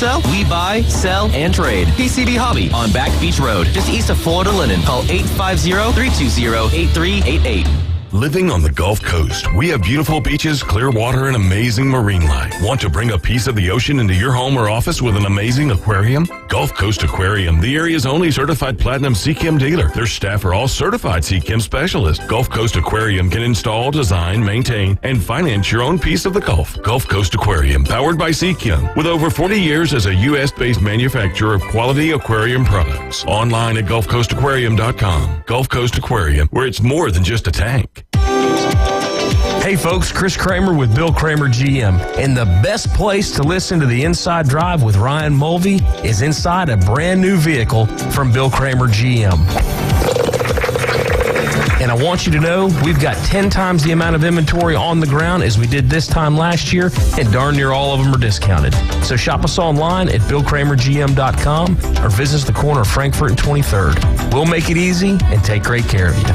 Sell, we buy, sell, and trade. PCB Hobby on Back Beach Road, just east of Florida Linen. Call 850-320-8388. Living on the Gulf Coast, we have beautiful beaches, clear water, and amazing marine life. Want to bring a piece of the ocean into your home or office with an amazing aquarium? Gulf Coast Aquarium, the area's only certified platinum CCHEM dealer. Their staff are all certified CCHEM specialists. Gulf Coast Aquarium can install, design, maintain, and finance your own piece of the Gulf. Gulf Coast Aquarium, powered by CCHEM, with over 40 years as a U.S.-based manufacturer of quality aquarium products. Online at GulfCoastAquarium.com. Gulf Coast Aquarium, where it's more than just a tank. Hey folks, Chris Kramer with Bill Kramer GM. And the best place to listen to the Inside Drive with Ryan Mulvey is inside a brand new vehicle from Bill Kramer GM. And I want you to know we've got 10 times the amount of inventory on the ground as we did this time last year, and darn near all of them are discounted. So shop us online at BillKramerGM.com or visit us at the corner of Frankfurt and 23rd. We'll make it easy and take great care of you.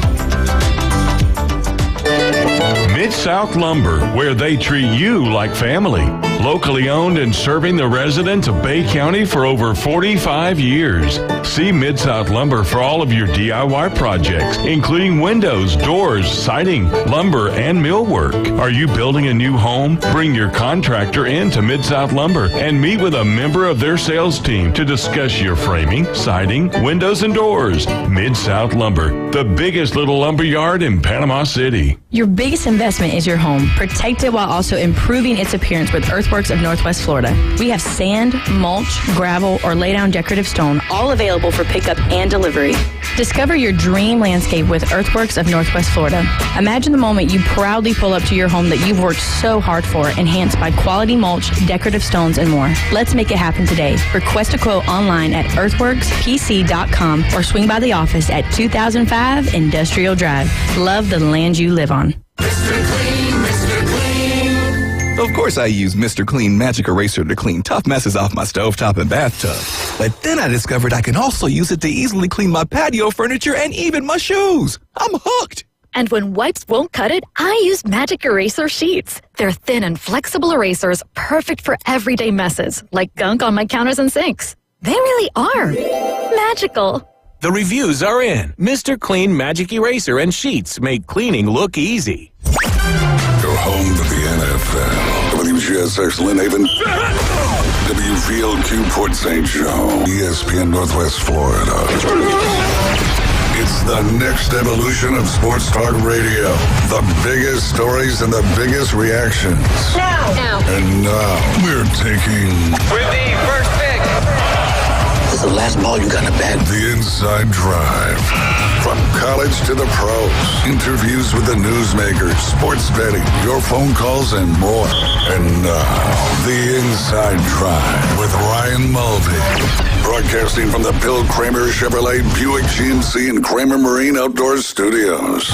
Mid-South Lumber, where they treat you like family. Locally owned and serving the residents of Bay County for over 45 years. See Mid-South Lumber for all of your DIY projects, including windows, doors, siding, lumber, and millwork. Are you building a new home? Bring your contractor in to Mid-South Lumber and meet with a member of their sales team to discuss your framing, siding, windows, and doors. Mid-South Lumber, the biggest little lumber yard in Panama City. Your biggest investment is your home. Protect it while also improving its appearance with Earthworks of Northwest Florida. We have sand, mulch, gravel, or lay down decorative stone, all available for pickup and delivery. Discover your dream landscape with Earthworks of Northwest Florida. Imagine the moment you proudly pull up to your home that you've worked so hard for, enhanced by quality mulch, decorative stones, and more. Let's make it happen today. Request a quote online at earthworkspc.com or swing by the office at 2005 Industrial Drive. Love the land you live on. Mr. Clean, Mr. Clean. Of course I use Mr. Clean Magic Eraser to clean tough messes off my stovetop and bathtub. But then I discovered I can also use it to easily clean my patio furniture and even my shoes. I'm hooked. And when wipes won't cut it, I use Magic Eraser Sheets. They're thin and flexible erasers, perfect for everyday messes, like gunk on my counters and sinks. They really are magical. The reviews are in. Mr. Clean Magic Eraser and Sheets make cleaning look easy. Go home to the NFL. WGSX Lynn Haven. WVLQ Port St. Joe. ESPN Northwest Florida. It's the next evolution of sports talk radio. The biggest stories and the biggest reactions. Now. And now we're taking... With the first pick. This is the last ball you got in the bag. The Inside Drive. From college to the pros. Interviews with the newsmakers, sports betting, your phone calls, and more. And now, The Inside Drive with Ryan Mulvey. Broadcasting from the Bill Kramer Chevrolet Buick GMC and Kramer Marine Outdoor Studios.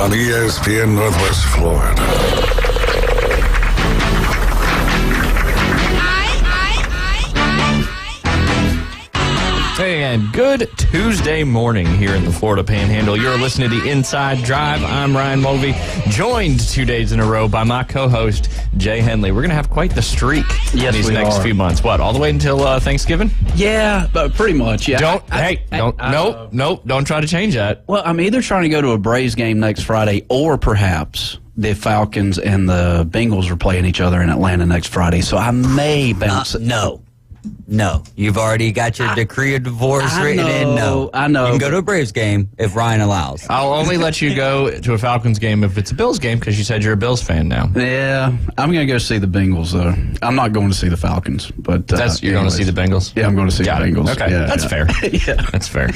On ESPN Northwest Florida. Hey, and good Tuesday morning here in the Florida Panhandle. You're listening to the Inside Drive. I'm Ryan Mulvey, joined 2 days in a row by my co-host, Jay Henley. We're going to have quite the streak in these next few months. What, all the way until Thanksgiving? Yeah, but pretty much, yeah. Don't try to change that. Well, I'm either trying to go to a Braves game next Friday or perhaps the Falcons and the Bengals are playing each other in Atlanta next Friday, so I may bounce it. No, you've already got your decree of divorce written in. No, I know. You can go to a Braves game if Ryan allows. I'll only let you go to a Falcons game if it's a Bills game because you said you're a Bills fan now. Yeah, I'm going to go see the Bengals, though. I'm not going to see the Falcons. But you're going to see the Bengals? Yeah, I'm going to see the Bengals. Okay, yeah, that's fair. Yeah, that's fair.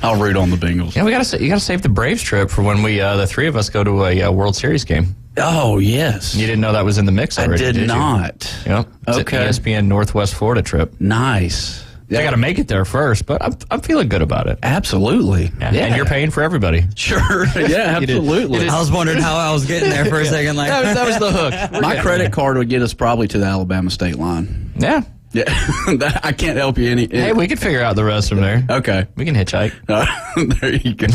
I'll root on the Bengals. Yeah, you got to save the Braves trip for when we the three of us go to a World Series game. Oh, yes. You didn't know that was in the mix already, I did not. Yep. It's okay. an ESPN Northwest Florida trip. Nice. Yeah. I got to make it there first, but I'm feeling good about it. Absolutely. Yeah. And you're paying for everybody. Sure. Yeah, absolutely. I was wondering how I was getting there for a second. Like that was the hook. My credit card would get us probably to the Alabama state line. Yeah. Yeah, I can't help you any. Hey, we can figure out the rest from there. Okay. We can hitchhike. There you go.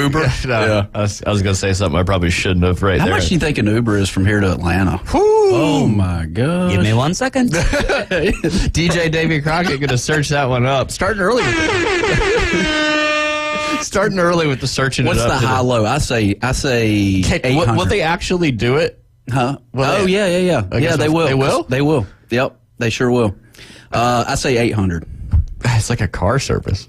Uber. No, Yeah. I was going to say something I probably shouldn't have right How there. much do you think an Uber is from here to Atlanta? Whew. Oh, my God. Give me 1 second. DJ Davey Crockett going to search that one up. Starting early with the searching. What's the high-low? I say 800. Will they actually do it? Huh? Well, yeah. Yeah, they will. They will? They will. Yep, they sure will. I say 800. It's like a car service.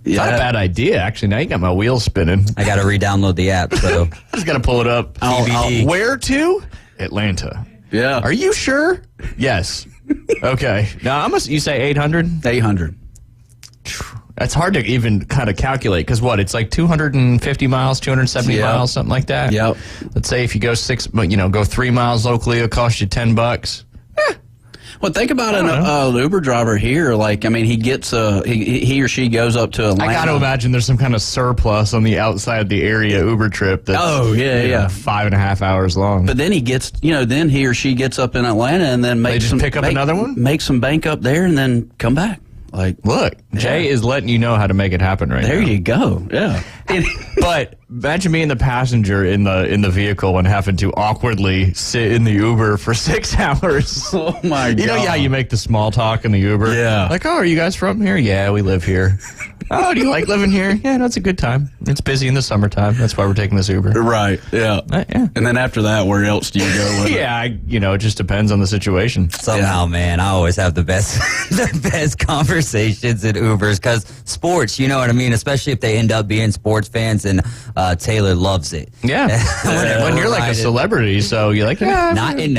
It's Yeah. not a bad idea, actually. Now you got my wheels spinning. I got to re-download the app. So I just got to pull it up. TBD. Where to? Atlanta. Yeah. Are you sure? Yes. Okay. Now, you say 800? 800. That's hard to even kind of calculate because it's like 250 miles, 270 Yep. miles, something like that. Yep. Let's say if you go go 3 miles locally, it'll cost you $10. Well, think about an Uber driver here. Like, I mean, he gets he or she goes up to Atlanta. I got to imagine there's some kind of surplus on the outside the area Uber trip. That's, 5.5 hours long. But then he gets, then he or she gets up in Atlanta and then pick up another one, make some bank up there, and then come back. Like, look, Jay is letting you know how to make it happen right now. There you go. Yeah. But imagine being the passenger in the vehicle and having to awkwardly sit in the Uber for 6 hours. Oh my God. You know how you make the small talk in the Uber? Yeah. Like, oh, are you guys from here? Yeah, we live here. Oh, do you like living here? Yeah, no, it's a good time. It's busy in the summertime. That's why we're taking this Uber. Right. Yeah. Yeah. And then after that, where else do you go with it? Yeah, it just depends on the situation. Somehow, man, I always have the best the best conversations in Ubers because sports, you know what I mean? Especially if they end up being sports fans, and Taylor loves it. Yeah. when you're like a celebrity, so you're like, yeah. Not in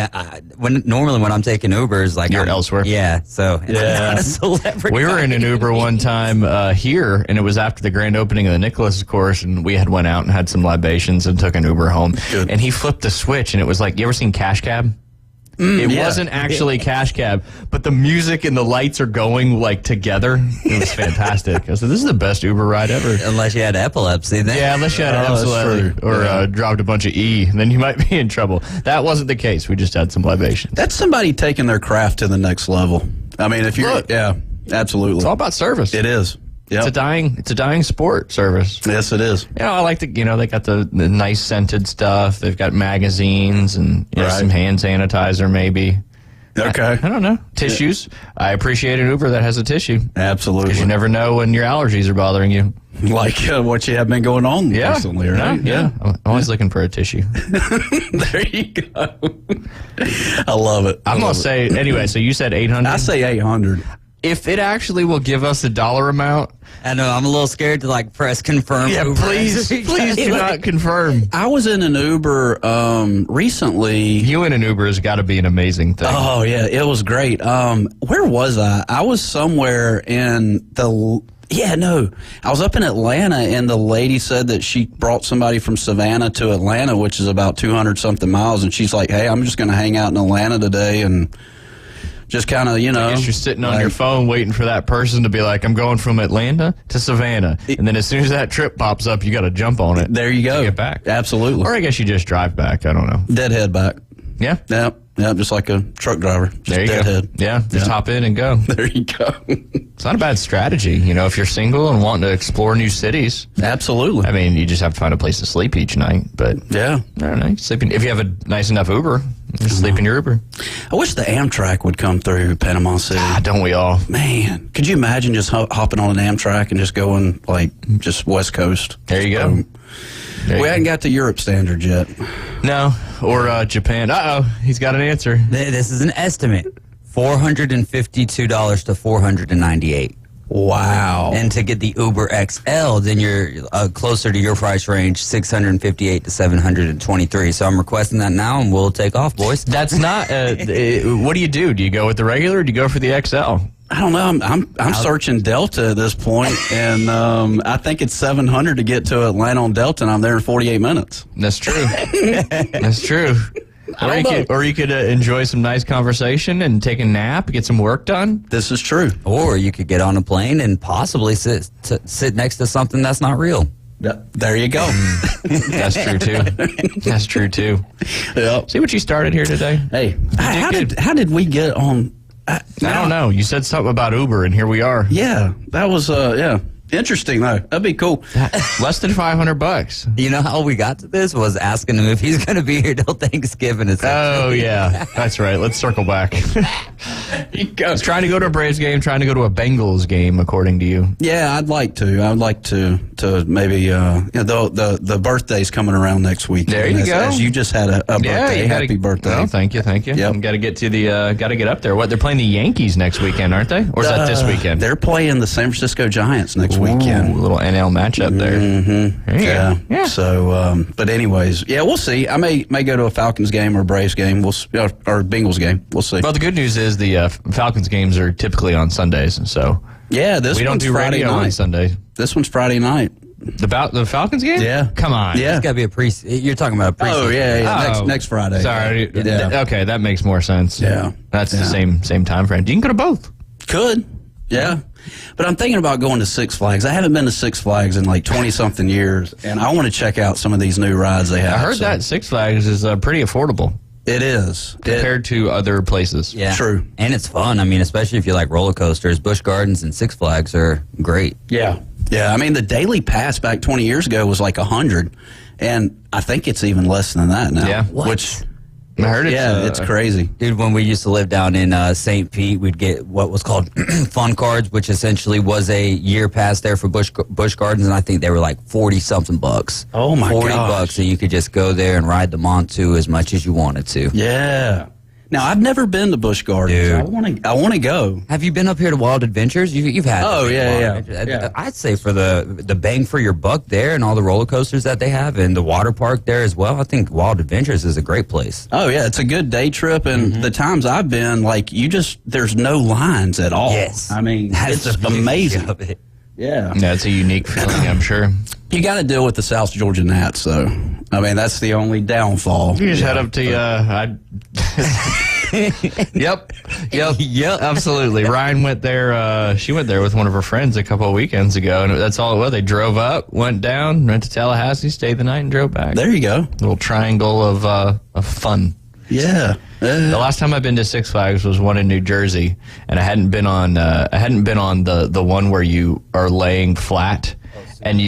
normally when I'm taking Ubers, like you're elsewhere. Yeah, so I'm not a celebrity. We were in an Uber one time here, and it was after the grand opening of the Nicholas course, and we had went out and had some libations and took an Uber home. Good. And he flipped the switch, and it was like, you ever seen Cash Cab? It wasn't actually Cash Cab, but the music and the lights are going like together. It was fantastic. I said, this is the best Uber ride ever. Unless you had epilepsy, then. Yeah, unless you had epilepsy or dropped a bunch of E, then you might be in trouble. That wasn't the case. We just had some libations. That's somebody taking their craft to the next level. I mean, if you're, yeah, absolutely. It's all about service. It is. Yep. It's a dying sport, service. Yes, it is. I like they got the nice scented stuff. They've got magazines and some hand sanitizer maybe. Okay. I don't know. Tissues. I appreciate an Uber that has a tissue. Absolutely. Because you never know when your allergies are bothering you. Like what you have been going on recently, right? Yeah. I'm always looking for a tissue. There you go. I love it. I'm going to say, anyway, so you said 800? I say 800. If it actually will give us a dollar amount. I know, I'm a little scared to press confirm. Yeah, Uber. please do not confirm. I was in an Uber recently. You in an Uber has got to be an amazing thing. Oh, yeah, it was great. Where was I? I was somewhere in I was up in Atlanta, and the lady said that she brought somebody from Savannah to Atlanta, which is about 200-something miles, and she's like, hey, I'm just going to hang out in Atlanta today, and just kind of, I guess you're sitting on your phone waiting for that person to be like, I'm going from Atlanta to Savannah. And then as soon as that trip pops up, you got to jump on it. There you go. To get back. Absolutely. Or I guess you just drive back. I don't know. Deadhead back. Yeah? Yeah, just like a truck driver. Just there you deadhead. Go. Yeah, just hop in and go. There you go. It's not a bad strategy, if you're single and wanting to explore new cities. Absolutely. I mean, you just have to find a place to sleep each night. But yeah, I don't know. If you have a nice enough Uber, just sleep in your Uber. I wish the Amtrak would come through Panama City. Don't we all? Man, could you imagine just hopping on an Amtrak and just going just West Coast? There you go. We hadn't got to Europe standard yet. No, or Japan. He's got an answer. This is an estimate: $452 to $498. Wow! And to get the Uber XL, then you're closer to your price range, $658 to $723. So I'm requesting that now, and we'll take off, boys. That's not. What do you do? Do you go with the regular, or do you go for the XL? I don't know. I'm searching Delta at this point, and I think it's $700 to get to Atlanta on Delta, and I'm there in 48 minutes. That's true. That's true. Or you could enjoy some nice conversation and take a nap, get some work done. This is true. Or you could get on a plane and possibly sit next to something that's not real. There you go. That's true too. That's true too. Yeah. See what you started here today. Hey, how did we get on I don't know. You said something about Uber, and here we are. Yeah, that was interesting though. That'd be cool. Less than $500. You know how we got to this was asking him if he's going to be here till Thanksgiving. Oh yeah, that's right. Let's circle back. He's trying to go to a Braves game, trying to go to a Bengals game, according to you. Yeah, I'd like to. I'd like to maybe. The birthday's coming around next week. There you go. As you just had a birthday. Happy birthday! Oh, thank you. Yep. Got to get to the. Got to get up there. What, they're playing the Yankees next weekend, aren't they? Or is that this weekend? They're playing the San Francisco Giants next weekend. Ooh, a little NL matchup there. Mm-hmm. There you go. Yeah. So, but anyways, yeah, we'll see. I may go to a Falcons game or a Braves game. Or Bengals game. We'll see. Well, the good news is the Falcons games are typically on Sundays, so yeah, we don't do Friday radio night. on Sunday. This one's Friday night. The Falcons game? Yeah. Come on. Yeah. It's got to be a you're talking about a preseason. Oh yeah. Next Friday. Sorry. Yeah. Okay, that makes more sense. Yeah. That's the same time frame. You can go to both. Could. Yeah. But I'm thinking about going to Six Flags. I haven't been to Six Flags in like 20-something years, and I want to check out some of these new rides they have. I heard that Six Flags is pretty affordable. It is. Compared to other places. Yeah. True. And it's fun. I mean, especially if you like roller coasters. Busch Gardens and Six Flags are great. Yeah. Yeah. I mean, the daily pass back 20 years ago was like $100, and I think it's even less than that now. Yeah. Which, I heard it's crazy. Dude, when we used to live down in St. Pete, we'd get what was called fun cards, which essentially was a year pass there for Busch Gardens, and I think they were like 40-something bucks. Oh my god. $40, and you could just go there and ride the Montu as much as you wanted to. Yeah. Now, I've never been to Busch Gardens. Dude. I want to go. Have you been up here to Wild Adventures? You've had. Oh, yeah. I'd say for the bang for your buck there and all the roller coasters that they have and the water park there as well, I think Wild Adventures is a great place. Oh, yeah. It's a good day trip. And the times I've been, like, there's no lines at all. Yes. I mean, it's amazing. Yeah. Yeah, it's a unique feeling, I'm sure. You got to deal with the South Georgia Gnats, though. I mean, that's the only downfall. You just head up to Yep, absolutely. Ryan went there. She went there with one of her friends a couple of weekends ago, and that's all it was. They drove up, went down, went to Tallahassee, stayed the night, and drove back. There you go. Little triangle of fun. Yeah. The last time I've been to Six Flags was one in New Jersey, and I hadn't been on the one where you are laying flat. And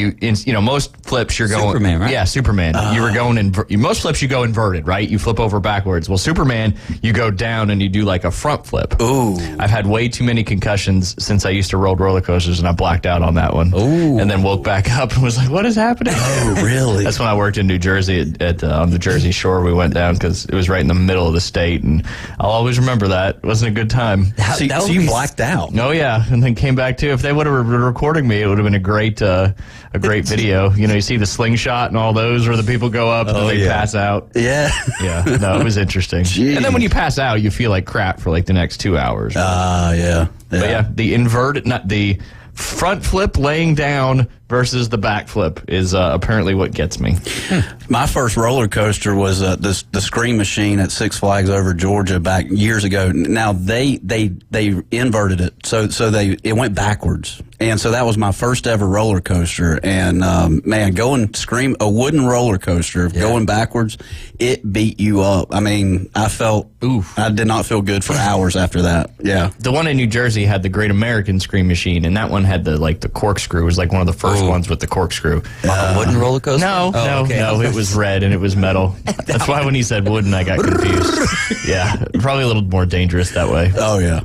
most flips you're going Superman, right? Yeah, Superman. You were going most flips you go inverted, right? You flip over backwards. Well, Superman, you go down and you do like a front flip. Ooh. I've had way too many concussions since I used to roll roller coasters, and I blacked out on that one. Ooh. And then woke back up and was like, "What is happening?" Oh, really? That's when I worked in New Jersey on the Jersey Shore. We went down because it was right in the middle of the state, and I'll always remember that. It wasn't a good time. So you blacked out? Oh yeah, and then came back too. If they would have been recording me, it would have been a great video. You see the slingshot and all those where the people go up and then they pass out. Yeah. Yeah. No, it was interesting. Jeez. And then when you pass out, you feel like crap for like the next 2 hours. Yeah. But yeah, the front flip laying down versus the back flip is apparently what gets me. My first roller coaster was the Scream Machine at Six Flags over Georgia back years ago. Now they inverted it, so it went backwards, and so that was my first ever roller coaster. And man, a wooden roller coaster going backwards, it beat you up. I mean, I did not feel good for hours after that. Yeah, the one in New Jersey had the Great American Scream Machine, and that one had the corkscrew. It was like one of the first ones with the corkscrew. Wooden roller coaster? No, it was red and it was metal. That's why when he said wooden, I got confused. Yeah, probably a little more dangerous that way. Oh yeah.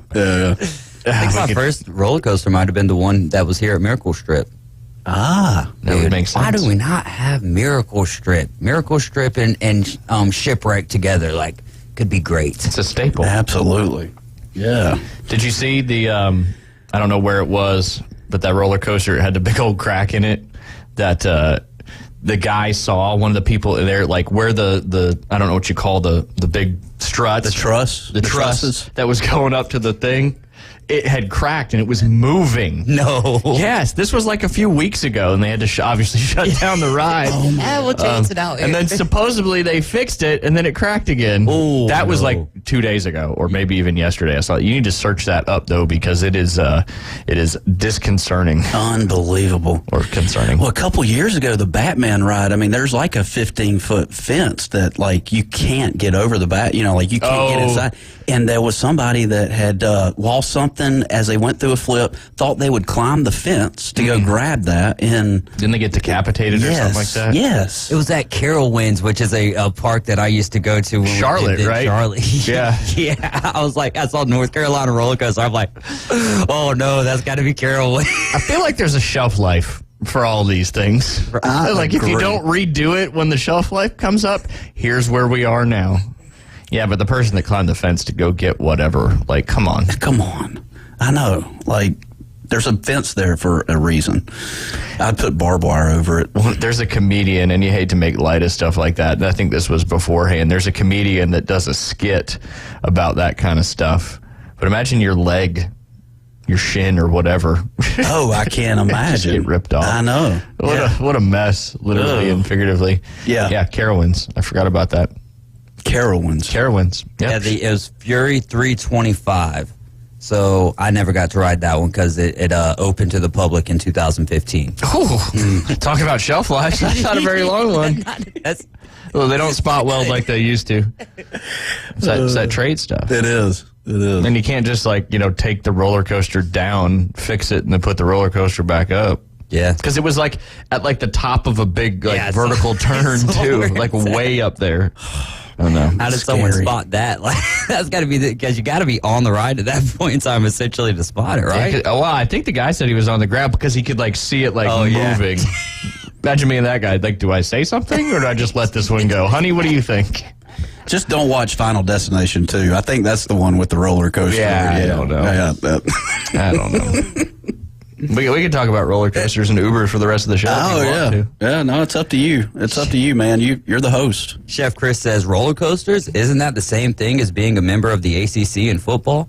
I think my first roller coaster might have been the one that was here at Miracle Strip. That would make sense. Why do we not have Miracle Strip? Miracle Strip and Shipwreck together, could be great. It's a staple. Absolutely. Yeah. Did you see the, I don't know where it was, but that roller coaster, it had the big old crack in it that the guy saw, one of the people there, where the I don't know what you call the big struts. The truss? The truss trusses? that was going up to the thing. It had cracked and it was moving. No. Yes, this was like a few weeks ago, and they had to obviously shut down the ride. We'll change it out. And then supposedly they fixed it, and then it cracked again. That was like 2 days ago, or maybe even yesterday. I saw. You need to search that up though, because it is disconcerting. Unbelievable. Or concerning. Well, a couple years ago, the Batman ride. I mean, there's like a 15-foot fence that you can't get over the bat. You can't get inside. And there was somebody that had lost something as they went through a flip, thought they would climb the fence to go grab that. And didn't they get decapitated or something like that? Yes. It was at Carowinds, which is a park that I used to go to. When Charlotte, right? Charlotte. Yeah. Yeah. I was like, I saw North Carolina roller coaster. I'm like, oh no, that's got to be Carowinds. I feel like there's a shelf life for all these things. Like if you don't redo it when the shelf life comes up, here's where we are now. Yeah, but the person that climbed the fence to go get whatever, like, come on. Come on. I know. Like, there's a fence there for a reason. I'd put barbed wire over it. Well, there's a comedian, and you hate to make light of stuff like that, and I think this was beforehand. There's a comedian that does a skit about that kind of stuff. But imagine your leg, your shin, or whatever. Oh, I can't imagine. Just get ripped off. I know. What a mess, literally and figuratively. Yeah. Yeah, Carowinds. I forgot about that. Carowinds. Yep. Yeah, it was Fury 325. So I never got to ride that one because it opened to the public in 2015. Talk about shelf life. That's not a very long one. Well, they don't spot weld like they used to. It's that trade stuff. It is. And you can't just take the roller coaster down, fix it, and then put the roller coaster back up. Yeah. Because it was like at like the top of a big vertical turn too, like way up there. I don't know. How did someone spot that? Like, that's got to be because you got to be on the ride at that point in time, essentially, to spot it, right? Yeah, well, I think the guy said he was on the ground because he could see it moving. Imagine me and that guy. Like, do I say something or do I just let this one go? Honey, what do you think? Just don't watch Final Destination 2. I think that's the one with the roller coaster. Yeah, I don't know. I don't know. We can talk about roller coasters and Ubers for the rest of the show. Oh, yeah. Yeah, no, it's up to you. It's up to you, man. You're the host. Chef Chris says, roller coasters, isn't that the same thing as being a member of the ACC in football?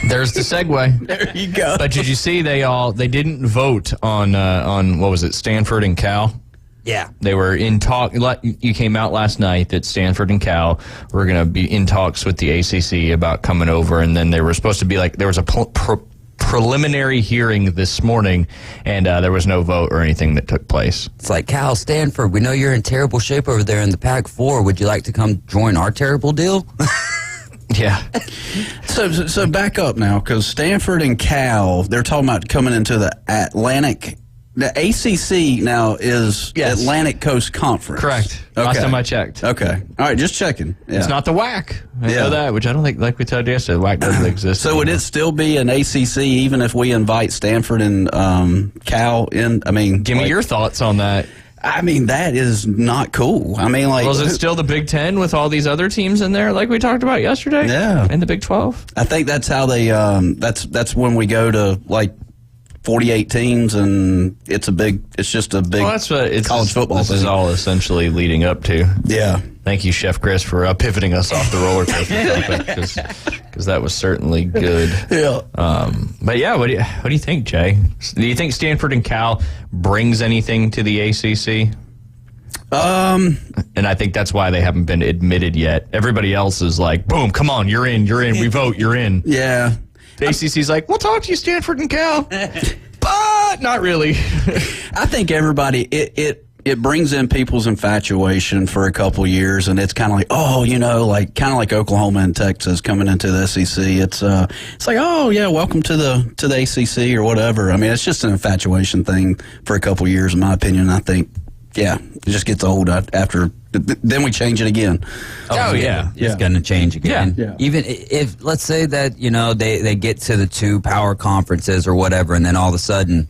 There's the segue. There you go. But did you see they didn't vote on what was it, Stanford and Cal? Yeah. They were in talk. You came out last night that Stanford and Cal were going to be in talks with the ACC about coming over, and then they were supposed to be there was a preliminary hearing this morning, and there was no vote or anything that took place. It's like, Cal, Stanford, we know you're in terrible shape over there in the Pac-4. Would you like to come join our terrible deal? Yeah. So back up now, because Stanford and Cal, they're talking about coming into the Atlantic. The ACC now is Atlantic Coast Conference. Correct. Okay. Last time I checked. Okay. All right, just checking. Yeah. It's not the WAC. I know that, which I don't think, like we told you yesterday, the WAC doesn't exist So anymore. would it still be an ACC even if we invite Stanford and Cal in? I mean, give me your thoughts on that. I mean, that is not cool. I mean, was it still the Big Ten with all these other teams in there, like we talked about yesterday? Yeah. And the Big 12? I think that's how they. That's when we go to 48 teams, and it's just a big that's what college football This thing. is all essentially leading up to. Yeah. Thank you, Chef Chris, for pivoting us off the roller coaster topic, because that was certainly good. Yeah. But yeah, what do you think, Jay? Do you think Stanford and Cal brings anything to the ACC? And I think that's why they haven't been admitted yet. Everybody else is like, boom, come on, you're in, we vote, you're in. Yeah. The ACC's like, we'll talk to you, Stanford and Cal. But not really. I think everybody, it brings in people's infatuation for a couple years, and it's kind of like, kind of like Oklahoma and Texas coming into the SEC. It's like, oh yeah, welcome to the ACC or whatever. I mean, it's just an infatuation thing for a couple years, in my opinion. I think, yeah, it just gets old after. Then we change it again. Oh yeah. It's going to change again. Yeah. Even if, let's say that, they get to the two power conferences or whatever, and then all of a sudden,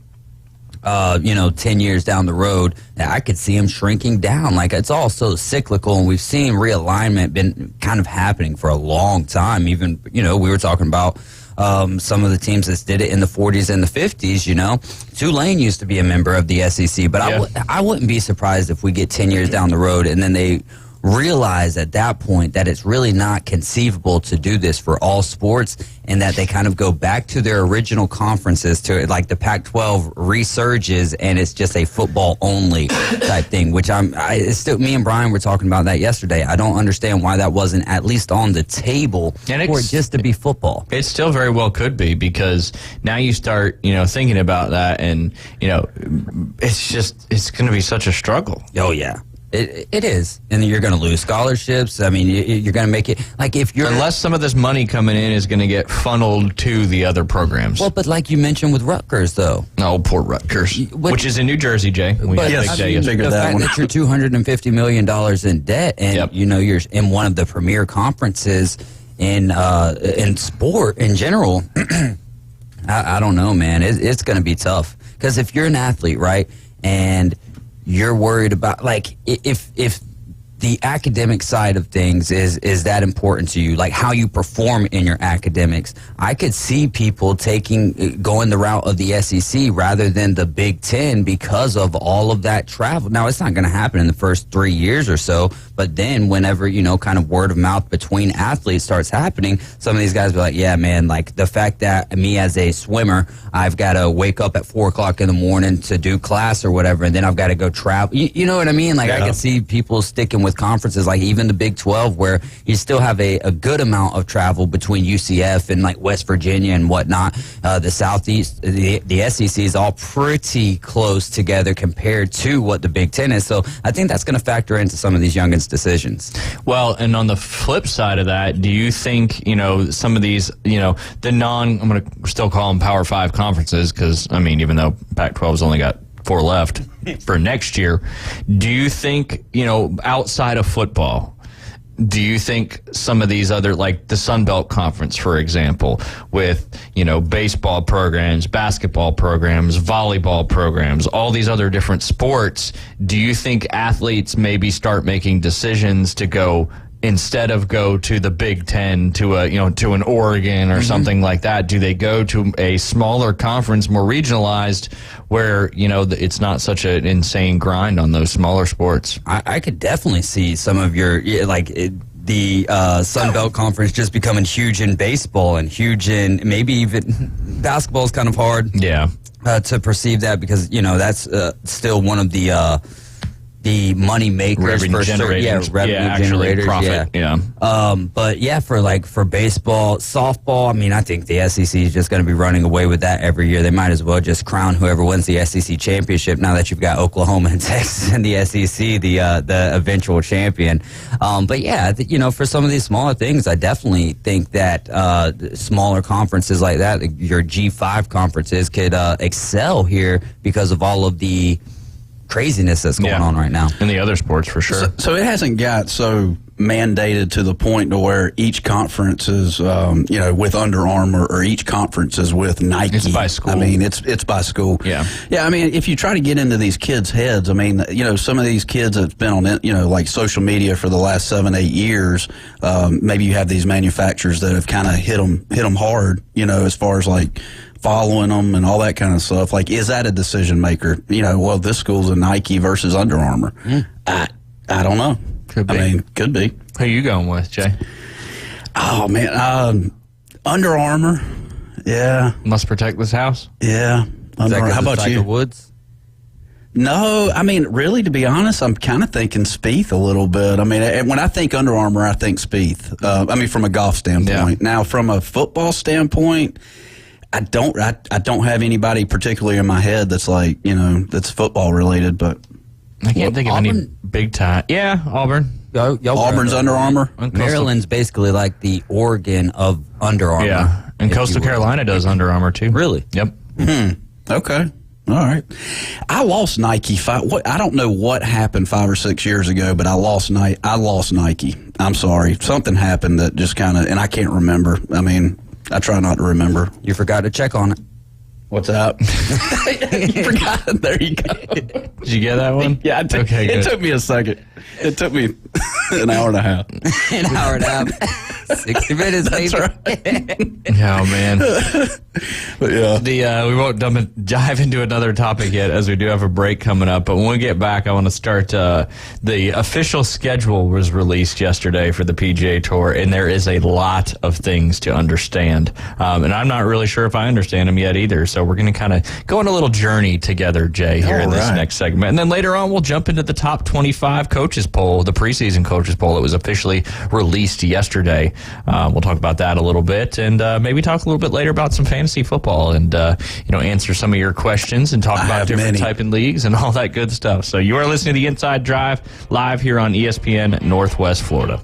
10 years down the road, I could see them shrinking down. Like, it's all so cyclical, and we've seen realignment been kind of happening for a long time. Even, we were talking about some of the teams that did it in the 40s and the 50s, Tulane used to be a member of the SEC, but I wouldn't be surprised if we get 10 years down the road and then they realize at that point that it's really not conceivable to do this for all sports, and that they kind of go back to their original conferences, to like the Pac-12 resurges, and it's just a football only type thing, which it's still, me and Brian were talking about that yesterday. I don't understand why that wasn't at least on the table for it just to be football. It still very well could be, because now you start, thinking about that, and, it's going to be such a struggle. Oh, yeah. It is, and you're going to lose scholarships. I mean, you're going to make it like if you're unless some of this money coming in is going to get funneled to the other programs. Well, but like you mentioned with Rutgers, though. Oh, poor Rutgers, which is in New Jersey, Jay. The fact that you're $250 million in debt, and you're in one of the premier conferences in sport in general. I don't know, man. It's going to be tough because if you're an athlete, right, and you're worried about, like, if the academic side of things is that important to you, like how you perform in your academics, I could see people going the route of the SEC rather than the Big Ten because of all of that travel. Now, it's not going to happen in the first 3 years or so, but then whenever, kind of word of mouth between athletes starts happening, some of these guys be like, yeah, man, like the fact that me as a swimmer, I've got to wake up at 4 o'clock in the morning to do class or whatever, and then I've got to go travel. You know what I mean? Like, I can see people sticking with conferences like even the Big 12, where you still have a good amount of travel between UCF and like West Virginia and whatnot. The Southeast, the SEC is all pretty close together compared to what the Big Ten is. So I think that's going to factor into some of these youngins' decisions. Well, and on the flip side of that, do you think, some of these, I'm going to still call them Power 5 conferences because, I mean, even though Pac-12's only got 4 left for next year, do you think, outside of football, do you think some of these other, like the Sun Belt Conference, for example, with, baseball programs, basketball programs, volleyball programs, all these other different sports, do you think athletes maybe start making decisions to go, instead of go to the Big Ten, to an Oregon or something like that, do they go to a smaller conference, more regionalized, where, it's not such an insane grind on those smaller sports? I could definitely see some of your, the Sun Belt Conference just becoming huge in baseball and huge in maybe even basketball is kind of hard. Yeah. To perceive that because, that's still one of the money makers revenue for generators. Revenue generators. Profit. But for baseball, softball, I mean, I think the SEC is just going to be running away with that every year. They might as well just crown whoever wins the SEC championship now that you've got Oklahoma and Texas in the SEC, the eventual champion. For some of these smaller things, I definitely think that smaller conferences like that, your G5 conferences, could excel here because of all of the craziness that's going on right now in the other sports, for sure. So it hasn't got so mandated to the point to where each conference is, with Under Armour, or each conference is with Nike. It's by school. I mean, it's by school. Yeah. I mean, if you try to get into these kids' heads, I mean, some of these kids that's been on, like social media for the last 7-8 years. Maybe you have these manufacturers that have kind of hit them hard, as far as like following them and all that kind of stuff. Like, is that a decision maker? This school's a Nike versus Under Armour. I don't know. Could be. I mean, could be. Who are you going with, Jay? Oh, man. Under Armour. Yeah. Must protect this house? Yeah. How about Tiger you? Woods? No, I mean, really, to be honest, I'm kind of thinking Spieth a little bit. I mean, when I think Under Armour, I think Spieth. From a golf standpoint. Yeah. Now, from a football standpoint, I don't have anybody particularly in my head that's like, that's football related, but I can't think of any big time. Yeah, Auburn. Auburn's Under Armour. Maryland's basically like the Oregon of Under Armour. Yeah, and Coastal Carolina does Under Armour too. Really? Yep. Okay. All right. I lost Nike. I don't know what happened 5 or 6 years ago, but I lost Nike. I'm sorry. Something happened that just kind of, and I can't remember. I mean, I try not to remember. You forgot to check on it. What's up? You forgot. There you go. Did you get that one? Yeah, it took me a second. It took me an hour and a half. An hour and a half. 60 minutes, That's baby. right. Oh, man. But yeah. We won't dive into another topic yet, as we do have a break coming up. But when we get back, I want to start. The official schedule was released yesterday for the PGA Tour, and there is a lot of things to understand. And I'm not really sure if I understand them yet either. So we're going to kind of go on a little journey together, Jay, here in this next segment. And then later on, we'll jump into the top 25 coach coaches poll, the preseason coaches poll that was officially released yesterday. We'll talk about that a little bit, and maybe talk a little bit later about some fantasy football, and answer some of your questions and talk about different type of leagues and all that good stuff. So you are listening to the Inside Drive live here on ESPN Northwest Florida.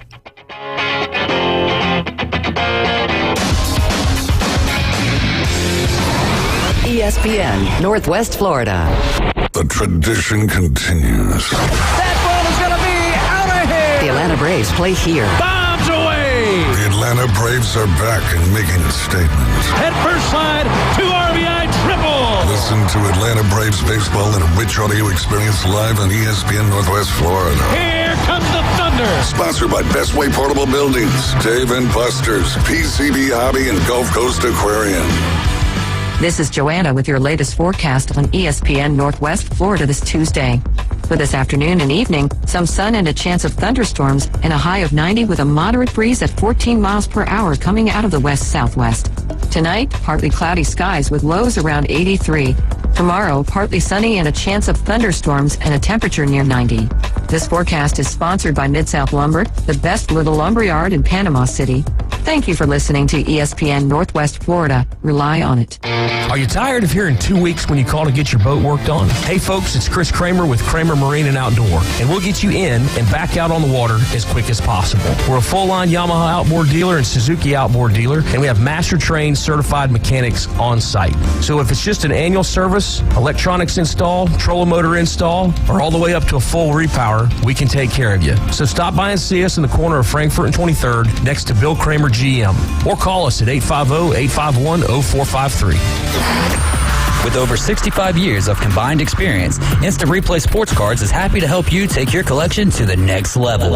ESPN Northwest Florida. The tradition continues. That ball is going to be out of here. The Atlanta Braves play here. Bombs away. The Atlanta Braves are back and making a statement. Head first slide, 2 RBI triple. Listen to Atlanta Braves baseball in a rich audio experience live on ESPN Northwest Florida. Here comes the thunder. Sponsored by Bestway Portable Buildings, Dave & Buster's, PCB Hobby, and Gulf Coast Aquarium. This is Joanna with your latest forecast on ESPN Northwest Florida this Tuesday. For this afternoon and evening, some sun and a chance of thunderstorms and a high of 90 with a moderate breeze at 14 miles per hour coming out of the west-southwest. Tonight, partly cloudy skies with lows around 83. Tomorrow, partly sunny and a chance of thunderstorms and a temperature near 90. This forecast is sponsored by Mid-South Lumber, the best little lumberyard in Panama City. Thank you for listening to ESPN Northwest Florida. Rely on it. Are you tired of hearing 2 weeks when you call to get your boat worked on? Hey folks, it's Chris Kramer with Kramer Marine and Outdoor, and we'll get you in and back out on the water as quick as possible. We're a full-line Yamaha outboard dealer and Suzuki outboard dealer, and we have master-trained certified mechanics on site. So if it's just an annual service, electronics install, trolling motor install, or all the way up to a full repower, we can take care of you. So stop by and see us in the corner of Frankfurt and 23rd next to Bill Kramer GM, or call us at 850-851-0453. With over 65 years of combined experience, Instant Replay Sports Cards is happy to help you take your collection to the next level.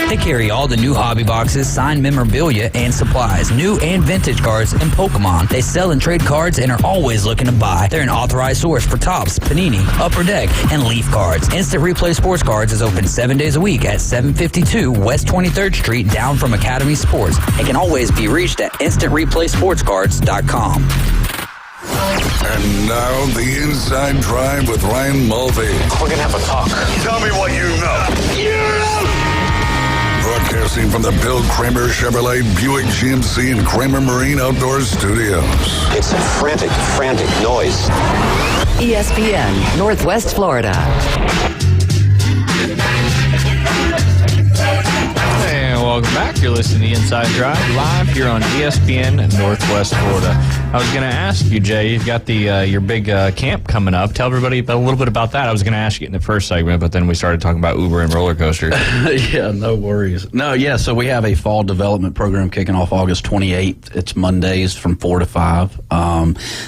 They carry all the new hobby boxes, signed memorabilia, and supplies, new and vintage cards, and Pokemon. They sell and trade cards and are always looking to buy. They're an authorized source for Topps, Panini, Upper Deck, and Leaf cards. Instant Replay Sports Cards is open 7 days a week at 752 West 23rd Street, down from Academy Sports, and can always be reached at InstantReplaySportsCards.com. And now, the Inside Drive with Ryan Mulvey. We're going to have a talk. Tell me what you know. Broadcasting from the Bill Kramer Chevrolet Buick GMC and Kramer Marine Outdoor Studios. It's a frantic noise. ESPN Northwest Florida. And welcome back. You're listening to the Inside Drive live here on ESPN Northwest Florida. I was going to ask you, Jay, you've got the your big camp coming up. Tell everybody a little bit about that. I was going to ask you in the first segment, but then we started talking about Uber and roller coasters. Yeah, no worries. No, yeah, so we have a fall development program kicking off August 28th. It's Mondays from 4 to 5.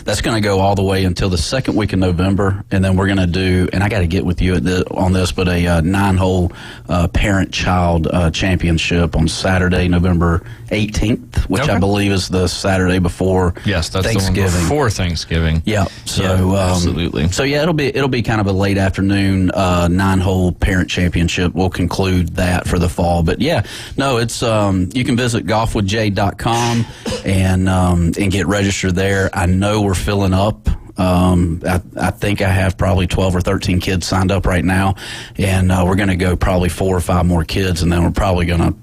That's going to go all the way until the second week in November, and then we're going to do, and I got to get with you on this, but a 9-hole parent-child championship on Saturday, November 18th, which I believe is the Saturday before Thanksgiving. The one before Thanksgiving. Yeah. So absolutely. So yeah, it'll be kind of a late afternoon 9-hole parent championship. We'll conclude that for the fall. But yeah, no, it's you can visit golfwithjay.com and get registered there. I know we're filling up. I think I have probably 12 or 13 kids signed up right now, and we're going to go probably 4 or 5 more kids, and then we're probably going to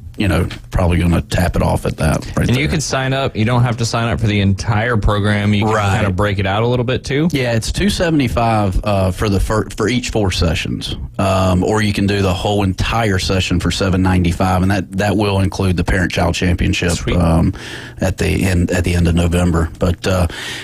tap it off at that. And you can sign up. You don't have to sign up for the entire program. You can kind of break it out a little bit too. Yeah, it's $275 for each 4 sessions, or you can do the whole entire session for $795, and that will include the parent-child championship at the end of November. But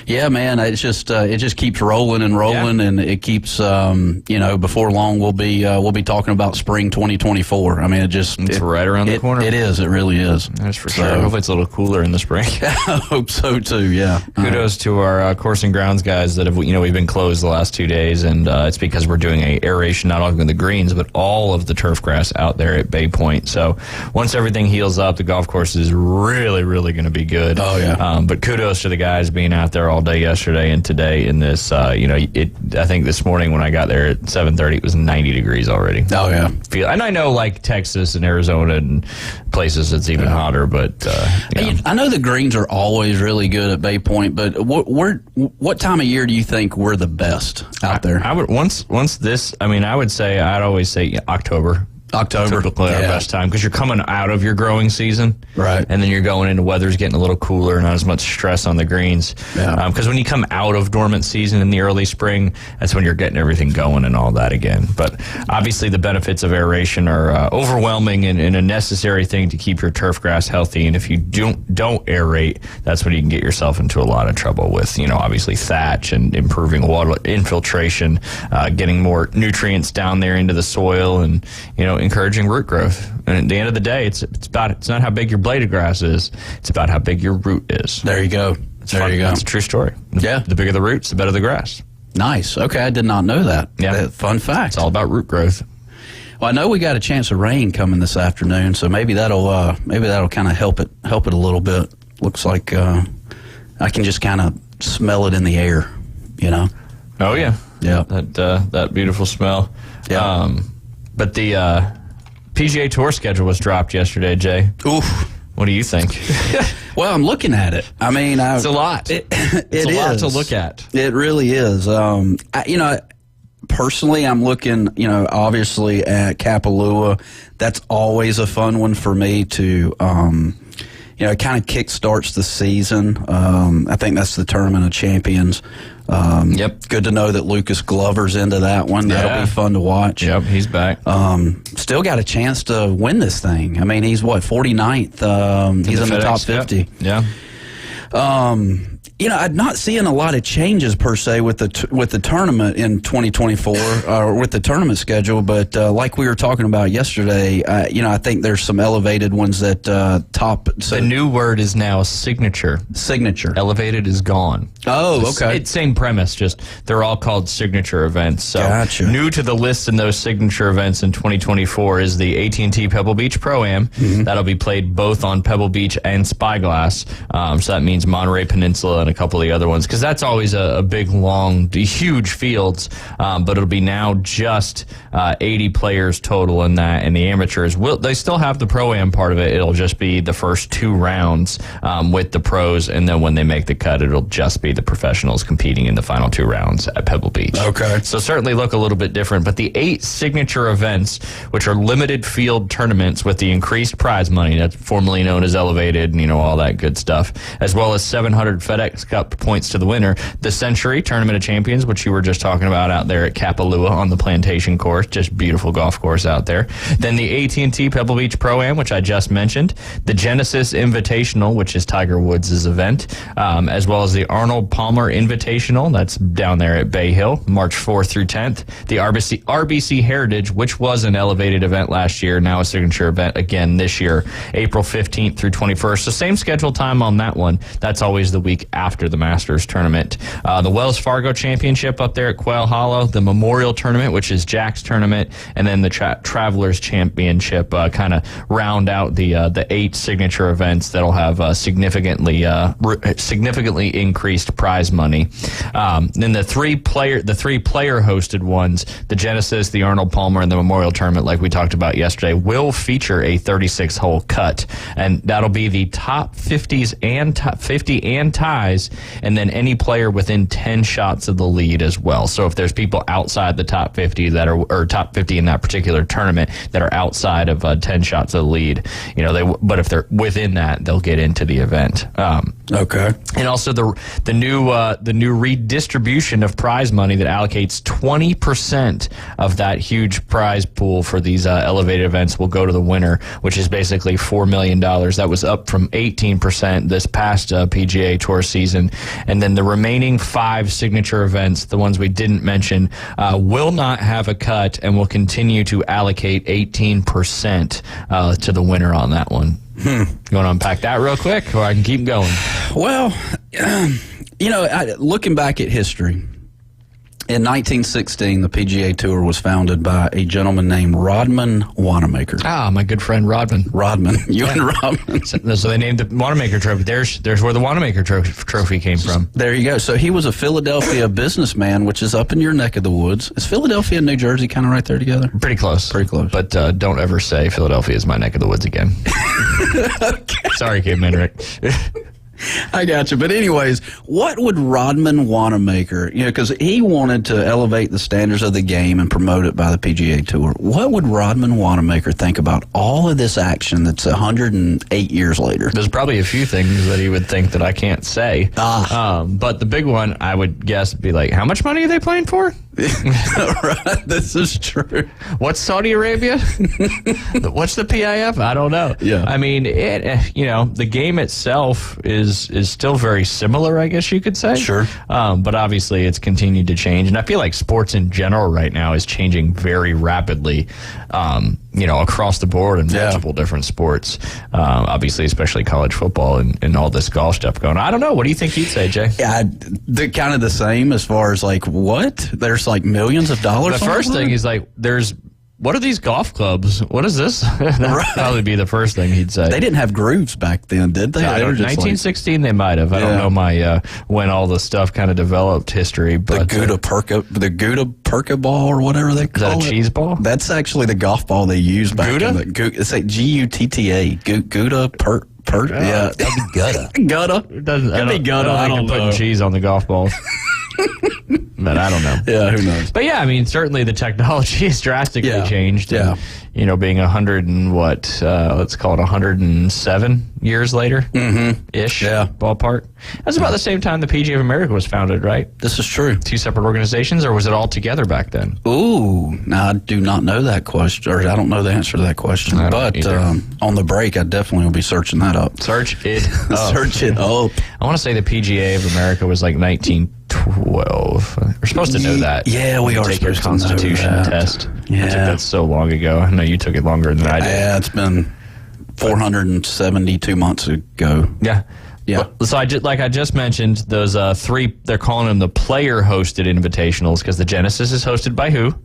yeah, man, it just keeps rolling and rolling, and it keeps before long we'll be talking about spring 2024. I mean, it's right around the corner. It is. It really is. That's for sure. Hopefully it's a little cooler in the spring. I hope so too. Yeah. Kudos to our course and grounds guys that have we've been closed the last 2 days, and it's because we're doing a aeration not only of the greens but all of the turf grass out there at Bay Point. So once everything heals up, the golf course is really, really going to be good. Oh yeah. But kudos to the guys being out there all day yesterday and today in this. I think this morning when I got there at 7:30, it was 90 degrees already. Oh yeah. And I know like Texas and Arizona and places it's even hotter, but I know the greens are always really good at Bay Point, but what time of year do you think we're the best out there? I would I would say October. October. Typically our best time because you're coming out of your growing season. Right. And then you're going into weather's getting a little cooler, not as much stress on the greens. Yeah. Because when you come out of dormant season in the early spring, that's when you're getting everything going and all that again. But obviously the benefits of aeration are overwhelming and a necessary thing to keep your turf grass healthy. And if you don't aerate, that's when you can get yourself into a lot of trouble with, obviously thatch and improving water infiltration, getting more nutrients down there into the soil and, encouraging root growth. And at the end of the day, it's not how big your blade of grass is. It's about how big your root is. There you go. There you go. It's a true story. Yeah. The bigger the roots, the better the grass. Nice. Okay, I did not know that. Yeah. Fun fact. It's all about root growth. Well, I know we got a chance of rain coming this afternoon, so maybe that'll kind of help it a little bit. Looks like I can just kind of smell it in the air, Oh yeah. Yeah. That beautiful smell. Yeah. But the PGA Tour schedule was dropped yesterday, Jay. Oof. What do you think? Well, I'm looking at it. I mean, it's a lot. It's a lot to look at. It really is. Personally, I'm looking, obviously at Kapalua. That's always a fun one for me to, it kind of kickstarts the season. I think that's the Tournament of Champions. Yep. Good to know that Lucas Glover's into that one. That'll be fun to watch. Yep, he's back. Still got a chance to win this thing. I mean, he's 49th. He's in the top 50. Yeah. I'm not seeing a lot of changes per se with the tournament in 2024 or with the tournament schedule. But like we were talking about yesterday, I think there's some elevated ones that top. So the new word is now signature. Signature. Elevated is gone. Oh, okay. It's same premise, just they're all called signature events. So gotcha. New to the list in those signature events in 2024 is the AT&T Pebble Beach Pro-Am. Mm-hmm. That'll be played both on Pebble Beach and Spyglass. So that means Monterey Peninsula and a couple of the other ones, because that's always a big, long, huge fields. But it'll be now just 80 players total in that, and the amateurs they still have the Pro-Am part of it. It'll just be the first 2 rounds with the pros, and then when they make the cut, it'll just be the professionals competing in the final 2 rounds at Pebble Beach. Okay. So certainly look a little bit different, but the 8 signature events, which are limited field tournaments with the increased prize money, that's formerly known as Elevated, and all that good stuff, as well as 700 FedEx Cup points to the winner. The Century Tournament of Champions, which you were just talking about out there at Kapalua on the Plantation course, just beautiful golf course out there. Then the AT&T Pebble Beach Pro-Am, which I just mentioned. The Genesis Invitational, which is Tiger Woods' event, as well as the Arnold Palmer Invitational, that's down there at Bay Hill, March 4th through 10th. The RBC Heritage, which was an elevated event last year, now a signature event again this year, April 15th through 21st. So same schedule time on that one. That's always the week after the Masters tournament. The Wells Fargo Championship up there at Quail Hollow, the Memorial Tournament, which is Jack's tournament, and then the Travelers Championship kind of round out the 8 signature events that'll have significantly increased prize money. Then the three player hosted ones, the Genesis, the Arnold Palmer, and the Memorial Tournament, like we talked about yesterday, will feature a 36-hole cut, and that'll be the top 50s and top 50 and ties, and then any player within 10 shots of the lead as well. So if there's people outside the top 50 that are, or top 50 in that particular tournament that are outside of 10 shots of the lead, but if they're within that, they'll get into the event. Okay. And also the new redistribution of prize money that allocates 20% of that huge prize pool for these elevated events will go to the winner, which is basically $4 million. That was up from 18% this past PGA Tour season. And then the remaining 5 signature events, the ones we didn't mention, will not have a cut and will continue to allocate 18% to the winner on that one. You want to unpack that real quick, or I can keep going? Well, looking back at history, in 1916, the PGA Tour was founded by a gentleman named Rodman Wanamaker. Ah, my good friend Rodman. You and Rodman. So they named the Wanamaker Trophy. There's where the Wanamaker Trophy came from. There you go. So he was a Philadelphia businessman, which is up in your neck of the woods. Is Philadelphia and New Jersey kind of right there together? Pretty close. But don't ever say Philadelphia is my neck of the woods again. Okay. Sorry, Caveman Rick. I got you. But anyways, what would Rodman Wanamaker, because he wanted to elevate the standards of the game and promote it by the PGA Tour. What would Rodman Wanamaker think about all of this action that's 108 years later? There's probably a few things that he would think that I can't say. But the big one, I would guess, would be like, how much money are they playing for? Right, this is true. What's Saudi Arabia? What's the PIF? I don't know. Yeah. I mean, the game itself is still very similar, I guess you could say. Sure. But obviously it's continued to change. And I feel like sports in general right now is changing very rapidly, across the board in multiple different sports. Obviously, especially college football and all this golf stuff going on. I don't know. What do you think you'd say, Jay? Yeah, they're kind of the same as far as like, what? There's like millions of dollars. The first thing is like, what are these golf clubs? What is this? That'd probably be the first thing he'd say. They didn't have grooves back then, did they? No, 1916 they might have. I don't know when all the stuff kind of developed history. But the Gouda Perka ball or whatever they call it. Is that a cheese ball? That's actually the golf ball they used back in the it's like Gutta. Gouda yeah. That'd be Gutta. Gutta. Could be Gutta. I don't know. Putting cheese on the golf balls. But I don't know. Yeah, who knows? But yeah, I mean, certainly the technology has drastically changed. Yeah. And, being 107 years later, ish, ballpark. That's about the same time the PGA of America was founded, right? This is true. 2 separate organizations, or was it all together back then? Ooh, now I do not know that question, or I don't know the answer to that question. But on the break, I definitely will be searching that up. Search it up. Search it up. I want to say the PGA of America was like 1912. We're supposed to know that. Yeah, we are take your supposed to know Constitution that. test. Yeah. I took that so long ago. I know you took it longer than I did. Yeah, it's been 472 months ago. Yeah. Yeah. So I just mentioned those 3. They're calling them the player-hosted invitationals because the Genesis is hosted by who?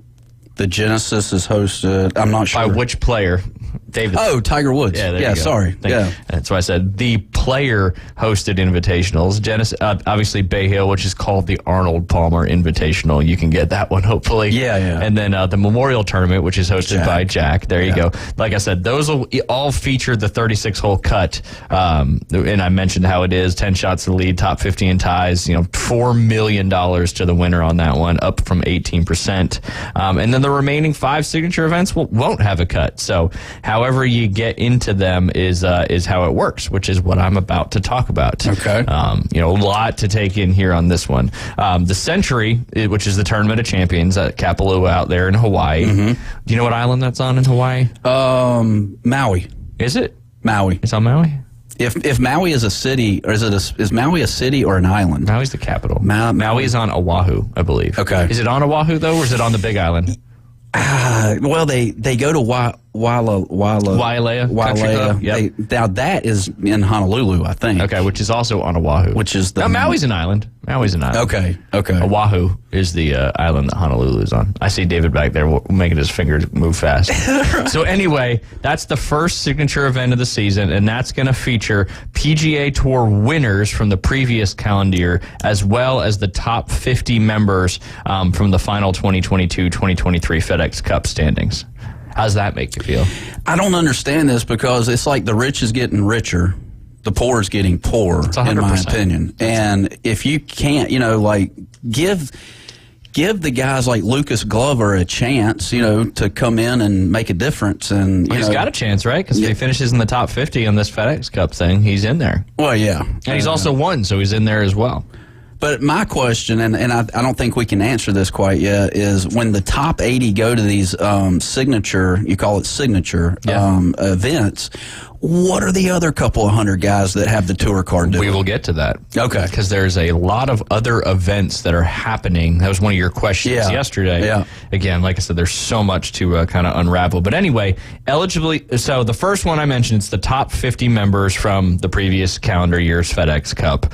The Genesis is hosted. I'm not sure by which player. David. Oh, Tiger Woods. Yeah, there yeah you go. Sorry. Yeah. That's why I said the player-hosted invitationals. Genesis, obviously Bay Hill, which is called the Arnold Palmer Invitational. You can get that one, hopefully. Yeah. And then the Memorial Tournament, which is hosted by Jack. There you go. Like I said, those will all feature the 36-hole cut. And I mentioned how it is 10 shots to the lead, top 50 in ties. $4 million to the winner on that one, up from 18%. And then the remaining 5 signature events won't have a cut. So however you get into them is how it works, which is what I'm about to talk about. Okay. A lot to take in here on this one. The Century, which is the Tournament of Champions at Kapalua out there in Hawaii. Do you know what island that's on in Hawaii? Maui. Is it? Maui. It's on Maui? If Maui is a city, or is Maui a city or an island? Maui's the capital. Maui is on Oahu, I believe. Okay. Is it on Oahu, though, or is it on the Big Island? Well, they go to Wailea. Yep. Now that is in Honolulu, I think. Okay, which is also on Oahu. Which is no, Maui's an island. Okay. Oahu is the island that Honolulu is on. I see David back there making his fingers move fast. So anyway, that's the first signature event of the season, and that's going to feature PGA Tour winners from the previous calendar year, as well as the top 50 members from the final 2022-2023 FedEx Cup standings. How does that make you feel? I don't understand this because it's like the rich is getting richer, the poor is getting poorer, in my opinion. And if you can't, give the guys like Lucas Glover a chance, to come in and make a difference. And he's got a chance, right? Because if he finishes in the top 50 on this FedEx Cup thing, he's in there. Well, yeah. And he's also won, so he's in there as well. But my question, and I don't think we can answer this quite yet, is when the top 80 go to these signature events, what are the other couple of hundred guys that have the tour card doing? We will get to that. Okay. Because there's a lot of other events that are happening. That was one of your questions yesterday. Yeah. Again, like I said, there's so much to kind of unravel. But anyway, so the first one I mentioned, it's the top 50 members from the previous calendar year's FedEx Cup.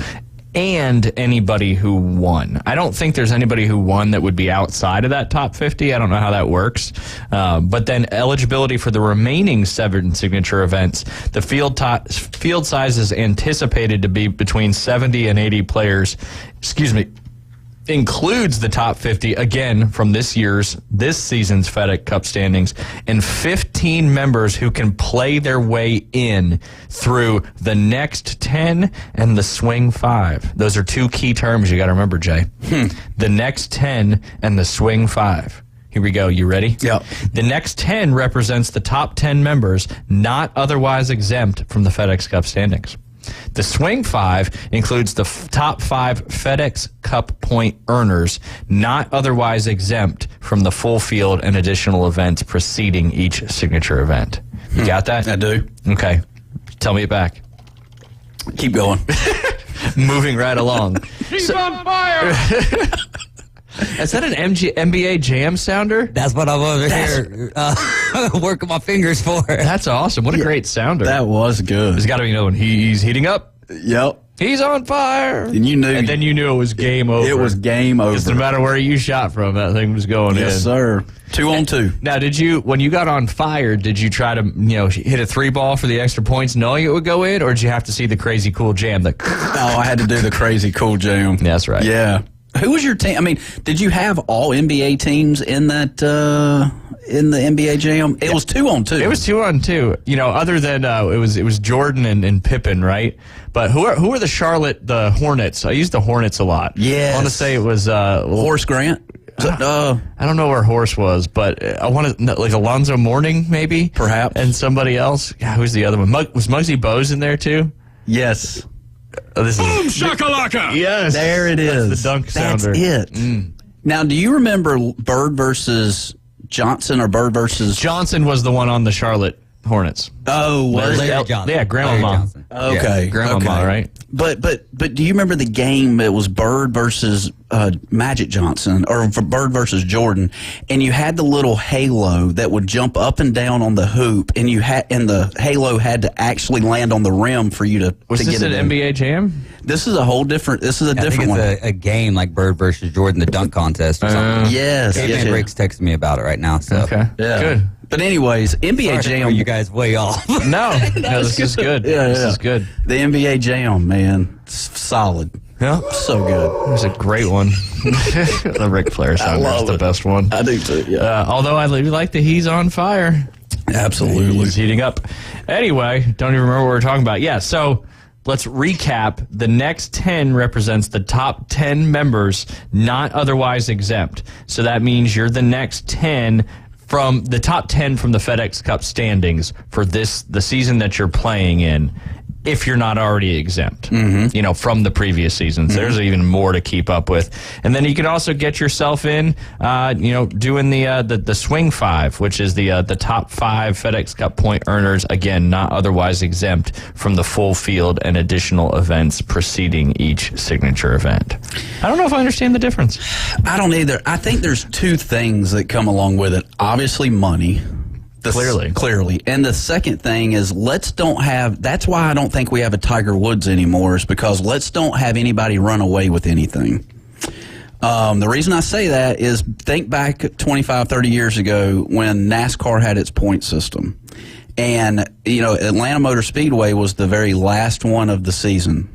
And anybody who won. I don't think there's anybody who won that would be outside of that top 50. I don't know how that works. But then eligibility for the remaining 7 signature events, the field size is anticipated to be between 70 and 80 players. includes the top 50, again, from this season's FedEx Cup standings, and 15 members who can play their way in through the next 10 and the swing 5. Those are two key terms you got to remember, Jay. The next 10 and the swing 5. Here we go. You ready? Yep. The next 10 represents the top 10 members not otherwise exempt from the FedEx Cup standings. The swing 5 includes the top 5 FedEx Cup point earners not otherwise exempt from the full field and additional events preceding each signature event. You got that? I do. Okay. Tell me it back. Keep going. Moving right along. He's on fire! Is that an NBA Jam sounder? That's what I'm over here working my fingers for. That's awesome. What a great sounder. That was good. There's got to be another one. He's heating up. Yep. He's on fire. And you knew. And then you knew it was game over. It was game over. Because no matter where you shot from, that thing was going in. Yes, sir. 2 on 2. Now, when you got on fire, did you try to, hit a 3-ball for the extra points knowing it would go in, or did you have to see the crazy cool jam? Oh, I had to do the crazy cool jam. That's right. Yeah. Who was your team? I mean, did you have all NBA teams in that in the NBA Jam? It was 2 on 2. It was 2 on 2. Other than it was Jordan and Pippen, right? But who are the Hornets? I used the Hornets a lot. Yes. I want to say it was Horace Grant. I don't know where Horace was, but I want to like Alonzo Mourning, maybe, perhaps, and somebody else. Yeah, who's the other one? Was Muggsy Bogues in there too? Yes. This Boom is shakalaka! Yes, there it is. That's the dunk sounder. That's it. Now, do you remember Bird versus Johnson or Bird versus Johnson? Was the one on the Charlotte Hornets? Oh, was Larry it? Johnson. Yeah, Grandma. Okay, yeah, Grandma, right? But do you remember the game? It was Bird versus Magic Johnson, or Bird versus Jordan, and you had the little halo that would jump up and down on the hoop, and the halo had to actually land on the rim for you to. Was this get an NBA Jam? This is a whole different. This is a different one. It's a game like Bird versus Jordan, the dunk contest or something. Yes, Caveman Rick's texting me about it right now. So okay, yeah, good. But anyways, NBA Jam. You guys way off. No, this is good. This is good. The NBA Jam, man, solid. Yeah, so good. It was a great one. The Ric Flair song was the best one. I do too. Yeah. Although I like the He's on Fire. Absolutely, he's heating up. Anyway, don't even remember what we're talking about. Yeah, so let's recap. The next 10 represents the top 10 members not otherwise exempt. So that means you're the next 10 from the top 10 from the FedEx Cup standings for the season that you're playing in, if you're not already exempt, from the previous seasons. There's even more to keep up with. And then you can also get yourself in, doing the swing 5, which is the top 5 FedEx Cup point earners, again, not otherwise exempt from the full field and additional events preceding each signature event. I don't know if I understand the difference. I don't either. I think there's 2 things that come along with it. Obviously, money. Clearly. And the second thing is that's why I don't think we have a Tiger Woods anymore, is because let's don't have anybody run away with anything. The reason I say that is think back 25, 30 years ago when NASCAR had its point system. And, Atlanta Motor Speedway was the very last one of the season.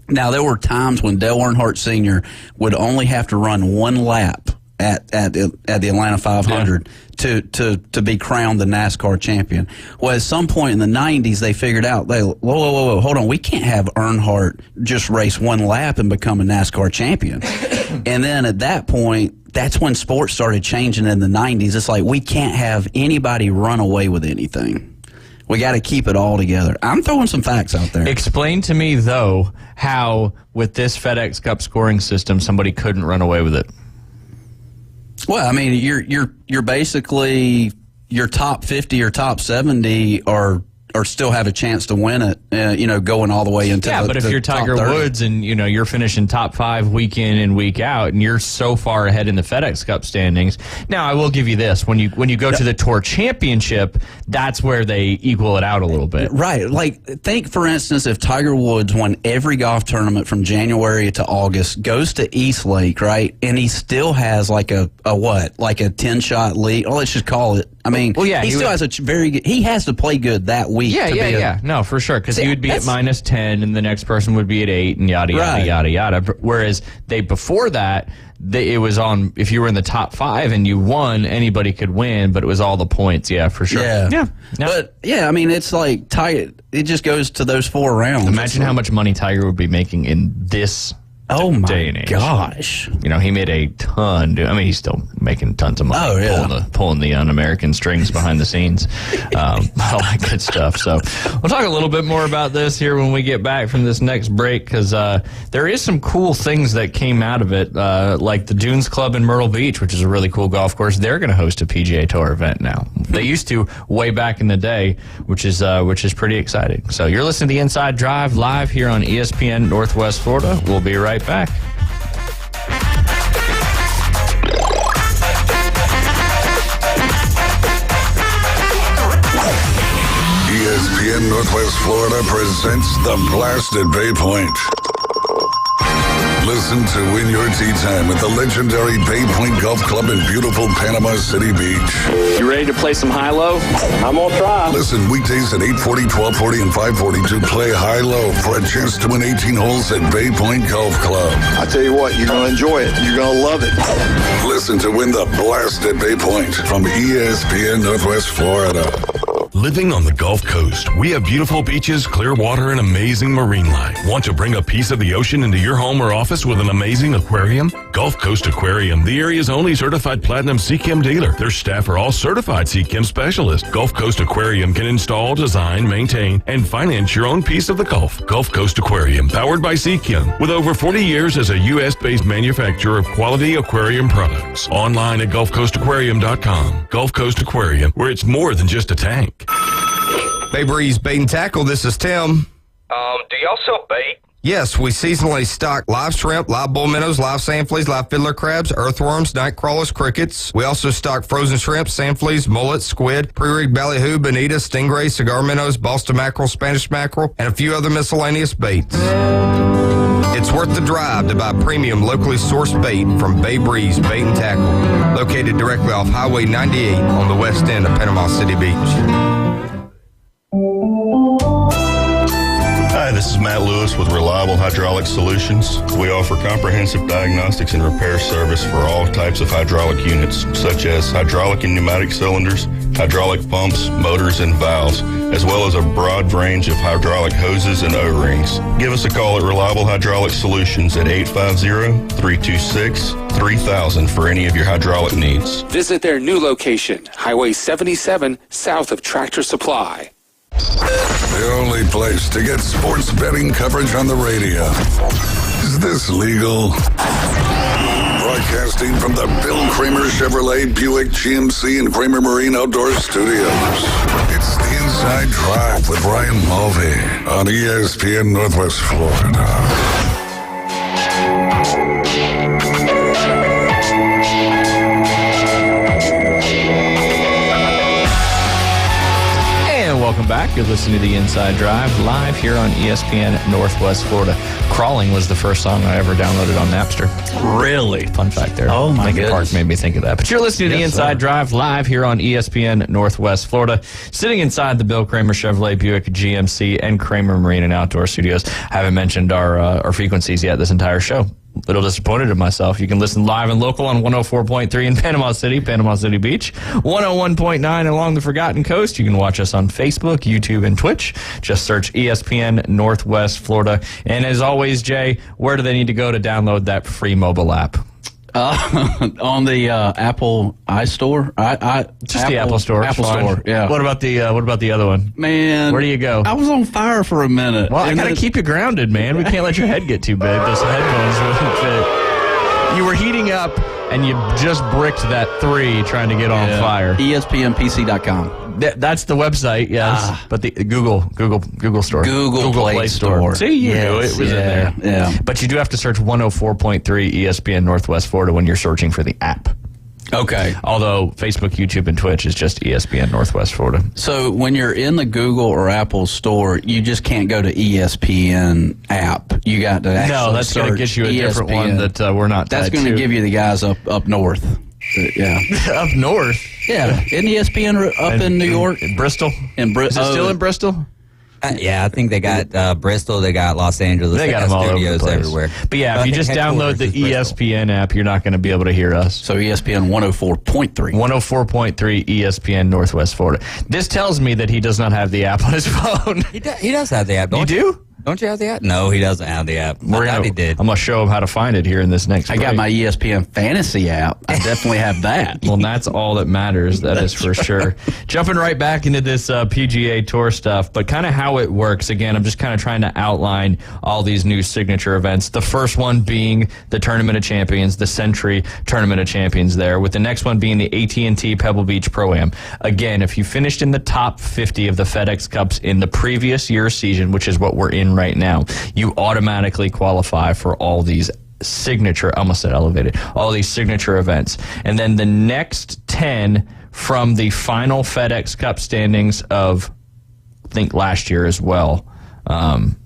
Now, there were times when Dale Earnhardt Sr. would only have to run 1 lap at the Atlanta 500 to be crowned the NASCAR champion. Well, at some point in the 90s, they figured out, whoa, hold on, we can't have Earnhardt just race 1 lap and become a NASCAR champion. And then at that point, that's when sports started changing in the 90s. It's like we can't have anybody run away with anything. We got to keep it all together. I'm throwing some facts out there. Explain to me, though, how with this FedEx Cup scoring system, somebody couldn't run away with it. Well, I mean, you're basically your top 50 or top 70 are still have a chance to win it, going all the way into but if you're Tiger Woods and, you're finishing top 5 week in and week out and you're so far ahead in the FedEx Cup standings. Now, I will give you this. When you go to the Tour Championship, that's where they equal it out a little bit. Right. Like, think, for instance, if Tiger Woods won every golf tournament from January to August, goes to East Lake, right, and he still has like a 10-shot lead, or let's just call it I mean, Well, yeah, he still has a very good. He has to play good that week. Yeah. No, for sure, because See, he would be at that's- -10, and the next person would be at 8, and yada yada Right. yada yada. Whereas before that, it was on. If you were in the top 5 and you won, anybody could win, but it was all the points. Yeah, for sure. Yeah. But yeah, I mean, it's like tight. It just goes to those 4 rounds. Imagine how much money Tiger would be making in this. Oh my day and age. gosh! You know, he made a ton. I mean, he's still making tons of money. Oh, yeah. pulling the un-American strings behind the scenes, all that good stuff. So we'll talk a little bit more about this here when we get back from this next break, because there is some cool things that came out of it, like the Dunes Club in Myrtle Beach, which is a really cool golf course. They're going to host a PGA Tour event now. They used to way back in the day, which is pretty exciting. So you're listening to the Inside Drive live here on ESPN Northwest Florida. We'll be right back. ESPN Northwest Florida presents The Blast at Bay Point. Listen to Win Your Tee Time at the legendary Bay Point Golf Club in beautiful Panama City Beach. You ready to play some high-low? I'm gonna try. Listen weekdays at 8:40, 12:40, and 5:40 to play high-low for a chance to win 18 holes at Bay Point Golf Club. I tell you what, you're gonna enjoy it. You're gonna love it. Listen to Win the Blast at Bay Point from ESPN Northwest Florida. Living on the Gulf Coast, we have beautiful beaches, clear water, and amazing marine life. Want to bring a piece of the ocean into your home or office with an amazing aquarium? Gulf Coast Aquarium, the area's only certified platinum CCHEM dealer. Their staff are all certified CCHEM specialists. Gulf Coast Aquarium can install, design, maintain, and finance your own piece of the Gulf. Gulf Coast Aquarium, powered by CCHEM, with over 40 years as a U.S.-based manufacturer of quality aquarium products. Online at GulfCoastAquarium.com. Gulf Coast Aquarium, where it's more than just a tank. Bay Breeze Bait and Tackle, this is Tim. Do y'all sell bait? Yes, we seasonally stock live shrimp, live bull minnows, live sand fleas, live fiddler crabs, earthworms, night crawlers, crickets. We also stock frozen shrimp, sand fleas, mullets, squid, pre-rigged ballyhoo, bonita, stingray, cigar minnows, Boston mackerel, Spanish mackerel, and a few other miscellaneous baits. It's worth the drive to buy premium locally sourced bait from Bay Breeze Bait and Tackle, located directly off Highway 98 on the west end of Panama City Beach. Hi, this is Matt Lewis with Reliable Hydraulic Solutions. We offer comprehensive diagnostics and repair service for all types of hydraulic units, such as hydraulic and pneumatic cylinders, hydraulic pumps, motors, and valves, as well as a broad range of hydraulic hoses and O-rings. Give us a call at Reliable Hydraulic Solutions at 850-326-3000 for any of your hydraulic needs. Visit their new location, Highway 77, south of Tractor Supply. The only place to get sports betting coverage on the radio. Is this legal? Broadcasting from the Bill Kramer Chevrolet Buick GMC and Kramer Marine Outdoor Studios. It's the Inside Drive with Ryan Mulvey on ESPN Northwest Florida. Welcome back. You're listening to the Inside Drive live here on ESPN Northwest Florida. Crawling was the first song I ever downloaded on Napster. Really? Fun fact there. Oh, my Linkin Park goodness. made me think of that. But you're listening to the Yes, Inside sir. Drive live here on ESPN Northwest Florida. Sitting inside the Bill Kramer Chevrolet Buick GMC and Kramer Marine and Outdoor Studios. I haven't mentioned our frequencies yet this entire show. Little disappointed in myself. You can listen live and local on 104.3 in Panama City Beach, 101.9 along the Forgotten Coast. You can watch us on Facebook, YouTube, and Twitch. Just search ESPN Northwest Florida. And as always, Jay, where do they need to go to download that free mobile app? On the Apple iStore. Just the Apple Store. Apple Fine. Store. Yeah. What about the other one? Man, Where do you go? I was on fire for a minute. Well, I And gotta then- keep you grounded, man. We can't let your head get too big. Those headphones wouldn't fit. You were heating up, and you just bricked that 3 trying to get on fire. ESPNPC.com. That's the website, yes. But the Google Store. Google Play Store. See, you knew it was in there. Yeah. But you do have to search 104.3 ESPN Northwest Florida when you're searching for the app. Okay. Although Facebook, YouTube, and Twitch is just ESPN Northwest Florida. So when you're in the Google or Apple store, you just can't go to ESPN app. You got to actually No, that's going to search get you a different one ESPN. that we're not That's tied going to to. give you the guys up north. Yeah. Up north. Yeah. Isn't ESPN up in New York? In Bristol? In Is it still in Bristol? Yeah, I think they got Bristol, they got Los Angeles, They got them all over the studios place. everywhere. But yeah, if you just download the ESPN app, you're not going to be able to hear us. So ESPN 104.3. 104.3 ESPN Northwest Florida. This tells me that he does not have the app on his phone. He does have the app. You do? Don't you have the app? No, he doesn't have the app. I thought he did. I'm going to show him how to find it here in this next I got break. my ESPN Fantasy app. I definitely have that. Well, that's all that matters. That is for sure. Jumping right back into this PGA Tour stuff, but kind of how it works. Again, I'm just kind of trying to outline all these new signature events. The first one being the Tournament of Champions, the Century Tournament of Champions there, with the next one being the AT&T Pebble Beach Pro-Am. Again, if you finished in the top 50 of the FedEx Cups in the previous year's season, which is what we're in right now, you automatically qualify for all these signature, I almost said elevated, all these signature events. And then the next 10 from the final FedEx Cup standings of, I think, last year as well,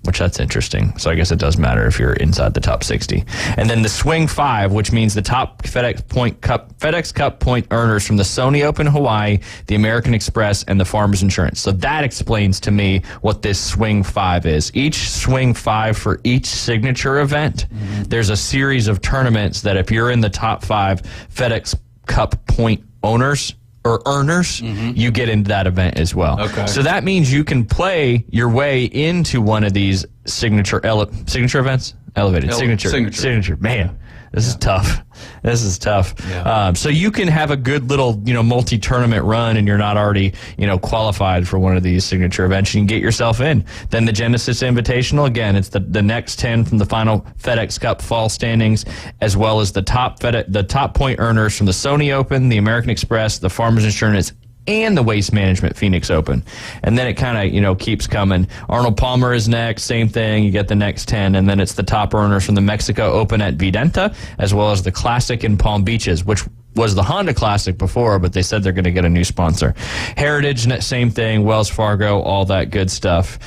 which that's interesting. So I guess it does matter if you're inside the top 60. And then the Swing 5, which means the top FedEx Cup point earners from the Sony Open Hawaii, the American Express, and the Farmers Insurance. So that explains to me what this Swing 5 is. Each Swing 5 for each signature event, there's a series of tournaments that if you're in the top 5 FedEx Cup point owners, or earners, you get into that event as well. Okay. So that means you can play your way into one of these signature events? Elevated. Signature. Man, this is tough. This is tough. Yeah. So you can have a good little, multi-tournament run and you're not already, qualified for one of these signature events. You can get yourself in. Then the Genesis Invitational, again, it's the next 10 from the final FedEx Cup fall standings, as well as the top point earners from the Sony Open, the American Express, the Farmers Insurance, and the Waste Management Phoenix Open. And then it kind of, keeps coming. Arnold Palmer is next, same thing. You get the next 10, and then it's the top earners from the Mexico Open at Videnta, as well as the Classic in Palm Beaches, which was the Honda Classic before, but they said they're going to get a new sponsor. Heritage, same thing, Wells Fargo, all that good stuff.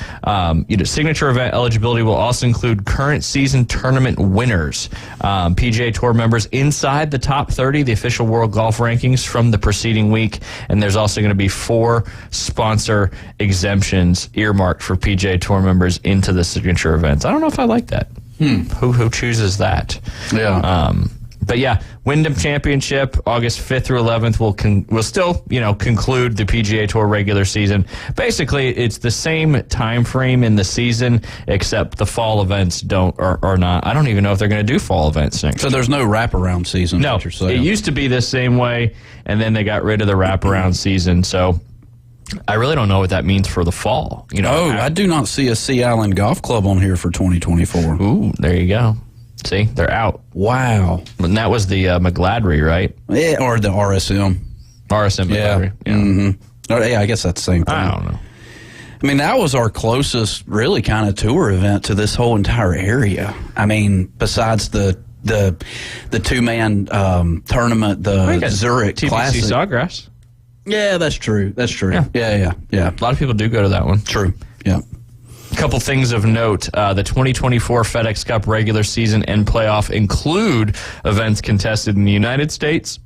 Signature event eligibility will also include current season tournament winners, PGA Tour members inside the top 30, the official World Golf Rankings from the preceding week, and there's also going to be 4 sponsor exemptions earmarked for PGA Tour members into the signature events. I don't know if I like that. Who chooses that? Yeah. But yeah, Wyndham Championship, August 5th through 11th, will still, conclude the PGA Tour regular season. Basically, it's the same time frame in the season, except the fall events are not. I don't even know if they're going to do fall events next. So there's no wraparound season. No, it used to be the same way, and then they got rid of the wraparound season. So I really don't know what that means for the fall. I do not see a Sea Island Golf Club on here for 2024. Ooh, there you go. See, they're out. Wow. And that was the McGladrey, right? Yeah, or the RSM. RSM McGladrey. Yeah. Mm-hmm. Yeah, I guess that's the same thing. I don't know. I mean, that was our closest really kind of tour event to this whole entire area. I mean, besides the two-man tournament, the Zurich TPC Classic. Sawgrass. Yeah, that's true. That's true. Yeah. A lot of people do go to that one. True. Yeah. A couple things of note. The 2024 FedEx Cup regular season and playoff include events contested in the United States,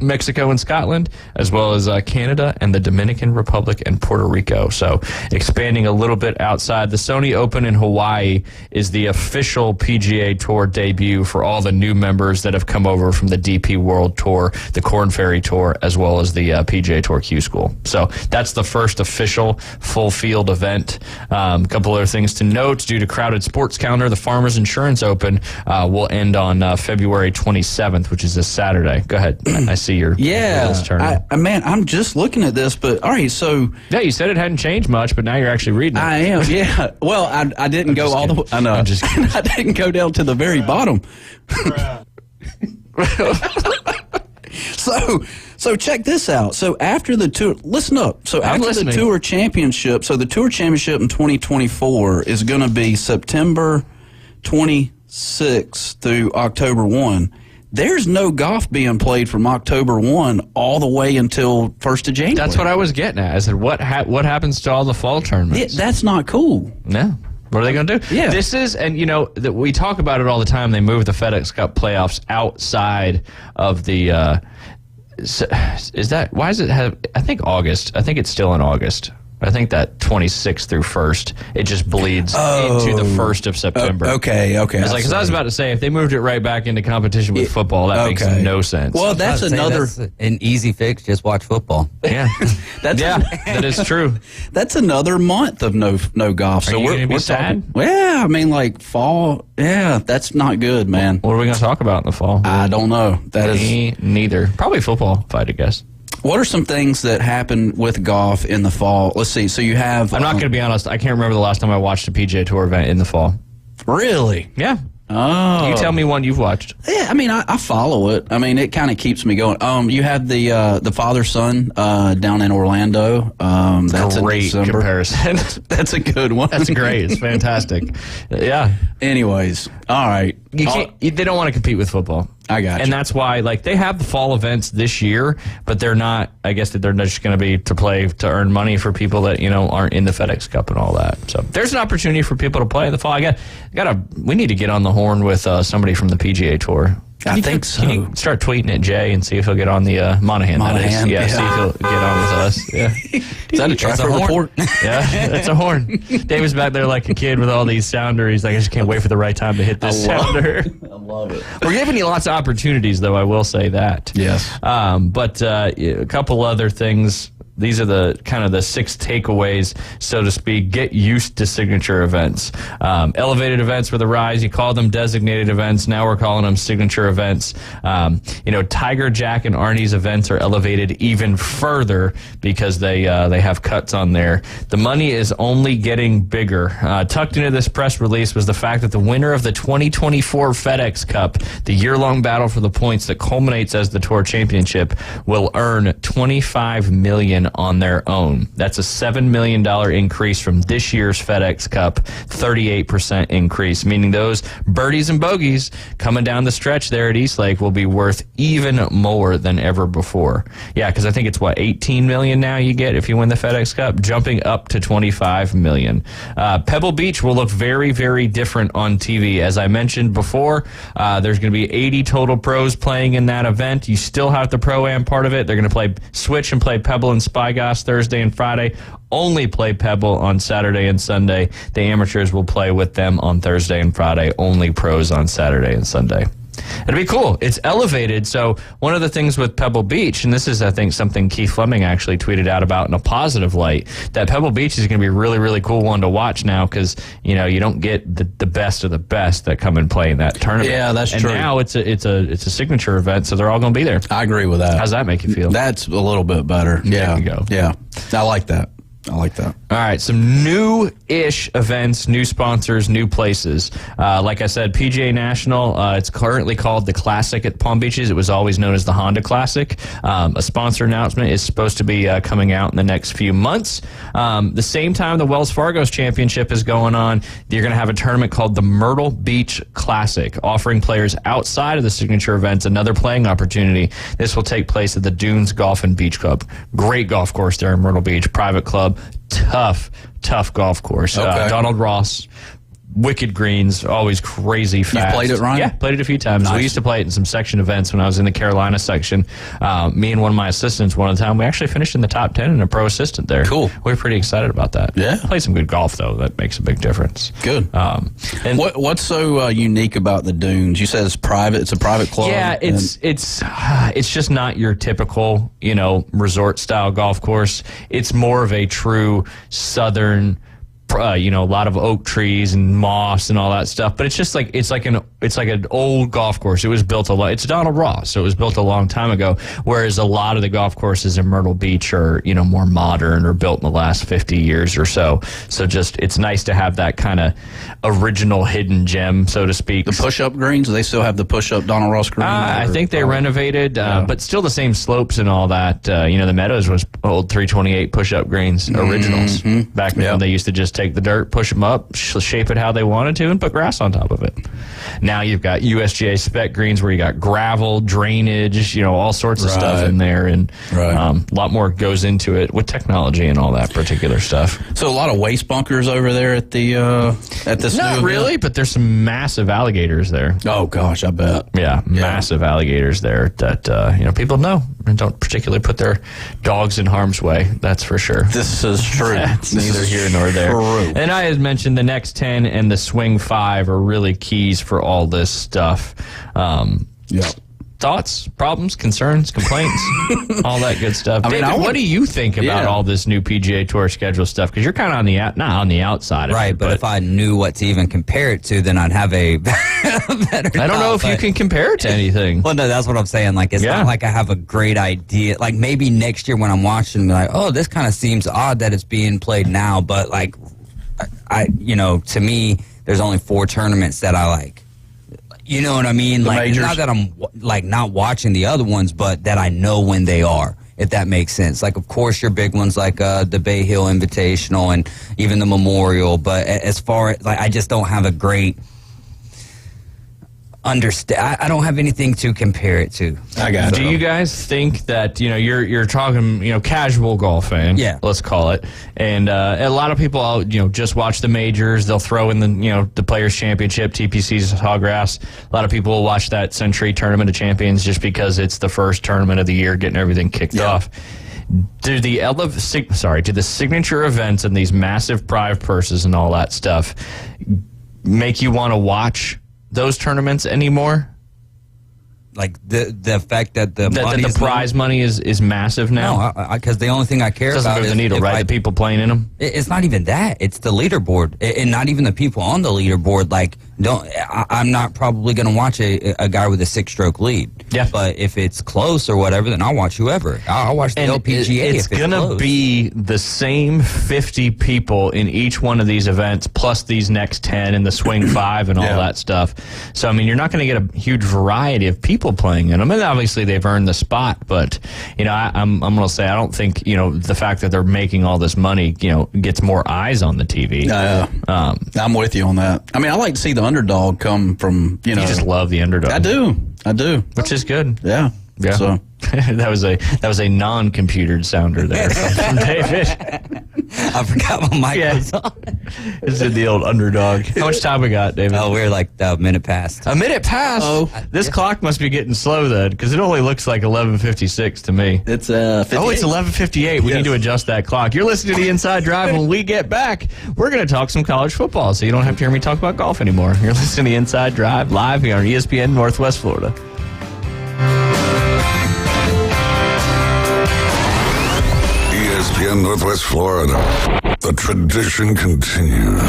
Mexico and Scotland, as well as Canada and the Dominican Republic and Puerto Rico. So expanding a little bit outside, the Sony Open in Hawaii is the official PGA Tour debut for all the new members that have come over from the DP World Tour, the Korn Ferry Tour, as well as the PGA Tour Q School. So that's the first official full field event. A couple other things to note. Due to crowded sports calendar, the Farmers Insurance Open will end on February 27th, which is this Saturday. Go ahead. I see your wheels turning. Man, I'm just looking at this, but all right, so yeah, you said it hadn't changed much, but now you're actually reading it. I am, yeah. Well, I didn't go all the way. I know. I'm just kidding. I didn't go down to the very bottom. So check this out. So after the tour, listen up. So after the tour championship, so the tour championship in 2024 is going to be September 26th through October 1. There's no golf being played from October 1 all the way until 1st of January. That's what I was getting at. I said, what happens to all the fall tournaments? Yeah, that's not cool. Yeah. What are they going to do? Yeah. This is, and we talk about it all the time. They moved the FedEx Cup playoffs outside of the So, why is it have, I think August. I think it's still in August. I think that 26th through 1st, it just bleeds into the 1st of September. Okay. It's like, because I was about to say, if they moved it right back into competition with football, that makes no sense. Well, that's an easy fix. Just watch football. Yeah, that is true. That's another month of no golf. So we're going to be sad. Yeah, I mean, like fall. Yeah, that's not good, man. What are we going to talk about in the fall? I don't know. Me neither. Probably football, if I had to guess. What are some things that happen with golf in the fall? Let's see. So you have... I'm not going to be honest. I can't remember the last time I watched a PGA Tour event in the fall. Really? Yeah. Oh. You tell me one you've watched. Yeah, I mean, I follow it. I mean, it kind of keeps me going. You have the father-son down in Orlando. That's great comparison. That's a good one. That's great. It's fantastic. Yeah. Anyways, all right. They don't want to compete with football. I got you. And that's why, like, they have the fall events this year, but they're not, I guess that they're just going to be to play to earn money for people that, aren't in the FedEx Cup and all that. So there's an opportunity for people to play in the fall. We need to get on the horn with somebody from the PGA Tour. I think so. Can you start tweeting at Jay and see if he'll get on the Monahan? That is. Yeah, see if he'll get on with us. Yeah. Is that a traffic report? Yeah, that's a horn. David's back there like a kid with all these sounders. He's like, I just can't wait for the right time to hit this sounder. I love it. We're giving you lots of opportunities, though, I will say that. Yes. But a couple other things. These are the kind of the 6 takeaways, so to speak. Get used to signature events. Elevated events were the rise. You call them designated events. Now we're calling them signature events. Tiger, Jack, and Arnie's events are elevated even further because they have cuts on there. The money is only getting bigger. Tucked into this press release was the fact that the winner of the 2024 FedEx Cup, the year-long battle for the points that culminates as the Tour Championship, will earn $25 million on their own. That's a $7 million increase from this year's FedEx Cup, 38% increase, meaning those birdies and bogeys coming down the stretch there at East Lake will be worth even more than ever before. Yeah, because I think it's, 18 million now you get if you win the FedEx Cup, jumping up to 25 million. Pebble Beach will look very, very different on TV. As I mentioned before, there's going to be 80 total pros playing in that event. You still have the Pro-Am part of it. They're going to switch and play Pebble and Spyglass Thursday and Friday. Only play Pebble on Saturday and Sunday. The amateurs will play with them on Thursday and Friday. Only pros on Saturday and Sunday. It'll be cool. It's elevated. So one of the things with Pebble Beach, and this is, I think, something Keith Fleming actually tweeted out about in a positive light, that Pebble Beach is going to be a really, really cool one to watch now because, you don't get the best of the best that come and play in that tournament. Yeah, that's and true. And now it's a signature event, so they're all going to be there. I agree with that. How's that make you feel? That's a little bit better. There you go. Yeah. I like that. All right, some new-ish events, new sponsors, new places. Like I said, PGA National, it's currently called the Classic at Palm Beaches. It was always known as the Honda Classic. A sponsor announcement is supposed to be coming out in the next few months. The same time the Wells Fargo's championship is going on, you're going to have a tournament called the Myrtle Beach Classic, offering players outside of the signature events another playing opportunity. This will take place at the Dunes Golf and Beach Club. Great golf course there in Myrtle Beach, private club. Tough golf course. Okay. Donald Ross, wicked greens, always crazy fast. You've played it, Ryan? Yeah, played it a few times. Nice. We used to play it in some section events when I was in the Carolina section. Me and one of my assistants one time, we actually finished in the top 10 and a pro assistant there. Cool. We were pretty excited about that. Yeah. Played some good golf, though. That makes a big difference. Good. And what's so unique about the Dunes? You said it's private. It's a private club. Yeah, it's just not your typical, resort style golf course. It's more of a true southern, a lot of oak trees and moss and all that stuff. But it's just like it's like an old golf course. It was built it's Donald Ross, so it was built a long time ago. Whereas a lot of the golf courses in Myrtle Beach are more modern or built in the last 50 years or so. So just it's nice to have that kind of original hidden gem, so to speak. The push-up greens, they still have the push-up Donald Ross green? I think they renovated, but still the same slopes and all that. The Meadows was old 328 push-up greens, originals. Back when they used to just take the dirt, push them up, shape it how they wanted to, and put grass on top of it. Now you've got USGA spec greens where you got gravel, drainage, all sorts of stuff in there, and a lot more goes into it with technology and all that particular stuff. So a lot of waste bunkers over there at this. Not really, but there's some massive alligators there. Oh gosh, I bet. Yeah, massive alligators there that people know. and don't particularly put their dogs in harm's way. That's for sure. This is true. That's This neither is here nor there. true. And I had mentioned the next 10 and the swing 5 are really keys for all this stuff. Thoughts, problems, concerns, complaints, all that good stuff. I mean, David, what do you think about all this new PGA Tour schedule stuff? Because you're kind of on the not on the outside of right, it. but if I knew what to even compare it to, then I'd have a better I don't know if you can compare it to anything. Well, no, that's what I'm saying. Like, it's not like I have a great idea. Like, maybe next year when I'm watching, like, oh, this kind of seems odd that it's being played now. But, like, to me, there's only 4 tournaments that I like. You know what I mean? The like, majors. not that I'm, like, not watching the other ones, but that I know when they are, if that makes sense. Like, of course, your big ones like the Bay Hill Invitational and even the Memorial. But as far as, like, I just don't have a great I don't have anything to compare it to. I got it. Do you guys think that, you're talking, casual golf fan, let's call it, and a lot of people, just watch the majors, they'll throw in the Players Championship, TPC's Sawgrass. A lot of people will watch that Century Tournament of Champions just because it's the first tournament of the year, getting everything kicked off. Do the signature events and these massive prize purses and all that stuff make you want to watch those tournaments anymore? Like the fact that the prize money is massive now? No, because the only thing I care doesn't about move is the needle, right? The people playing in them. It's not even that. It's the leaderboard, and not even the people on the leaderboard. Like, I'm not probably going to watch a guy with a 6-stroke lead. Yeah. But if it's close or whatever, then I'll watch whoever. I'll watch the LPGA. It's going to be the same 50 people in each one of these events, plus these next 10 and the swing 5 and all that stuff. So, I mean, you're not going to get a huge variety of people playing in them. And obviously, they've earned the spot. But, I'm going to say I don't think, the fact that they're making all this money, gets more eyes on the TV. I'm with you on that. I mean, I like to see the underdog come from, You just love the underdog. I do. Which is good. Yeah. So that was a non-computered sounder there from David. I forgot my mic was on. This is the old underdog. How much time we got, David? Oh, we're like a minute past. A minute past? Oh, this clock must be getting slow then, because it only looks like 11:56 to me. It's 58. Oh, it's 11:58. We need to adjust that clock. You're listening to the Inside Drive. When we get back, we're going to talk some college football, so you don't have to hear me talk about golf anymore. You're listening to the Inside Drive live here on ESPN Northwest Florida. ESPN Northwest Florida. The tradition continues.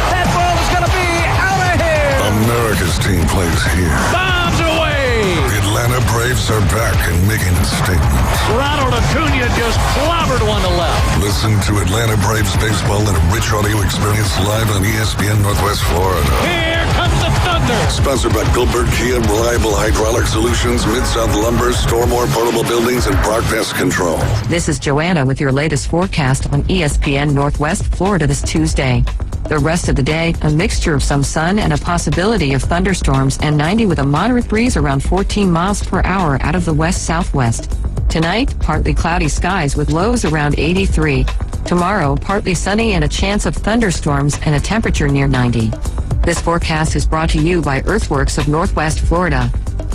That ball's going to be out of here. America's team plays here. Bombs away. The Atlanta Braves are back and making a statement. Ronald Acuna just clobbered one to left. Listen to Atlanta Braves baseball in a rich audio experience live on ESPN Northwest Florida. Here comes the thunder. Sponsored by Gilbert Kia, Reliable Hydraulic Solutions, Mid-South Lumber, Stormore Portable Buildings, and Brock Pest Control. This is Joanna with your latest forecast on ESPN Northwest Florida this Tuesday. The rest of the day, a mixture of some sun and a possibility of thunderstorms, and 90 with a moderate breeze around 14 miles per hour out of the west-southwest. Tonight, partly cloudy skies with lows around 83. Tomorrow, partly sunny and a chance of thunderstorms and a temperature near 90. This forecast is brought to you by Earthworks of Northwest Florida.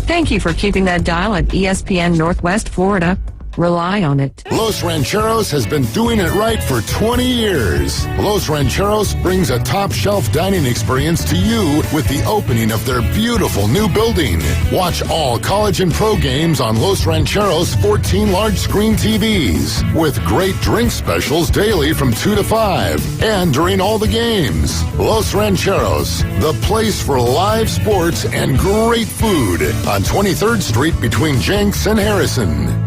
Thank you for keeping that dial at ESPN Northwest Florida. Rely on it. Los Rancheros has been doing it right for 20 years. Los Rancheros brings a top-shelf dining experience to you with the opening of their beautiful new building. Watch all college and pro games on Los Rancheros' 14 large-screen TVs with great drink specials daily from 2 to 5 and during all the games. Los Rancheros, the place for live sports and great food on 23rd Street between Jenks and Harrison.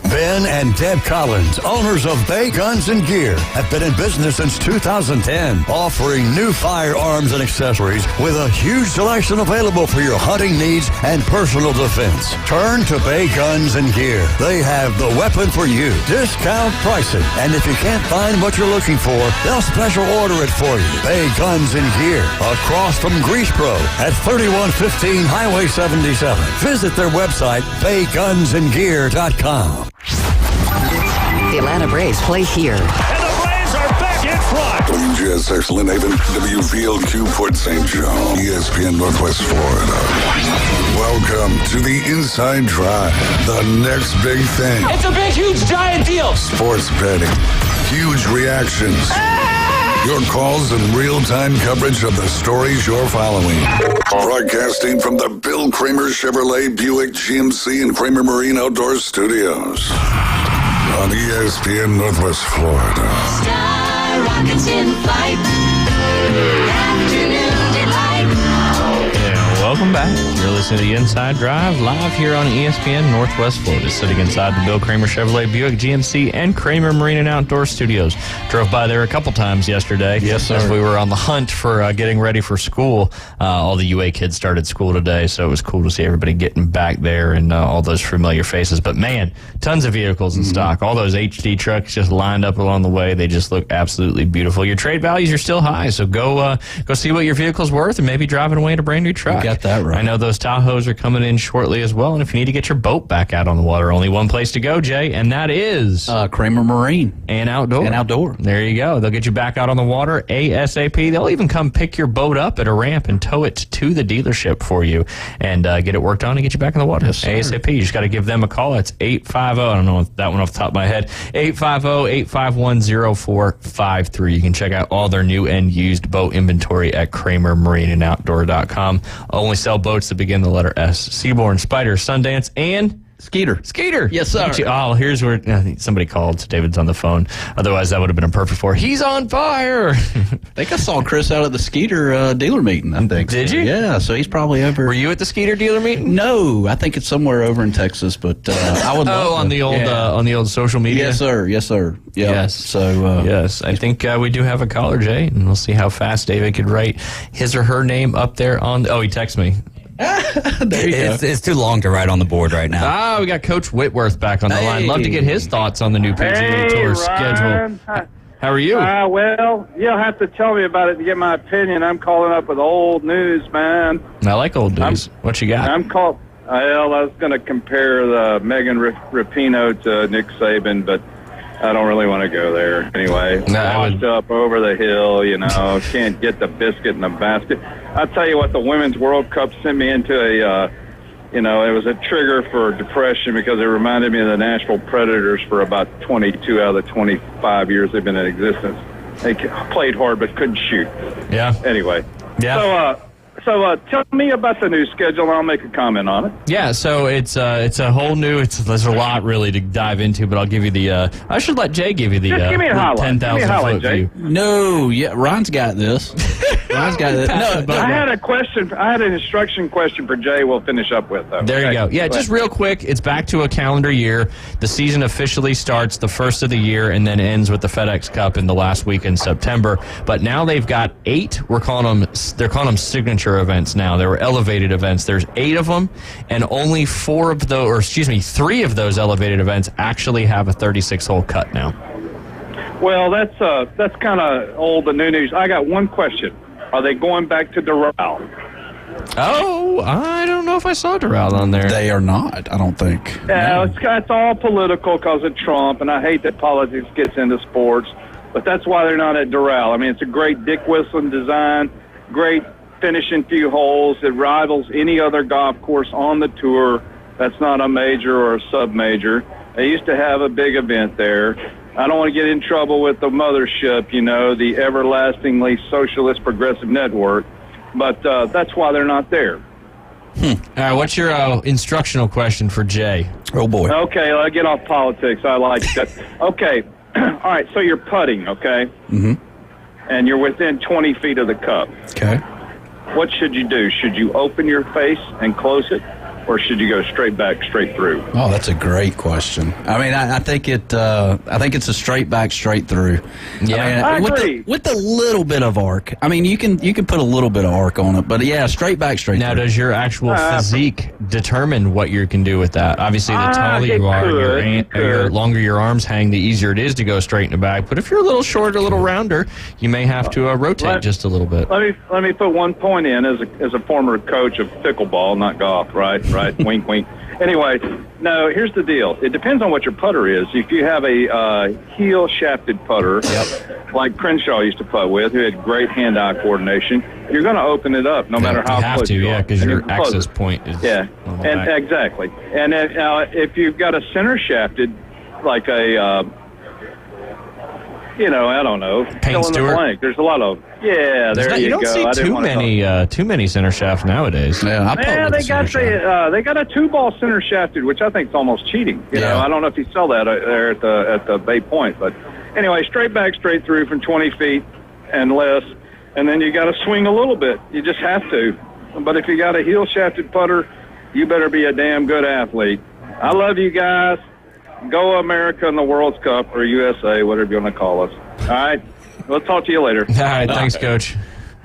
Ben and Deb Collins, owners of Bay Guns and Gear, have been in business since 2010, offering new firearms and accessories with a huge selection available for your hunting needs and personal defense. Turn to Bay Guns and Gear. They have the weapon for you. Discount pricing. And if you can't find what you're looking for, they'll special order it for you. Bay Guns and Gear, across from Grease Pro at 3115 Highway 77. Visit their website, baygunsandgear.com. The Atlanta Braves play here. And the Braves are back in front. WGSX Lynn Haven, WVLQ Port St. John, ESPN Northwest Florida. Welcome to the Inside Drive, the next big thing. It's a big, huge, giant deal. Sports betting, huge reactions. Your calls and real-time coverage of the stories you're following. Broadcasting from the Bill Kramer Chevrolet Buick GMC and Kramer Marine Outdoor Studios. On ESPN Northwest Florida. Sky rockets in flight. Afternoon delight. Yeah, welcome back. You're listening to the Inside Drive live here on ESPN Northwest Florida, sitting inside the Bill Kramer Chevrolet Buick GMC and Kramer Marine and Outdoor Studios. Drove by there a couple times yesterday. Yes, sir. As we were on the hunt for getting ready for school. All the UA kids started school today, so it was cool to see everybody getting back there and all those familiar faces. But man, tons of vehicles in stock. All those HD trucks just lined up along the way. They just look absolutely beautiful. Your trade values are still high, so go see what your vehicle's worth and maybe drive it away in a brand new truck. You got that right. I know those Tahoes are coming in shortly as well, and if you need to get your boat back out on the water, only one place to go, Jay, and that is Kramer Marine and Outdoor. And Outdoor. There you go. They'll get you back out on the water ASAP. They'll even come pick your boat up at a ramp and tow it to the dealership for you and get it worked on and get you back in the water ASAP. You just got to give them a call. It's 850. I don't know that one off the top of my head. 850-851-0453. You can check out all their new and used boat inventory at KramerMarineandOutdoor.com. Only sell boats that begin the letter S. Seabourn, Spider, Sundance, and Skeeter. Yes, sir. Oh, here's where somebody called. So David's on the phone. Otherwise, that would have been a perfect for. He's on fire. I think I saw Chris out at the Skeeter dealer meeting, I think. Did you? Yeah, so he's probably over. Were you at the Skeeter dealer meeting? No, I think it's somewhere over in Texas, but I would love on the old social media? Yes, sir. Yes, sir. Yeah. Yes. So, yes, I think we do have a caller, Jay, and we'll see how fast David could write his or her name up there on. Oh, he texted me. There you go. It's too long to write on the board right now. We got Coach Whitworth back on the line. Love to get his thoughts on the new PGA Tour schedule. How are you? Well, you'll have to tell me about it to get my opinion. I'm calling up with old news, man. I like old news. What you got? Well, I was going to compare the Megan Rapinoe to Nick Saban, but I don't really want to go there. Anyway, washed up over the hill, can't get the biscuit in the basket. I'll tell you what, the Women's World Cup sent me into it was a trigger for depression because it reminded me of the Nashville Predators for about 22 out of the 25 years they've been in existence. They played hard but couldn't shoot. Yeah. Anyway. Yeah. So tell me about the new schedule, and I'll make a comment on it. Yeah, so it's a whole new. There's a lot really to dive into, but I'll give you the. I should let Jay give you the. Just give me a highlight. 10,000 foot view. No, Ryan's got this. Ryan's got this. No, I had a question. I had an instruction question for Jay. We'll finish up with though. There you go. Yeah, just real quick. It's back to a calendar year. The season officially starts the first of the year and then ends with the FedEx Cup in the last week in September. But now they've got 8. They're calling them signature events now. There were elevated events. There's 8 of them, and only 3 of those elevated events actually have a 36-hole cut now. Well, that's kind of old and new news. I got one question. Are they going back to Doral? Oh, I don't know if I saw Doral on there. They are not, I don't think. Yeah, it's all political because of Trump, and I hate that politics gets into sports, but that's why they're not at Doral. I mean, it's a great Dick Whistling design, great finishing few holes. It rivals any other golf course on the tour that's not a major or a sub-major. They used to have a big event there. I don't want to get in trouble with the mothership, the everlastingly socialist progressive network, but that's why they're not there. All right, what's your instructional question for Jay? Oh, boy. Okay, I'll get off politics. I like that. Okay, all right, so you're putting, okay? Mm-hmm. And you're within 20 feet of the cup. Okay. What should you do? Should you open your face and close it, or should you go straight back, straight through? Oh, that's a great question. I mean, I think it's a straight back, straight through. Yeah, I agree. With a little bit of arc. I mean, you can put a little bit of arc on it, but yeah, straight back, straight through. Now, does your actual physique determine what you can do with that? Obviously, the taller you are, your longer your arms hang, the easier it is to go straight in the back. But if you're a little shorter, a little rounder, you may have to rotate just a little bit. Let me put one point in as a former coach of pickleball, not golf, right? Wink, wink. Anyway, no, here's the deal. It depends on what your putter is. If you have a heel-shafted putter, like Crenshaw used to putt with, who had great hand-eye coordination, you're going to open it up no matter how close you are. because your access point is exactly. And if you've got a center-shafted, like a, I don't know, Payne Stewart. In the blank. There's a lot of there you go. You don't see too many center shafts nowadays. Yeah, they got a 2-ball center shafted, which I think is almost cheating. You know, I don't know if you sell that there at the Bay Point, but anyway, straight back, straight through from 20 feet and less, and then you got to swing a little bit. You just have to. But if you got a heel shafted putter, you better be a damn good athlete. I love you guys. Go America in the World's Cup, or USA, whatever you want to call us. All right. We'll talk to you later. All right. Thanks, Coach.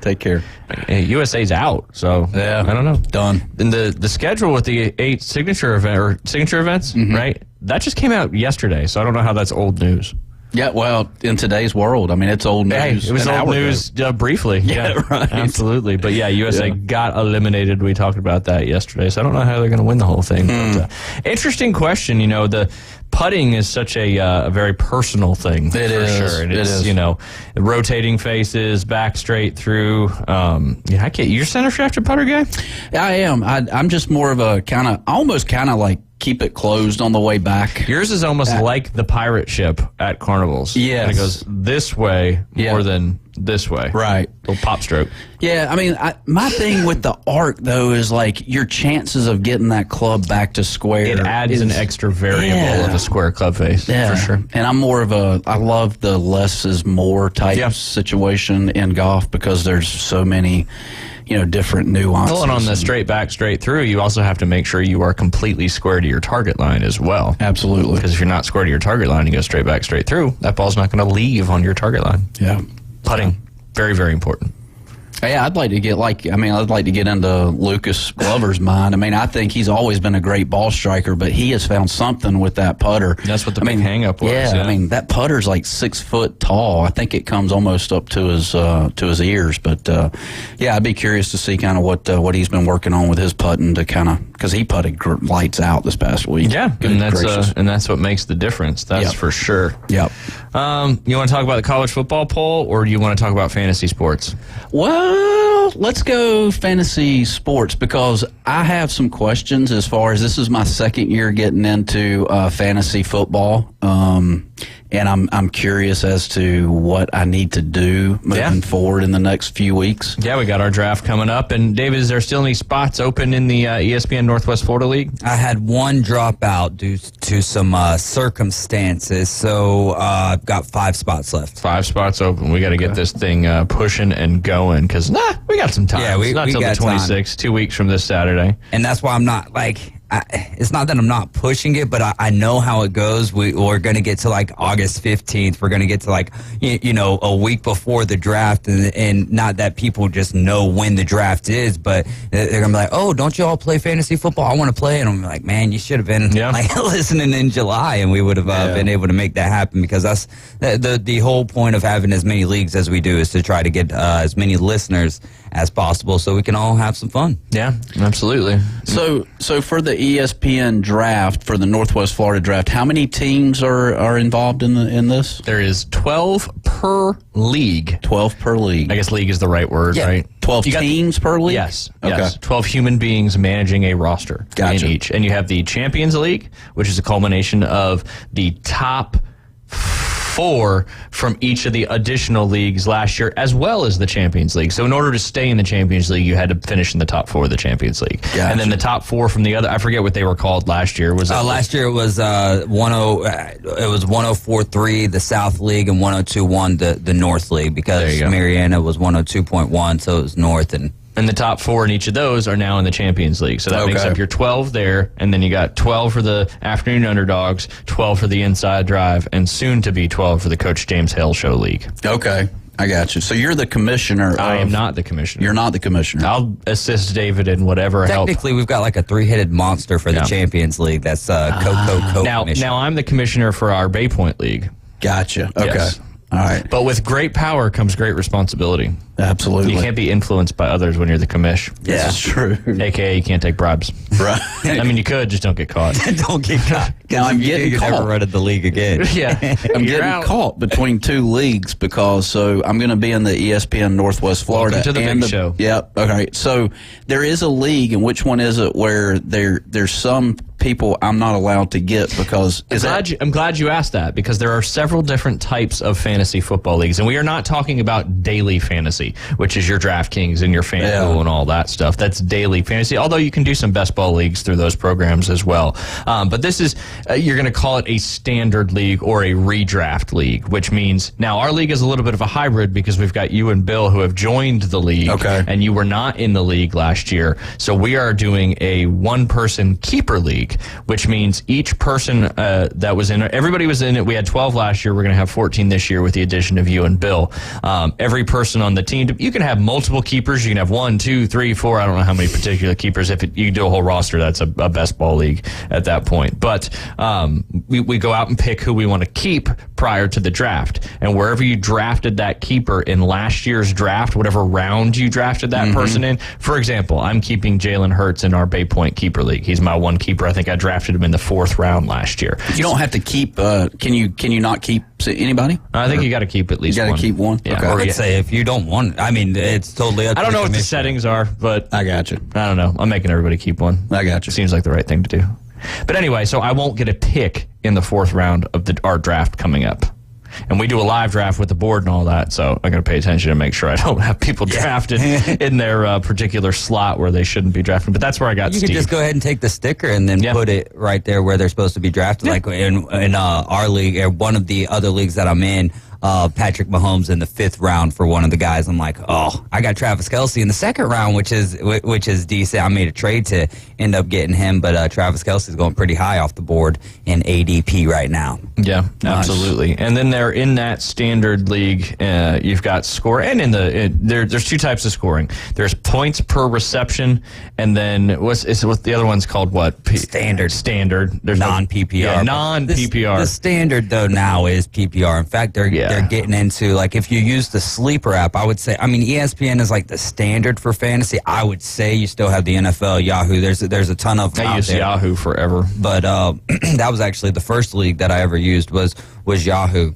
Take care. Hey, USA's out, so I don't know. Done. And the schedule with the 8 signature events, right? That just came out yesterday, so I don't know how that's old news. Yeah, well, in today's world, I mean, it's old news. Hey, it was old news briefly. Yeah, right. Absolutely. But yeah, USA got eliminated. We talked about that yesterday, so I don't know how they're going to win the whole thing. But, interesting question. The putting is such a very personal thing. It is. Sure. And it's, rotating faces, back straight through. I can't. You're a center shafted putter guy? I am. I'm just more of a almost kind of like keep it closed on the way back. Yours is almost like the pirate ship at carnivals. Yes. And it goes this way more than this way. Right. Little pop stroke. Yeah, I mean, my thing with the arc, though, is like your chances of getting that club back to square. It adds an extra variable of a square club face, for sure. And I'm more of I love the less is more type situation in golf because there's so many, different nuances. Well, and on the straight back, straight through, you also have to make sure you are completely square to your target line as well. Absolutely. Because if you're not square to your target line, you go straight back, straight through, that ball's not going to leave on your target line. Yeah. Putting, very, very important. Yeah, I'd like to get into Lucas Glover's mind. I mean, I think he's always been a great ball striker, but he has found something with that putter. That's what the big hang-up was. Yeah, I mean, that putter's like 6 foot tall. I think it comes almost up to his ears. But I'd be curious to see kind of what he's been working on with his putting to because he putted lights out this past week. Yeah, and that's what makes the difference. That's for sure. Yep. You want to talk about the college football poll, or do you want to talk about fantasy sports? Well, let's go fantasy sports because I have some questions as far as this is my second year getting into fantasy football. And I'm curious as to what I need to do moving forward in the next few weeks. Yeah, we got our draft coming up. And David, is there still any spots open in the ESPN Northwest Florida League? I had one drop out due to some circumstances, so I've got 5 spots left. 5 spots open. We got to get this thing pushing and going because we got some time. Yeah, it's not until the 26th, 2 weeks from this Saturday. And that's why I'm not it's not that I'm not pushing it, but I know how it goes. We're going to get to like August 15th. We're going to get to like, a week before the draft. And not that people just know when the draft is, but they're going to be like, oh, don't you all play fantasy football? I want to play. And I'm like, man, you should have been listening in July and we would have been able to make that happen because that's the whole point of having as many leagues as we do is to try to get as many listeners as possible so we can all have some fun. Yeah, absolutely. So for the ESPN draft, for the Northwest Florida draft, how many teams are involved in this? There is 12 per league. 12 per league. I guess league is the right word, right? 12 teams per league? Yes. Okay. Yes. 12 human beings managing a roster in each. And you have the Champions League, which is a culmination of the top 4 from each of the additional leagues last year, as well as the Champions League. So in order to stay in the Champions League, you had to finish in the top 4 of the Champions League. Gotcha. And then the top 4 from the other, I forget what they were called last year. Last year it was 104.3 the South League and 102.1 the North League because Mariana was 102.1, so it was North and the top 4 in each of those are now in the Champions League. So that makes up your 12 there, and then you got 12 for the afternoon underdogs, 12 for the inside drive, and soon to be 12 for the Coach James Hale Show League. Okay, I got you. So you're the commissioner. I am not the commissioner. You're not the commissioner. I'll assist David in whatever help. Technically, we've got like a 3-headed monster for the Champions League. That's Now I'm the commissioner for our Bay Point League. Gotcha. Okay. Yes. All right. But with great power comes great responsibility. Absolutely. You can't be influenced by others when you're the commish. Yeah, that's true. AKA, you can't take bribes. Right. I mean, you could, just don't get caught. Don't get caught. Now, I'm getting you caught. never run at the league again. Yeah. I'm getting caught between two leagues because I'm going to be in the ESPN Northwest Florida. Welcome to the big show. Yep. Okay. So there is a league, and which one is it where there's some people I'm not allowed to get because I'm glad you asked that, because there are several different types of fantasy football leagues, and we are not talking about daily fantasy, which is your DraftKings and your FanDuel and all that stuff. That's daily fantasy, although you can do some best ball leagues through those programs as well. But this is, you're going to call it a standard league or a redraft league, which means now our league is a little bit of a hybrid because we've got you and Bill who have joined the league, and you were not in the league last year. So we are doing a one-person keeper league, which means each person that was in it, everybody was in it. We had 12 last year. We're going to have 14 this year with the addition of you and Bill. Every person on the team, you can have multiple keepers. You can have 1, 2, 3, 4. I don't know how many particular keepers. If you do a whole roster, that's a best ball league at that point. But we go out and pick who we want to keep prior to the draft. And wherever you drafted that keeper in last year's draft, whatever round you drafted that person in, for example, I'm keeping Jalen Hurts in our Bay Point Keeper League. He's my one keeper. I think I drafted him in the 4th round last year. You don't have to keep. Can you not keep anybody? I think you got to keep at least one. You got to keep one. Yeah. Okay. I would say if you don't want, I mean, it's totally up to I don't know the what the commission. settings are, but I got you. I don't know. I'm making everybody keep one. I got you. Seems like the right thing to do. But anyway, so I won't get a pick in the 4th round of our draft coming up. And we do a live draft with the board and all that, so I'm going to pay attention to make sure I don't have people drafted in their particular slot where they shouldn't be drafted. But that's where I got You Steve. can just go ahead and take the sticker and then put it right there where they're supposed to be drafted. Like in our league, or one of the other leagues that I'm in, Patrick Mahomes in the 5th round for one of the guys. I'm like, oh, I got Travis Kelce in the 2nd round, which is decent. I made a trade to end up getting him, but Travis Kelce is going pretty high off the board in ADP right now. Yeah, absolutely. And then they're in that standard league. You've got score, and there's 2 types of scoring. There's points per reception, and then what's the other one's called? What? Standard. There's non-PPR. Yeah, non-PPR. The standard though now is PPR. In fact, they're getting into, like, if you use the Sleeper app, I would say, I mean, ESPN is like the standard for fantasy. I would say you still have the NFL, Yahoo. There's a ton of them I out used there. Yahoo forever, but that was actually the first league that I ever used was Yahoo.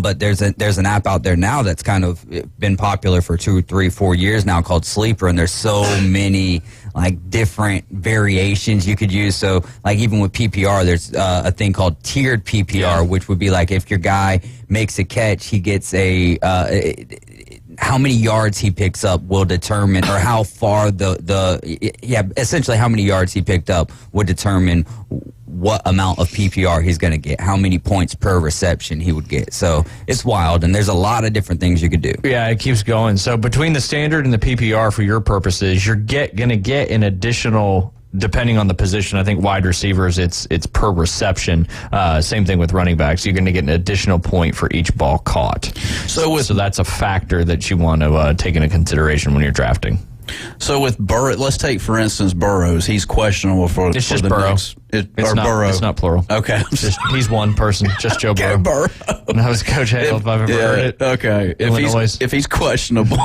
But there's an app out there now that's kind of been popular for 2, 3, 4 years now called Sleeper, and there's so many like different variations you could use. So like even with PPR, there's a thing called tiered PPR, which would be like if your guy makes a catch, he gets how many yards he picks up will determine, or how far essentially how many yards he picked up would determine what amount of PPR he's going to get, how many points per reception he would get. So it's wild, and there's a lot of different things you could do. Yeah, it keeps going. So between the standard and the PPR for your purposes, you're going to get an additional, depending on the position. I think wide receivers, it's per reception. Same thing with running backs. You're going to get an additional point for each ball caught. So that's a factor that you want to take into consideration when you're drafting. So with Burrow, let's take for instance Burrows. He's questionable for. It's for just the Burrow. Next, It's not Burrow. It's not plural. Okay, he's one person. Just Joe Burrow. And that was Coach Hale, if I've ever heard it. Okay, Illinois. if he's questionable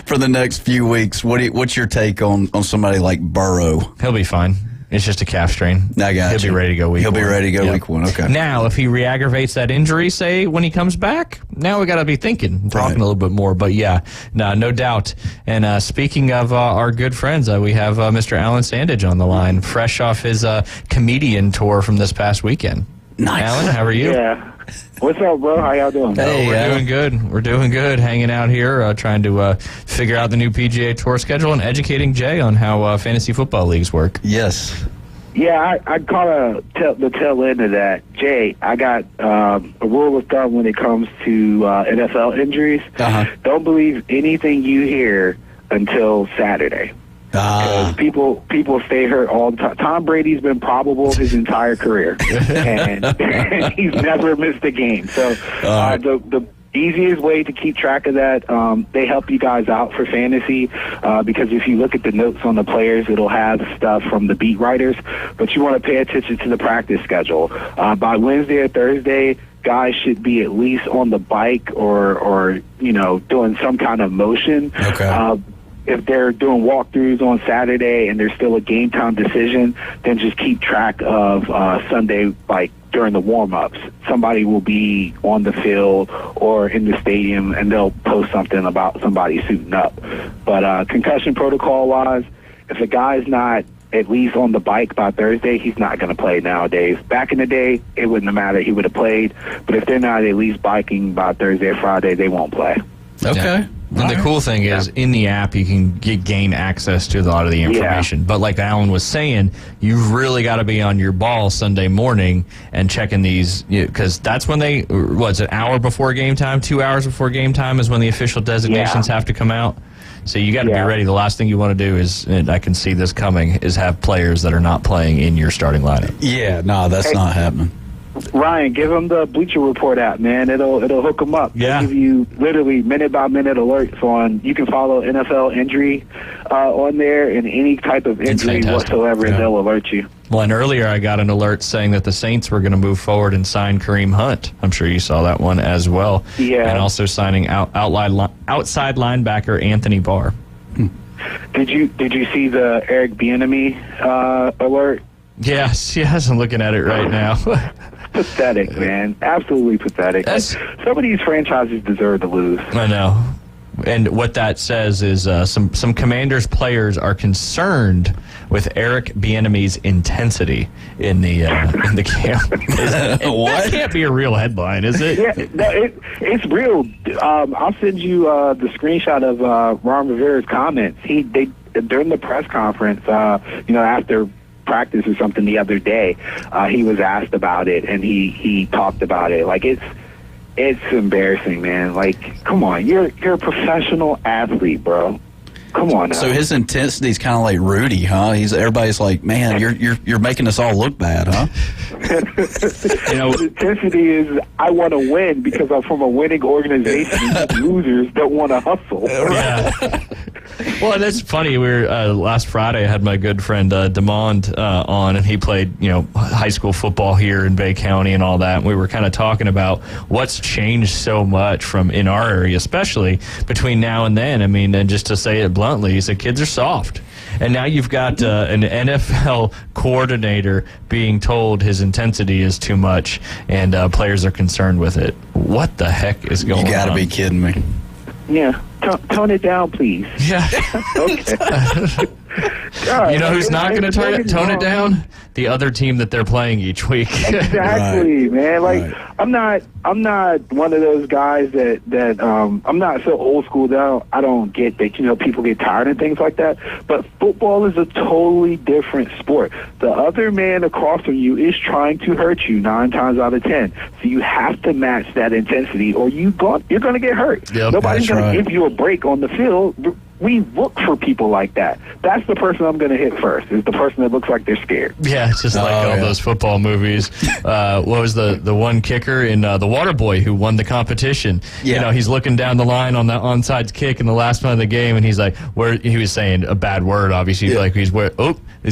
for the next few weeks, what's your take on somebody like Burrow? He'll be fine. It's just a calf strain. I got He'll be ready to go week 1. He'll be ready to go week 1. Okay. Now, if he re-aggravates that injury, say, when he comes back, now we got to be talking a little bit more. But yeah, no doubt. And speaking of our good friends, we have Mr. Alan Sandage on the line, fresh off his comedian tour from this past weekend. Nice. Alan, how are you? Yeah. What's up, bro? How y'all doing? Hey, we're doing good. We're doing good. Hanging out here, trying to figure out the new PGA Tour schedule and educating Jay on how fantasy football leagues work. Yes. Yeah, I'd call the tail end of that. Jay, I got a rule of thumb when it comes to NFL injuries. Don't believe anything you hear until Saturday. Because people stay hurt all the time. Tom Brady's been probable his entire career, and he's never missed a game. So the easiest way to keep track of that, they help you guys out for fantasy because if you look at the notes on the players, it'll have stuff from the beat writers, but you want to pay attention to the practice schedule. By Wednesday or Thursday, guys should be at least on the bike or doing some kind of motion. Okay. If they're doing walkthroughs on Saturday and there's still a game time decision, then just keep track of Sunday, like during the warm-ups. Somebody will be on the field or in the stadium, and they'll post something about somebody suiting up. But concussion protocol-wise, if a guy's not at least on the bike by Thursday, he's not going to play nowadays. Back in the day, it wouldn't have mattered. He would have played. But if they're not at least biking by Thursday or Friday, they won't play. Okay. Yeah. And the cool thing is, in the app, you can gain access to a lot of the information. But like Alan was saying, you've really got to be on your ball Sunday morning and checking these, because that's when they, what's an hour before game time, 2 hours before game time is when the official designations have to come out. So you got to be ready. The last thing you want to do is, and I can see this coming, is have players that are not playing in your starting lineup. Yeah, no, that's not happening. Ryan, give them the Bleacher Report app, man. It'll hook them up. Yeah. They'll give you literally minute-by-minute alerts on. You can follow NFL injury on there and any type of injury whatsoever, and they'll alert you. Well, and earlier I got an alert saying that the Saints were going to move forward and sign Kareem Hunt. I'm sure you saw that one as well. Yeah. And also signing outside linebacker Anthony Barr. Did you see the Eric Bieniemy alert? Yes, I'm looking at it right now. Pathetic, man. Absolutely pathetic. Some of these franchises deserve to lose. I know. And what that says is some Commanders players are concerned with Eric Bieniemy's intensity in the camp. That can't be a real headline, is it? Yeah, no, it's real. I'll send you the screenshot of Ron Rivera's comments. During the press conference, after practice or something the other day, he was asked about it, and he talked about it. Like, it's embarrassing, man. Like, come on, you're a professional athlete, bro. Come on now. So his intensity's kind of like Rudy, huh? Everybody's like, man, you're making us all look bad, huh? His intensity is, I want to win because I'm from a winning organization. Losers don't want to hustle. Yeah. Well, that's funny. We were last Friday. I had my good friend Demond on, and he played high school football here in Bay County and all that. And we were kind of talking about what's changed so much from in our area, especially between now and then. I mean, and just to say it bluntly, he said kids are soft. And now you've got an NFL coordinator being told his intensity is too much, and players are concerned with it. What the heck is going on? You got to be kidding me. Yeah. Tone it down, please. Yeah. Okay. You know who's not going to tone it down? The other team that they're playing each week. Exactly, man. Like, I'm not one of those guys that I'm not so old school that I don't get that people get tired and things like that. But football is a totally different sport. The other man across from you is trying to hurt you 9 times out of 10. So you have to match that intensity, or you're going to get hurt. Yep, Nobody's going to give you a break on the field. We look for people like that. That's the person I'm going to hit first, is the person that looks like they're scared. Yeah, it's just like all those football movies. What was the one kicker in The Waterboy who won the competition? Yeah. He's looking down the line on the onside kick in the last one of the game, and he's like, he was saying a bad word, obviously. Yeah. Like, he's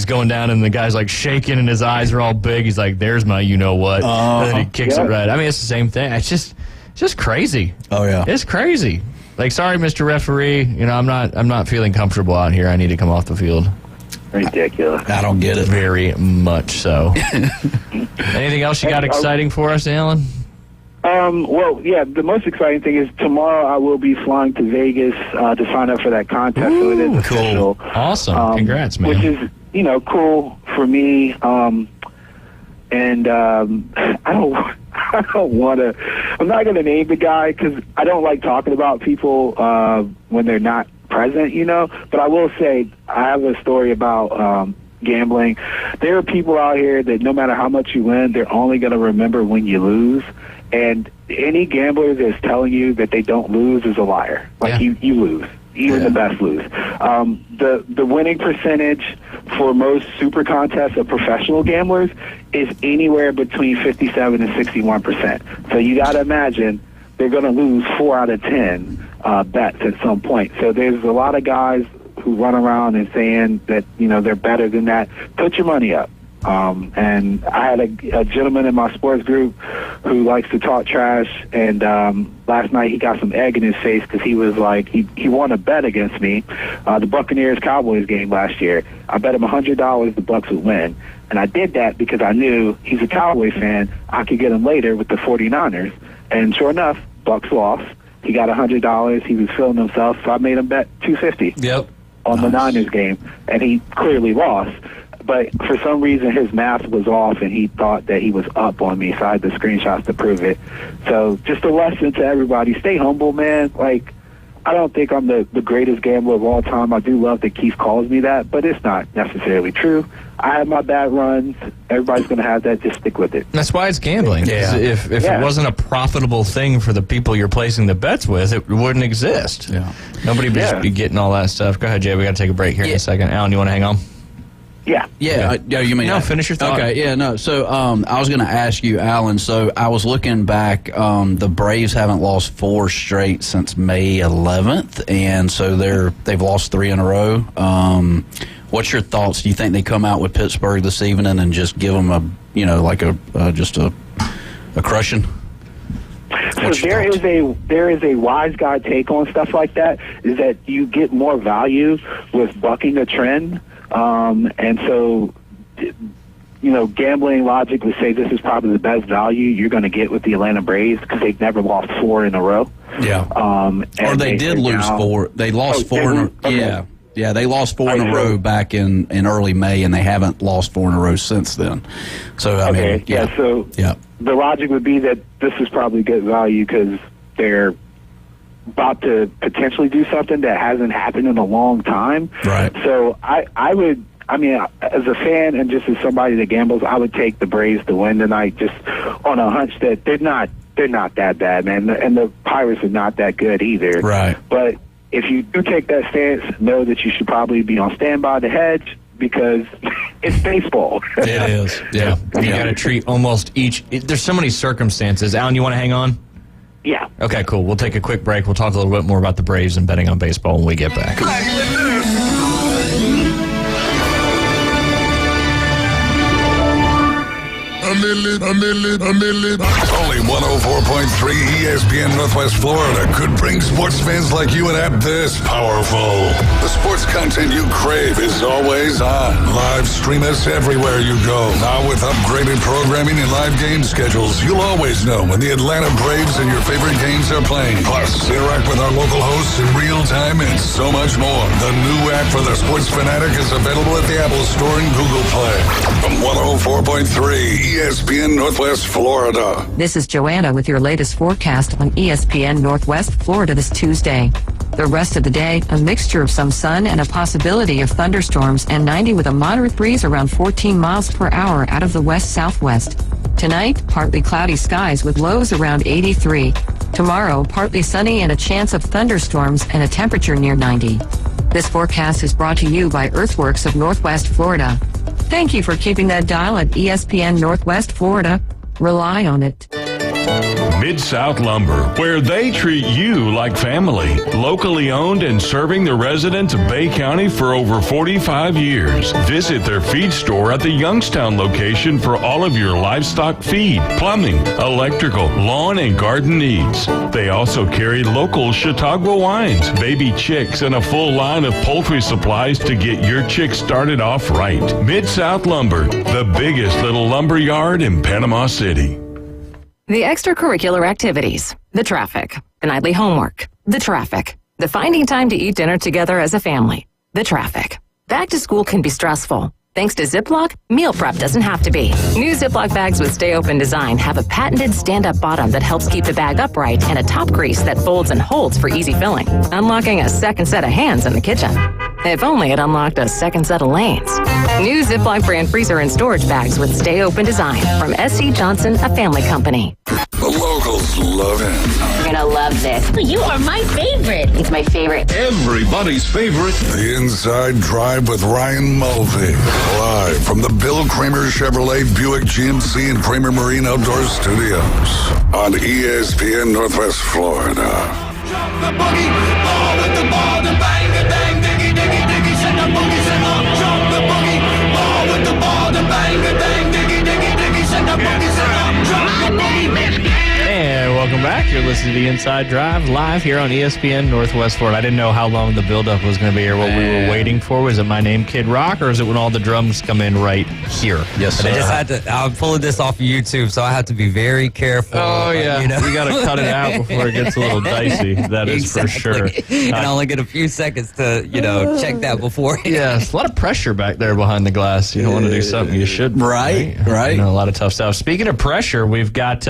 going down, and the guy's like shaking, and his eyes are all big. He's like, there's my you-know-what. And then he kicks it right. I mean, it's the same thing. It's just crazy. Oh, yeah. It's crazy. Like, sorry, Mr. Referee, I'm not feeling comfortable out here. I need to come off the field. Ridiculous. I don't get it. Very much so. Anything else you got exciting for us, Alan? Well, yeah, the most exciting thing is tomorrow I will be flying to Vegas to sign up for that contest. So it is official. Cool. Awesome. Congrats, man. Which is, cool for me. And I don't want to. I'm not going to name the guy because I don't like talking about people when they're not present, But I will say I have a story about gambling. There are people out here that no matter how much you win, they're only going to remember when you lose. And any gambler that's telling you that they don't lose is a liar. Like, you lose. Even the best lose. The winning percentage for most super contests of professional gamblers is anywhere between 57 and 61%. So you got to imagine they're going to lose 4 out of 10 bets at some point. So there's a lot of guys who run around and saying that they're better than that. Put your money up. And I had a gentleman in my sports group who likes to talk trash, and last night he got some egg in his face because he was like, he won a bet against me, the Buccaneers-Cowboys game last year. I bet him $100 the Bucs would win. And I did that because I knew he's a Cowboy fan. I could get him later with the 49ers. And sure enough, Bucs lost. He got $100. He was feeling himself, so I made him bet $250 on the Niners game. And he clearly lost. But for some reason, his math was off, and he thought that he was up on me, so I had the screenshots to prove it. So just a lesson to everybody. Stay humble, man. Like, I don't think I'm the greatest gambler of all time. I do love that Keith calls me that, but it's not necessarily true. I have my bad runs. Everybody's going to have that. Just stick with it. That's why it's gambling. Yeah. If it wasn't a profitable thing for the people you're placing the bets with, it wouldn't exist. Yeah. Nobody would just be getting all that stuff. Go ahead, Jay. We got to take a break here in a second. Alan, you want to hang on? Yeah. Yeah. You mean no? Finish your thought. Okay. Yeah. No. So I was going to ask you, Alan. So I was looking back. The Braves haven't lost 4 straight since May 11th, and so they've lost 3 in a row. What's your thoughts? Do you think they come out with Pittsburgh this evening and just give them a crushing? So there is a wise guy take on stuff like that. Is that you get more value with bucking a trend. And so, gambling logic would say this is probably the best value you're going to get with the Atlanta Braves because they've never lost 4 in a row. Yeah. Or they did lose 4. They lost 4 in a row. Yeah. Yeah, they lost 4 in a row back in early May, and they haven't lost 4 in a row since then. So, I mean, So the logic would be that this is probably good value because they're about to potentially do something that hasn't happened in a long time. Right. So I would, as a fan and just as somebody that gambles, I would take the Braves to win tonight just on a hunch that they're not that bad, man. And the Pirates are not that good either. Right. But if you do take that stance, know that you should probably be on standby to hedge because it's baseball. It is. Yeah. You got to treat almost each. There's so many circumstances. Alan, you want to hang on? Yeah. Okay, cool. We'll take a quick break. We'll talk a little bit more about the Braves and betting on baseball when we get back. Only 104.3 ESPN Northwest Florida could bring sports fans like you an app this powerful. The sports content you crave is always on. Live stream us everywhere you go. Now with upgraded programming and live game schedules, you'll always know when the Atlanta Braves and your favorite games are playing. Plus, interact with our local hosts in real time and so much more. The new app for the sports fanatic is available at the Apple Store and Google Play. From 104.3 ESPN Northwest Florida. This is Joanna with your latest forecast on ESPN Northwest Florida this Tuesday. The rest of the day, a mixture of some sun and a possibility of thunderstorms and 90 with a moderate breeze around 14 miles per hour out of the west-southwest. Tonight, partly cloudy skies with lows around 83. Tomorrow, partly sunny and a chance of thunderstorms and a temperature near 90. This forecast is brought to you by Earthworks of Northwest Florida. Thank you for keeping that dial at ESPN Northwest Florida. Rely on it. Mid-South Lumber, where they treat you like family. Locally owned and serving the residents of Bay County for over 45 years. Visit their feed store at the Youngstown location for all of your livestock feed, plumbing, electrical, lawn, and garden needs. They also carry local Chautauqua wines, baby chicks, and a full line of poultry supplies to get your chicks started off right. Mid-South Lumber, the biggest little lumber yard in Panama City. The extracurricular activities, the traffic, the nightly homework, the traffic, the finding time to eat dinner together as a family, the traffic. Back to school can be stressful. Thanks to Ziploc, meal prep doesn't have to be. New Ziploc bags with Stay Open design have a patented stand-up bottom that helps keep the bag upright and a top grease that folds and holds for easy filling, unlocking a second set of hands in the kitchen. If only it unlocked a second set of lanes. New Ziploc brand freezer and storage bags with Stay Open design from S.C. Johnson, a family company. The locals love it. You're gonna love this. You are my favorite. It's my favorite. Everybody's favorite. The Inside Drive with Ryan Mulvey. Live from the Bill Kramer Chevrolet Buick GMC and Kramer Marine Outdoor Studios on ESPN Northwest Florida. Jump the boogie, ball with the ball, the bang, the bang, diggy, diggy, diggy, send the boogie, send up. Jump the boogie, ball with the ball, the bang, the back. You're listening to the Inside Drive live here on ESPN Northwest Florida. I didn't know how long the buildup was going to be or what we were waiting for. Was it My Name Kid Rock, or is it when all the drums come in right here? Yes, sir. I just had to. I'm pulling this off of YouTube, so I have to be very careful. Oh yeah, you know? we got to cut it out before it gets a little dicey. That is for sure. And I only get a few seconds to check that before. Yes, a lot of pressure back there behind the glass. You don't want to do something you shouldn't. Right. You know, a lot of tough stuff. Speaking of pressure, we've got,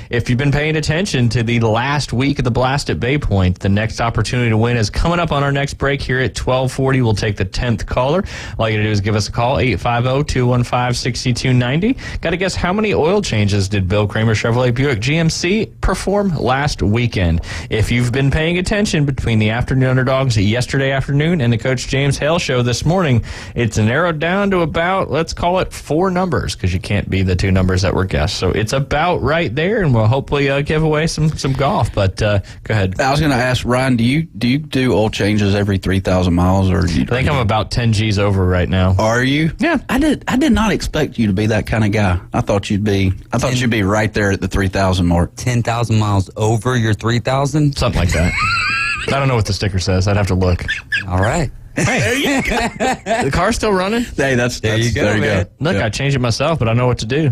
if you've been paying attention to the last week of the Blast at Bay Point, the next opportunity to win is coming up on our next break here at 12:40. We'll take the 10th caller. All you got to do is give us a call, 850-215-6290. Got to guess how many oil changes did Bill Kramer Chevrolet Buick GMC perform last weekend? If you've been paying attention between the afternoon underdogs yesterday afternoon and the Coach James Hale show this morning, it's narrowed down to about, let's call it 4 numbers, because you can't be the 2 numbers that were guessed. So it's about right there, and we'll hopefully give away some golf. But go ahead. I was going to ask Ryan, do you do oil changes every 3,000 miles, or do you? I think I'm about 10 G's over right now. Are you? Yeah. I did not expect you to be that kind of guy. I thought you'd be right there at the 3,000 mark. 10,000 miles over your 3,000, something like that. I don't know what the sticker says. I'd have to look. All right. Hey, there you go. The car's still running? Hey, there you go. Look, I changed it myself, but I know what to do.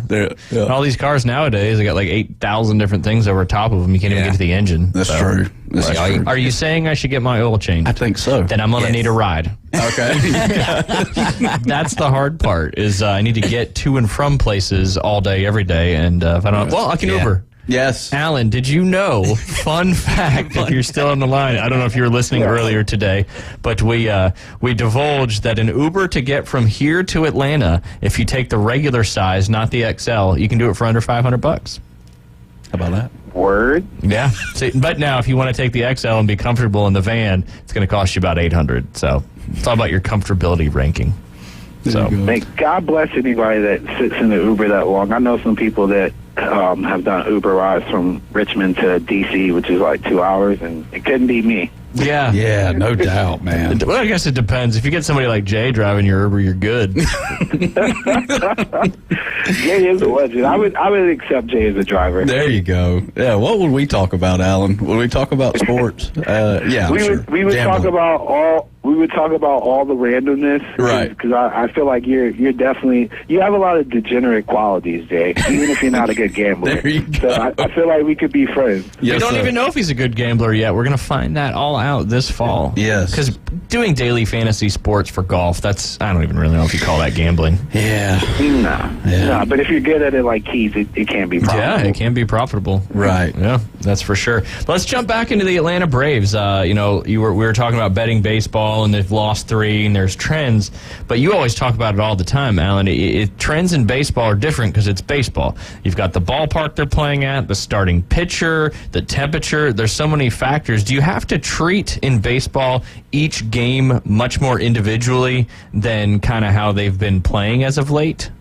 All these cars nowadays, they got like 8,000 different things over top of them. You can't even get to the engine. That's true. Are you saying I should get my oil changed? I think so. Then I'm going to need a ride. Okay. That's the hard part, is I need to get to and from places all day, every day. And if I don't, I can Uber. Yes. Alan, did you know, fun fact, if you're still on the line, I don't know if you were listening earlier today, but we divulged that an Uber to get from here to Atlanta, if you take the regular size, not the XL, you can do it for under $500. How about that? Word? Yeah. So, but now if you want to take the XL and be comfortable in the van, it's going to cost you about $800. So it's all about your comfortability ranking. So God bless anybody that sits in the Uber that long. I know some people that have done Uber rides from Richmond to D.C., which is like 2 hours, and it couldn't be me. Yeah. Yeah, no doubt, man. Well, I guess it depends. If you get somebody like Jay driving your Uber, you're good. Jay is a legend. I would accept Jay as a driver. There you go. Yeah, what would we talk about, Alan? Would we talk about sports? Yeah, we would talk about all the randomness, right? Because I feel like you're definitely, you have a lot of degenerate qualities, Jay. Even if you're not a good gambler. There you go. So I feel like we could be friends. Yes, we don't even know if he's a good gambler yet. We're going to find that all out this fall. Yes. Because doing daily fantasy sports for golf, I don't even really know if you call that gambling. Yeah. No, but if you're good at it like Keith, it can be profitable. Yeah, it can be profitable. Right. Yeah, that's for sure. Let's jump back into the Atlanta Braves. We were talking about betting baseball, and they've lost 3, and there's trends. But you always talk about it all the time, Alan. Trends in baseball are different because it's baseball. You've got the ballpark they're playing at, the starting pitcher, the temperature. There's so many factors. Do you have to treat in baseball each game much more individually than kind of how they've been playing as of late?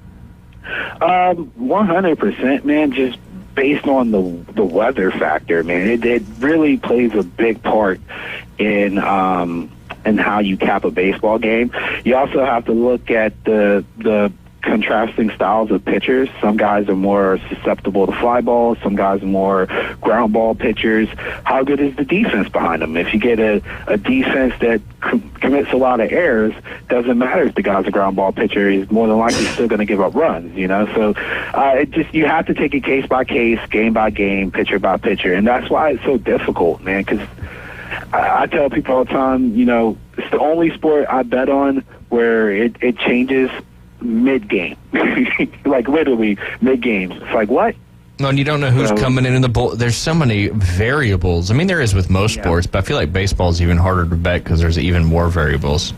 100%, man. Just based on the weather factor, man. It really plays a big part in how you cap a baseball game. You also have to look at the contrasting styles of pitchers. Some guys are more susceptible to fly balls. Some guys are more ground ball pitchers. How good is the defense behind them? If you get a defense that commits a lot of errors, doesn't matter if the guy's a ground ball pitcher. He's more than likely still going to give up runs, So you have to take it case by case, game by game, pitcher by pitcher. And that's why it's so difficult, man, because I tell people all the time, it's the only sport I bet on where it changes mid-game. Like literally mid-games. It's like, what? No, and you don't know who's coming in the bowl. There's so many variables. I mean, there is with most sports, but I feel like baseball is even harder to bet because there's even more variables.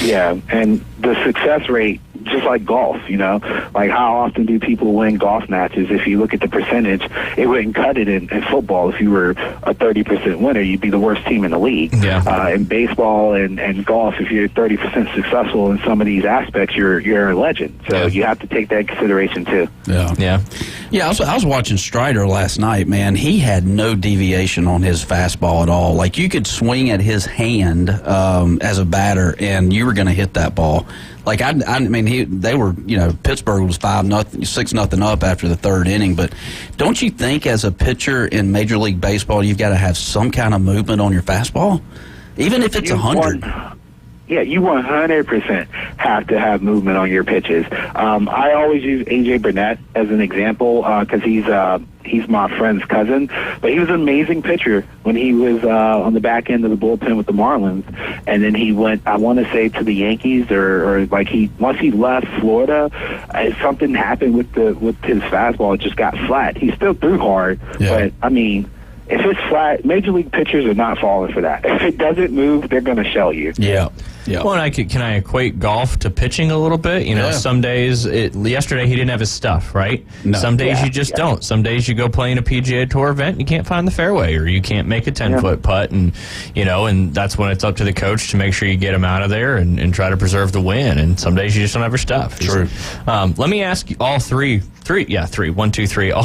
Yeah, and the success rate, just like golf, like how often do people win golf matches? If you look at the percentage, it wouldn't cut it in football. If you were a 30% winner, you'd be the worst team in the league. Yeah. In baseball and golf, if you're 30% successful in some of these aspects, you're a legend. So you have to take that into consideration too. Yeah. Yeah, I was watching Strider last night, man. He had no deviation on his fastball at all. Like, you could swing at his hand as a batter, and you were going to hit that ball. Like, I mean, they were, Pittsburgh was 6-0 up after the third inning. But don't you think as a pitcher in Major League Baseball, you've got to have some kind of movement on your fastball? Even if it's 100. Yeah, you 100% have to have movement on your pitches. I always use A.J. Burnett as an example because he's my friend's cousin. But he was an amazing pitcher when he was on the back end of the bullpen with the Marlins. And then he went, I want to say, to the Yankees or like once he left Florida, something happened with his fastball. It just got flat. He still threw hard, but, I mean, if it's flat, Major League pitchers are not falling for that. If it doesn't move, they're going to shell you. Yeah. Well, and can I equate golf to pitching a little bit? Some days, yesterday he didn't have his stuff, right? No. Some days you just don't. Some days you go play in a PGA Tour event and you can't find the fairway, or you can't make a 10-foot putt, and that's when it's up to the coach to make sure you get him out of there and try to preserve the win. And some days you just don't have your stuff. True. Let me ask you all three. All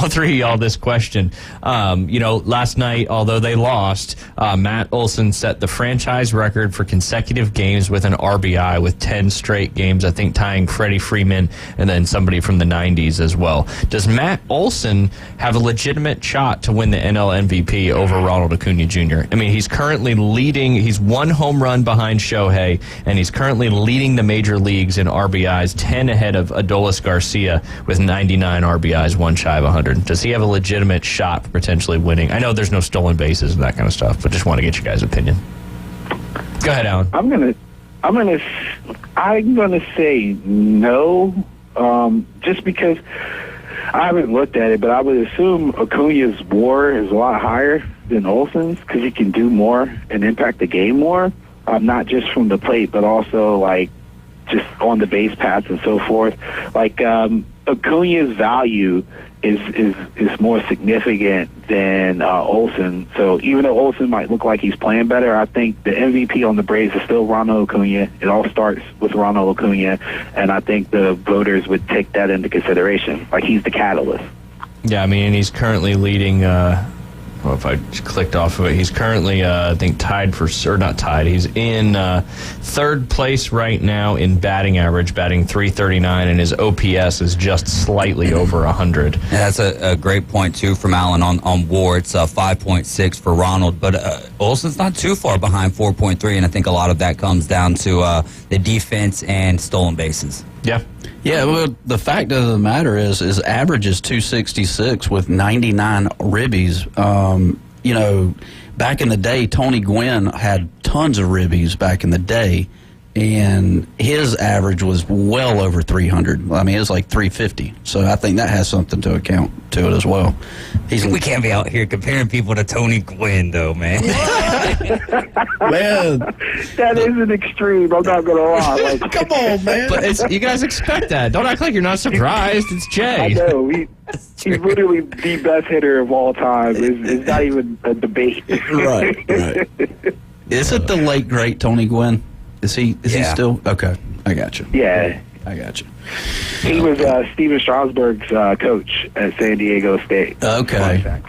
three of y'all this question. Last night, although they lost, Matt Olson set the franchise record for consecutive games with an RBI with 10 straight games, I think tying Freddie Freeman and then somebody from the 90s as well. Does Matt Olson have a legitimate shot to win the NL MVP over Ronald Acuna Jr.? I mean, he's currently leading. He's one home run behind Shohei, and he's currently leading the major leagues in RBIs, 10 ahead of Adolis Garcia with 99 RBIs, one shy of 100. Does he have a legitimate shot for potentially winning? I know there's no stolen bases and that kind of stuff, but just want to get your guys' opinion. Go ahead, Alan. I'm gonna say no, just because I haven't looked at it, but I would assume Acuna's WAR is a lot higher than Olson's because he can do more and impact the game more, not just from the plate, but also like just on the base paths and so forth. Like Acuna's value is more significant than Olson. So even though Olson might look like he's playing better, I think the MVP on the Braves is still Ronald Acuna. It all starts with Ronald Acuna, and I think the voters would take that into consideration. Like, he's the catalyst. Yeah, I mean, he's currently leading. If I just clicked off of it, he's currently, I think, not tied. He's in third place right now in batting average, batting .339, and his OPS is just slightly over 100. Yeah, that's a great point, too, from Alan on WAR. It's 5.6 for Ronald, but Olson's not too far behind 4.3, and I think a lot of that comes down to the defense and stolen bases. Yeah. Yeah, well, the fact of the matter is average is 266 with 99 ribbies. Back in the day, Tony Gwynn had tons of ribbies back in the day, and his average was well over 300. I mean, it was like 350. So I think that has something to account to it as well. We can't be out here comparing people to Tony Gwynn, though, man. Man, that is an extreme. I'm not gonna lie. Like, come on, man. But you guys expect that. Don't act like you're not surprised. It's Jay. I know. He's literally the best hitter of all time. It's not even a debate. Right. Is it the late great Tony Gwynn? Is he still? Okay, I got you. Yeah. I got you. He was Steven Strasburg's coach at San Diego State. Okay.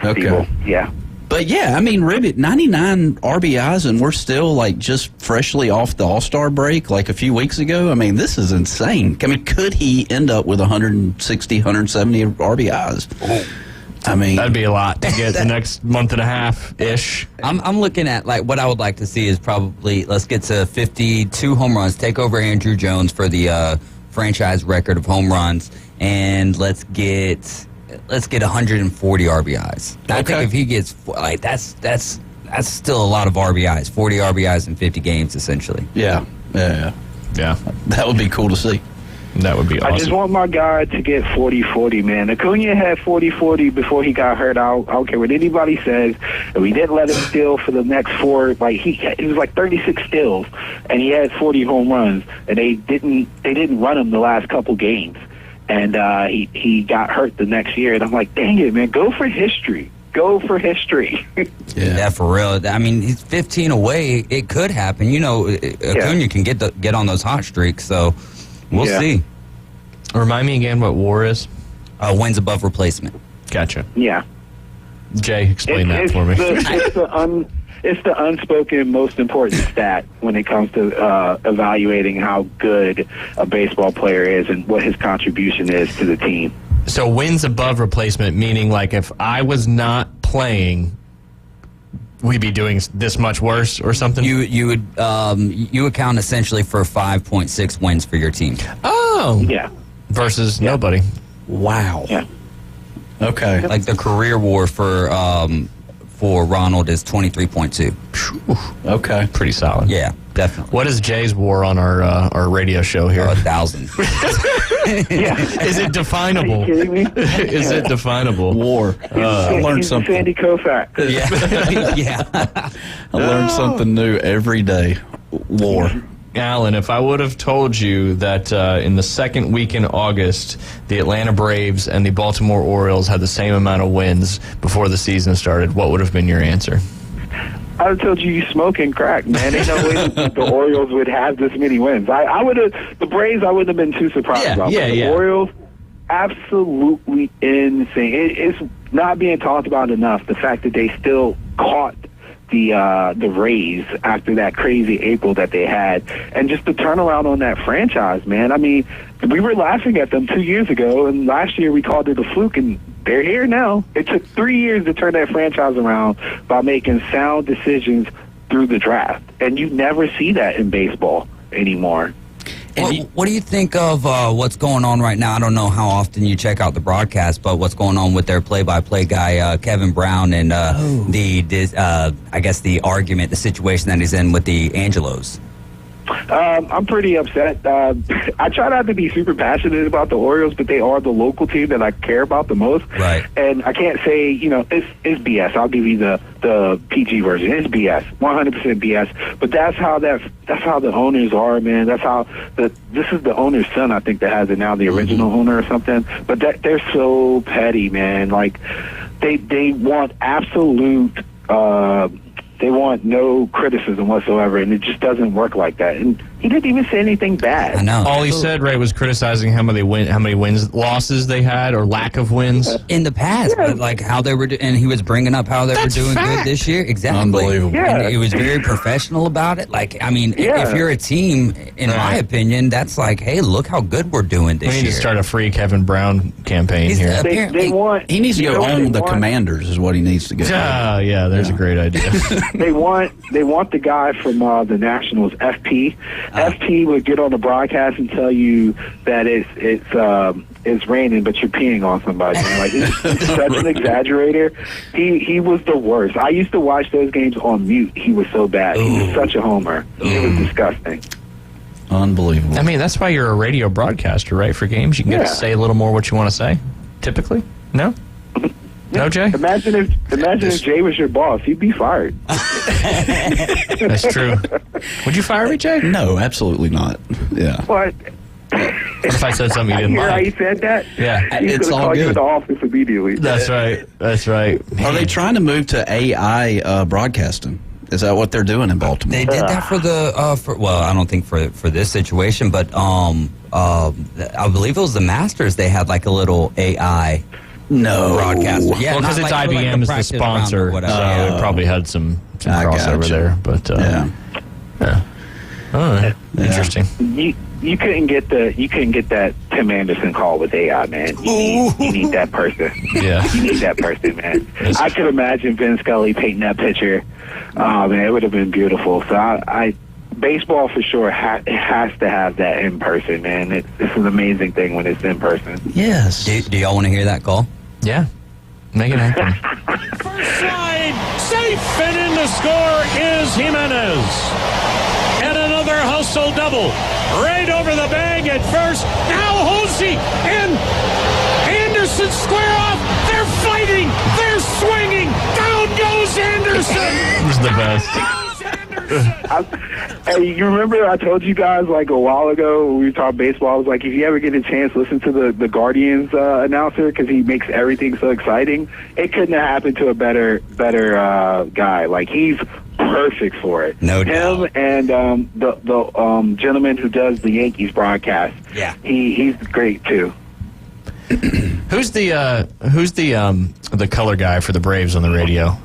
Yeah. But yeah, I mean, Ribbit, 99 RBIs, and we're still like just freshly off the All-Star break like a few weeks ago. I mean, this is insane. I mean, could he end up with 160, 170 RBIs? Oh. I mean, that'd be a lot to get the next month and a half ish. I'm looking at, like, what I would like to see is probably let's get to 52 home runs, take over Andrew Jones for the franchise record of home runs, and let's get 140 RBIs. Okay. I think if he gets that's still a lot of RBIs, 40 RBIs in 50 games essentially. Yeah. That would be cool to see. That would be awesome. I just want my guy to get 40-40, man. Acuna had 40-40 before he got hurt. I don't care what anybody says. And we didn't let him steal for the next four. Like, it was like 36 steals, and he had 40 home runs. And they didn't run him the last couple games. And he got hurt the next year. And I'm like, dang it, man, go for history. Go for history. Yeah, for real. I mean, he's 15 away. It could happen. Acuna can get on those hot streaks, so we'll see. Remind me again what WAR is. Wins above replacement. Gotcha. Yeah. Jay, explain that for me. It's the unspoken most important stat when it comes to evaluating how good a baseball player is and what his contribution is to the team. So wins above replacement, meaning like if I was not playing, we'd be doing this much worse or something? You would count essentially for 5.6 wins for your team. Oh. Yeah. Versus nobody. Wow. Yeah. Okay. Like the career WAR for Ronald is 23.2. Okay. Pretty solid. Yeah, definitely. What is Jay's WAR on our radio show here? 1,000. Yeah. Is it definable? Are you kidding me? Is it definable? War. I learned He's something. Sandy Koufax. Yeah. Yeah. I learned something new every day. War. Alan, if I would have told you that in the second week in August, the Atlanta Braves and the Baltimore Orioles had the same amount of wins before the season started, what would have been your answer? I would have told you smoking crack, man. Ain't no way that the Orioles would have this many wins. I would have, the Braves, I wouldn't have been too surprised about. But the Orioles, absolutely insane. It's not being talked about enough, the fact that they still caught the Rays after that crazy April that they had, and just the turnaround on that franchise, man. I mean, we were laughing at them 2 years ago, and last year we called it a fluke, and they're here now. It took 3 years to turn that franchise around by making sound decisions through the draft, and you never see that in baseball anymore. What do you think of what's going on right now? I don't know how often you check out the broadcast, but what's going on with their play-by-play guy, Kevin Brown, and I guess the argument, the situation that he's in with the Angelos? I'm pretty upset. I try not to be super passionate about the Orioles, but they are the local team that I care about the most. Right. And I can't say, it's BS. I'll give you the PG version. It's BS, 100% BS. But that's how the owners are, man. That's how this is the owner's son, I think, that has it now, the original owner or something. But they're so petty, man. Like they want absolute. They want no criticism whatsoever, and it just doesn't work like that. And he didn't even say anything bad. I know. All he said, Ray, was criticizing how many wins, losses they had, or lack of wins in the past. Yeah. But like how they were, and he was bringing up how they were doing good this year. Exactly. Unbelievable. Yeah. And he was very professional about it. Like, I mean, if you're a team, in my opinion, that's like, hey, look how good we're doing this year. We need to start a free Kevin Brown campaign here. They want. He needs to go own the Commanders. Is what he needs to get. Yeah, there's a great idea. They want the guy from the Nationals, FP. FP would get on the broadcast and tell you that it's raining, but you're peeing on somebody. Like he's such an exaggerator. He was the worst. I used to watch those games on mute. He was so bad. He was such a homer. It was disgusting. Unbelievable. I mean, that's why you're a radio broadcaster, right? For games, you can get to say a little more what you want to say. Typically, no. No, Jay? Imagine if Jay was your boss. He'd be fired. That's true. Would you fire me, Jay? No, absolutely not. Yeah. What? What if I said something you didn't hear like? how he said that? Yeah. He's It's going to all call you good. to the office immediately. That's right. Are they trying to move to AI broadcasting? Is that what they're doing in Baltimore? They did that for the well, I don't think for this situation, but I believe it was the Masters. They had like a little AI. No. Broadcaster. Yeah, Well, because it's like, IBM is the practice round or sponsor, whatever. so it probably had some I crossover gotcha. there. But yeah. All right. Interesting. You couldn't get that Tim Anderson call with AI, man. You need that person. Yeah. You need that person, man. I could imagine Vin Scully painting that picture. Man, it would have been beautiful. So I baseball for sure has to have that in person, man. It's an amazing thing when it's in person. Yes. Do y'all want to hear that call? Yeah. Make it happen. First slide, safe, and in the score is Jimenez. And another hustle double. Right over the bag at first. Now Hosey and Anderson square off. They're fighting. They're swinging. Down goes Anderson. It was the best. Hey, you remember I told you guys like a while ago when we were talking baseball, I was like, if you ever get a chance, listen to the Guardians announcer because he makes everything so exciting. It couldn't have happened to a better guy. Like he's perfect for it. No doubt. Him and the gentleman who does the Yankees broadcast. Yeah. He's great too. Who's the color guy for the Braves on the radio?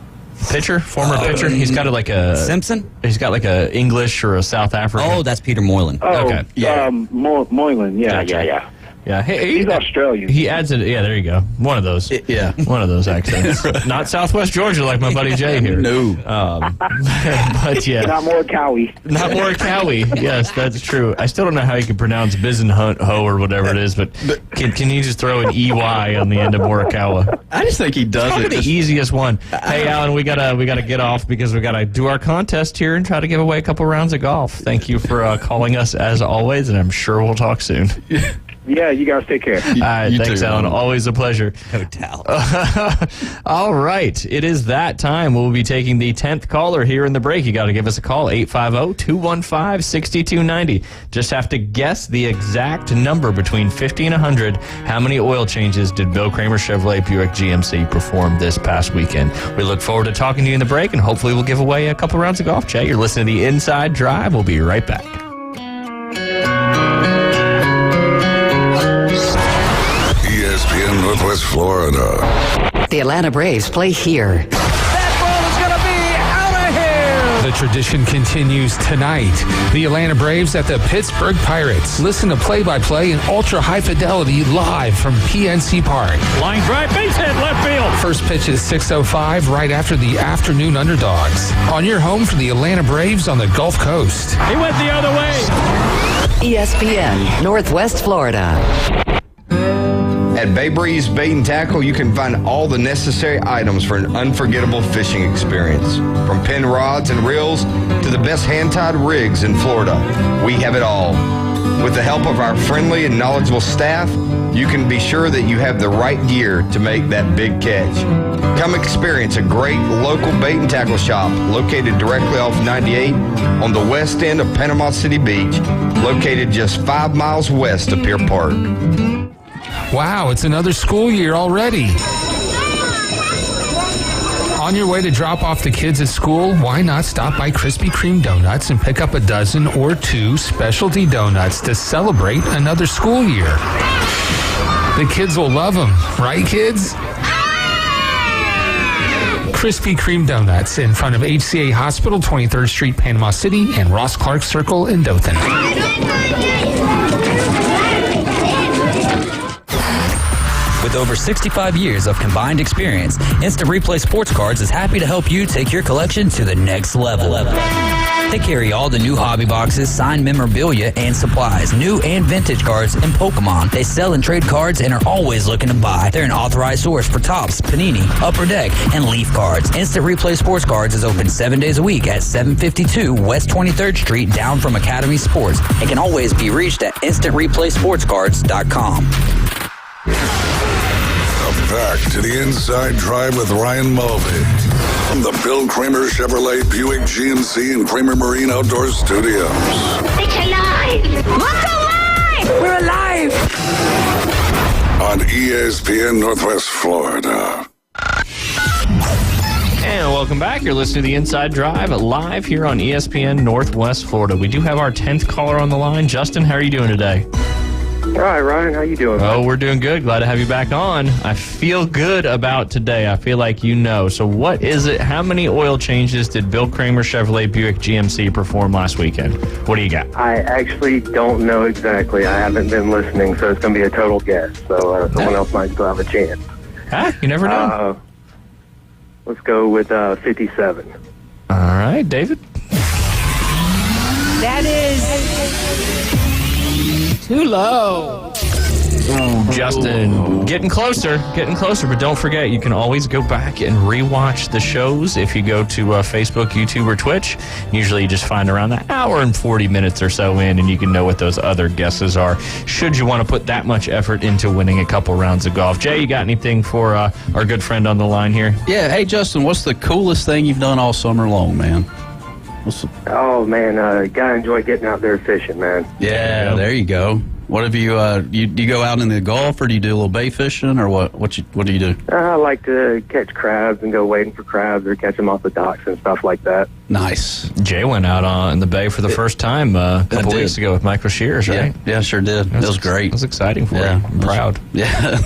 Pitcher, former pitcher. He's got like a Simpson. He's got like a English or a South African. Oh, that's Peter Moylan. Oh, Okay. Moylan. Yeah, Gotcha. yeah. Yeah, He's Australian. He adds it. Yeah, there you go. One of those. Yeah. One of those accents. Not Southwest Georgia like my buddy Jay here. No. But yeah. Not more Cowie. Not more Cowie. Yes, that's true. I still don't know how you can pronounce Bisenho or whatever it is, but can you just throw an EY on the end of Morikawa? I just think he does Probably it. the easiest one. Hey, Alan, we gotta get off because we gotta do our contest here and try to give away a couple rounds of golf. Thank you for calling us as always, and I'm sure we'll talk soon. Yeah, you guys take care. All right, thanks, too, Alan. man. Always a pleasure. Hotel. All right, it is that time. We'll be taking the 10th caller here in the break. You got to give us a call, 850-215-6290. Just have to guess the exact number between 50 and 100. How many oil changes did Bill Kramer Chevrolet Buick GMC perform this past weekend? We look forward to talking to you in the break, and hopefully we'll give away a couple rounds of golf. Jay, you're listening to The Inside Drive. We'll be right back. ESPN Northwest Florida. The Atlanta Braves play here. The tradition continues tonight. The Atlanta Braves at the Pittsburgh Pirates. Listen to play-by-play in ultra-high fidelity live from PNC Park. Line drive, base hit, left field. First pitch is 6:05 right after the afternoon underdogs. On your home for the Atlanta Braves on the Gulf Coast. He went the other way. ESPN Northwest Florida. At Bay Breeze Bait and Tackle, you can find all the necessary items for an unforgettable fishing experience. From pin rods and reels to the best hand-tied rigs in Florida, we have it all. With the help of our friendly and knowledgeable staff, you can be sure that you have the right gear to make that big catch. Come experience a great local bait and tackle shop located directly off 98 on the west end of Panama City Beach, located just 5 miles west of Pier Park. Wow, it's another school year already. On your way to drop off the kids at school, why not stop by Krispy Kreme Donuts and pick up a dozen or two specialty donuts to celebrate another school year? The kids will love them, right, kids? Krispy Kreme Donuts in front of HCA Hospital, 23rd Street, Panama City, and Ross Clark Circle in Dothan. With over 65 years of combined experience, Instant Replay Sports Cards is happy to help you take your collection to the next level. They carry all the new hobby boxes, signed memorabilia, and supplies, new and vintage cards, and Pokemon. They sell and trade cards and are always looking to buy. They're an authorized source for Topps, Panini, Upper Deck, and Leaf cards. Instant Replay Sports Cards is open 7 days a week at 752 West 23rd Street, down from Academy Sports, and can always be reached at InstantReplaySportsCards.com. Back to the Inside Drive with Ryan Mulvey from the Bill Kramer Chevrolet Buick GMC and Kramer Marine Outdoor Studios. It's alive! Look alive! We're alive! On ESPN Northwest Florida. And welcome back. You're listening to The Inside Drive live here on ESPN Northwest Florida. We do have our 10th caller on the line. Justin, how are you doing today? All right, Ryan, how you doing? Oh, we're doing good. Glad to have you back on. I feel good about today. I feel like you know. So what is it? How many oil changes did Bill Kramer Chevrolet Buick GMC perform last weekend? What do you got? I actually don't know exactly. I haven't been listening, so it's going to be a total guess. So someone else might still have a chance. Huh? You never know. Let's go with 57. All right, David. That is too low. Ooh, Justin, getting closer, but don't forget, you can always go back and rewatch the shows if you go to Facebook, YouTube, or Twitch. Usually you just find around an hour and 40 minutes or so in, and you can know what those other guesses are, should you want to put that much effort into winning a couple rounds of golf. Jay, you got anything for our good friend on the line here? Yeah, hey, Justin, what's the coolest thing you've done all summer long, man? Oh, man, gotta enjoy getting out there fishing, man. Yeah, there you go. What have you, do you go out in the Gulf, or do you do a little bay fishing, or what do you do? I like to catch crabs and go wading for crabs or catch them off the docks and stuff like that. Nice. Jay went out in the bay for the first time a couple weeks ago with Michael Shears, right? Yeah, sure did. It was great. It was exciting for you. I'm proud. Yeah.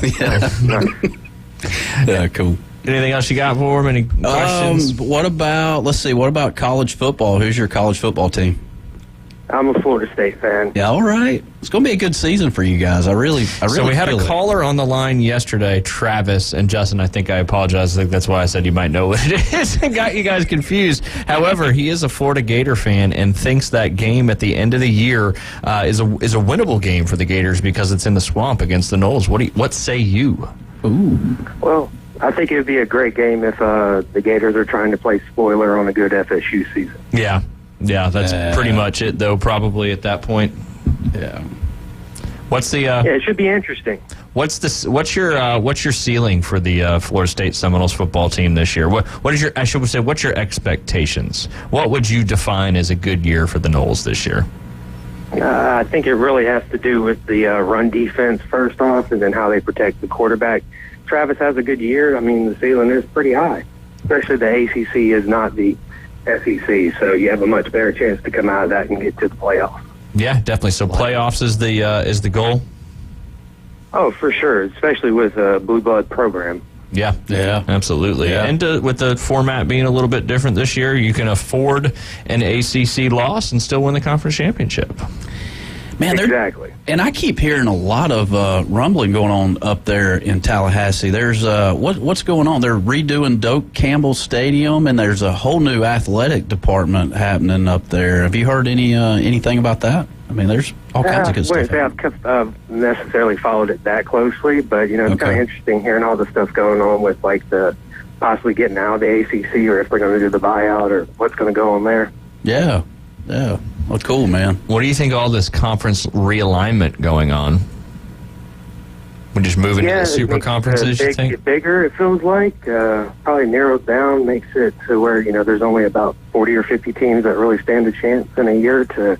Yeah, cool. Anything else you got for him? Any questions? What about college football? Who's your college football team? I'm a Florida State fan. Yeah, all right. It's going to be a good season for you guys. I really So we had a caller on the line yesterday, Travis, and Justin, I think I apologize. I think that's why I said you might know what it is and got you guys confused. However, he is a Florida Gator fan and thinks that game at the end of the year is a winnable game for the Gators because it's in the swamp against the Noles. What say you? Ooh. Well, I think it would be a great game if the Gators are trying to play spoiler on a good FSU season. Yeah, that's pretty much it, though, probably at that point. Yeah. What's the... it should be interesting. What's your ceiling for the Florida State Seminoles football team this year? What's your expectations? What would you define as a good year for the Noles this year? I think it really has to do with the run defense first off, and then how they protect the quarterback. Travis has a good year. I mean, the ceiling is pretty high, especially the ACC is not the SEC, so you have a much better chance to come out of that and get to the playoffs. Yeah, definitely. So playoffs is the goal. Oh, for sure, especially with a blue blood program. Yeah, absolutely. Yeah. And with the format being a little bit different this year, you can afford an ACC loss and still win the conference championship. Man, exactly. And I keep hearing a lot of rumbling going on up there in Tallahassee. There's what's going on? They're redoing Doak Campbell Stadium, and there's a whole new athletic department happening up there. Have you heard anything about that? I mean, there's all kinds of good stuff. I haven't necessarily followed it that closely, but it's kind of interesting hearing all the stuff going on with like the possibly getting out of the ACC, or if they're going to do the buyout, or what's going to go on there. Yeah. Well, cool, man. What do you think of all this conference realignment going on? We're just moving to the super conferences, you think? Bigger, it feels like. Probably narrows down, makes it to where, there's only about 40 or 50 teams that really stand a chance in a year to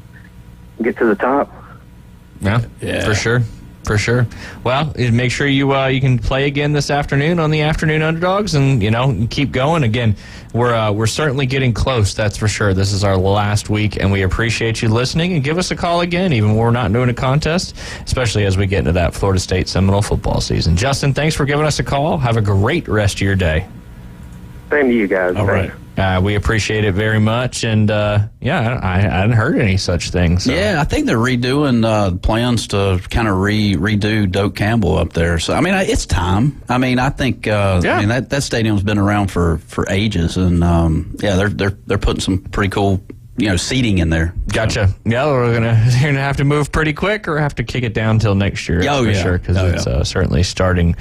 get to the top. Yeah. For sure. Well, make sure you can play again this afternoon on the Afternoon Underdogs, and keep going. Again, we're certainly getting close. That's for sure. This is our last week, and we appreciate you listening. And give us a call again, even when we're not doing a contest, especially as we get into that Florida State Seminole football season. Justin, thanks for giving us a call. Have a great rest of your day. Same to you guys. All right. We appreciate it very much, and I hadn't heard any such things. So. Yeah, I think they're redoing plans to kind of redo Doak Campbell up there. So I mean, it's time. I mean, I think that stadium's been around for ages, and they're putting some pretty cool seating in there. Gotcha. Yeah, you're gonna have to move pretty quick, or have to kick it down till next year. For sure, because it's certainly starting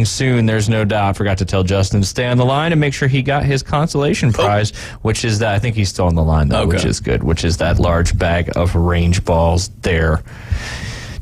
soon. There's no doubt. I forgot to tell Justin to stay on the line and make sure he got his consolation prize, which is that I think he's still on the line though, which is good. Which is that large bag of range balls there.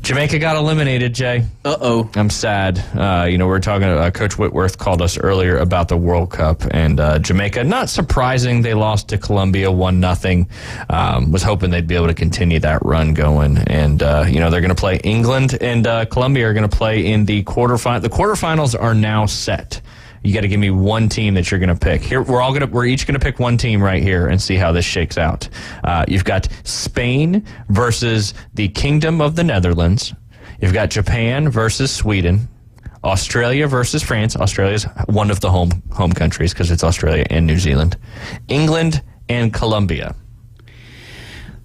Jamaica got eliminated, Jay. Uh-oh. I'm sad. We're talking, Coach Whitworth called us earlier about the World Cup, and Jamaica, not surprising, they lost to Colombia 1-0. Was hoping they'd be able to continue that run going. And, they're going to play England, and Colombia are going to play in the quarterfinals. The quarterfinals are now set. You got to give me one team that you're going to pick. Here, we're each going to pick one team right here and see how this shakes out. You've got Spain versus the Kingdom of the Netherlands. You've got Japan versus Sweden. Australia versus France. Australia's one of the home countries because it's Australia and New Zealand. England and Colombia.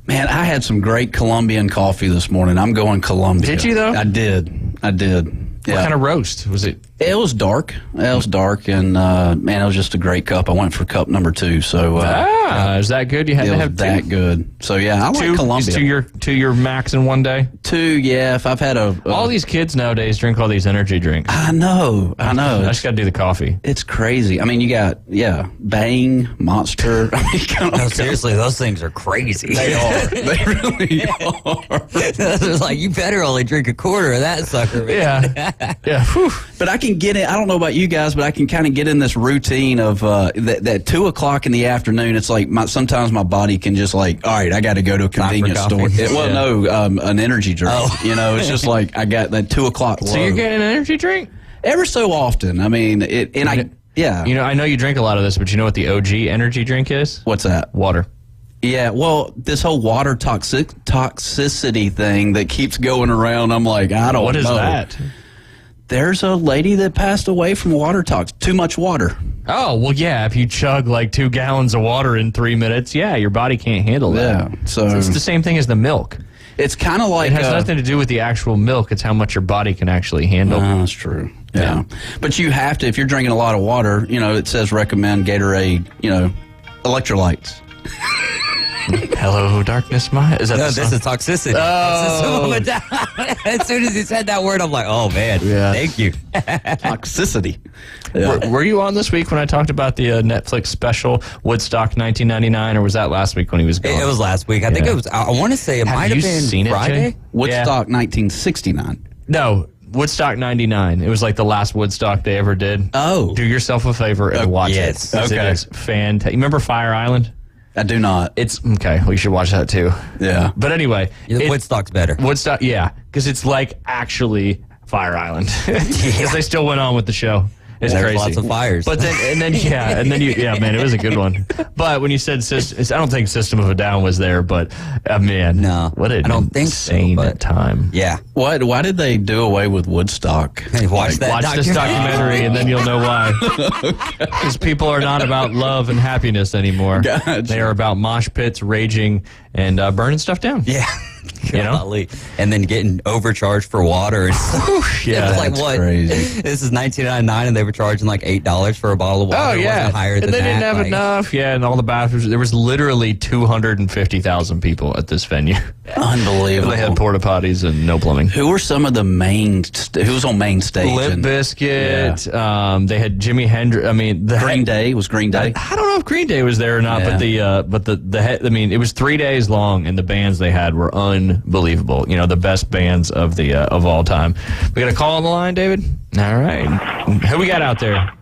Man, I had some great Colombian coffee this morning. I'm going Colombia. Did you, though? I did. What kind of roast was it? It was dark. And man, it was just a great cup. I went for cup number 2. So is that good? You had to have 2? That good. So yeah, I like Colombia. Is your max in one day? 2, yeah. If I've had all these kids nowadays drink all these energy drinks. I know. I just got to do the coffee. It's crazy. I mean, you got Bang, Monster. No, seriously, those things are crazy. They are. They really are. It's like, you better only drink a quarter of that sucker. Man. Yeah. Yeah. Whew. But I can get it. I don't know about you guys, but I can kind of get in this routine of that 2 o'clock in the afternoon. It's like sometimes my body can just like, all right, I got to go to a convenience store. An energy drink. Oh. You know, it's just like I got that 2 o'clock. So you're getting an energy drink? Every so often. I mean, yeah. You know, I know you drink a lot of this, but you know what the OG energy drink is? What's that? Water. Yeah, well, this whole water toxicity thing that keeps going around, I'm like, I don't know. What is that? There's a lady that passed away from water too much water. Oh, well, yeah, if you chug like 2 gallons of water in 3 minutes, yeah, your body can't handle that. Yeah, so it's the same thing as the milk. It's kind of like... It has nothing to do with the actual milk. It's how much your body can actually handle. That's true. Yeah. But you have to, if you're drinking a lot of water, you know, it says recommend Gatorade, you know, electrolytes. Hello, darkness, is that this is toxicity. Oh. As soon as he said that word, I'm like, oh, man, thank you. Toxicity. Yeah. Were you on this week when I talked about the Netflix special, Woodstock 1999, or was that last week when he was gone? It was last week. I think it was, I want to say it might have been seen Friday. Woodstock 1969. No, Woodstock 99. It was like the last Woodstock they ever did. Oh. Do yourself a favor and watch it. Okay. It is fantastic. You remember Fire Island? I do not. It's okay. Well, you should watch that too. Yeah. But anyway, Woodstock's better. Woodstock, yeah, because it's like actually Fire Island. Because they still went on with the show. It's crazy. Lots of fires. But then, man, it was a good one. But when you said, I don't think System of a Down was there, but man, no, what an insane time. Yeah. Why did they do away with Woodstock? Hey, watch this documentary, and then you'll know why. Because people are not about love and happiness anymore. Gotcha. They are about mosh pits, raging, and burning stuff down. Yeah. You know? And then getting overcharged for water. Yeah, like what? Crazy. This is 1999, and they were charging like $8 for a bottle of water. Oh yeah, It wasn't higher and than they didn't that. have enough. Yeah, and all the bathrooms. There was literally 250,000 people at this venue. Unbelievable. They had porta potties and no plumbing. Who were some of the main? Who was on main stage? Limp Bizkit. Yeah. They had Jimi Hendrix. I mean, Green Day was Green Day. I don't know if Green Day was there or not, but I mean, it was 3 days long, and the bands they had were unbelievable. You know, the best bands of all time. We got a call on the line, David. All right, who we got out there?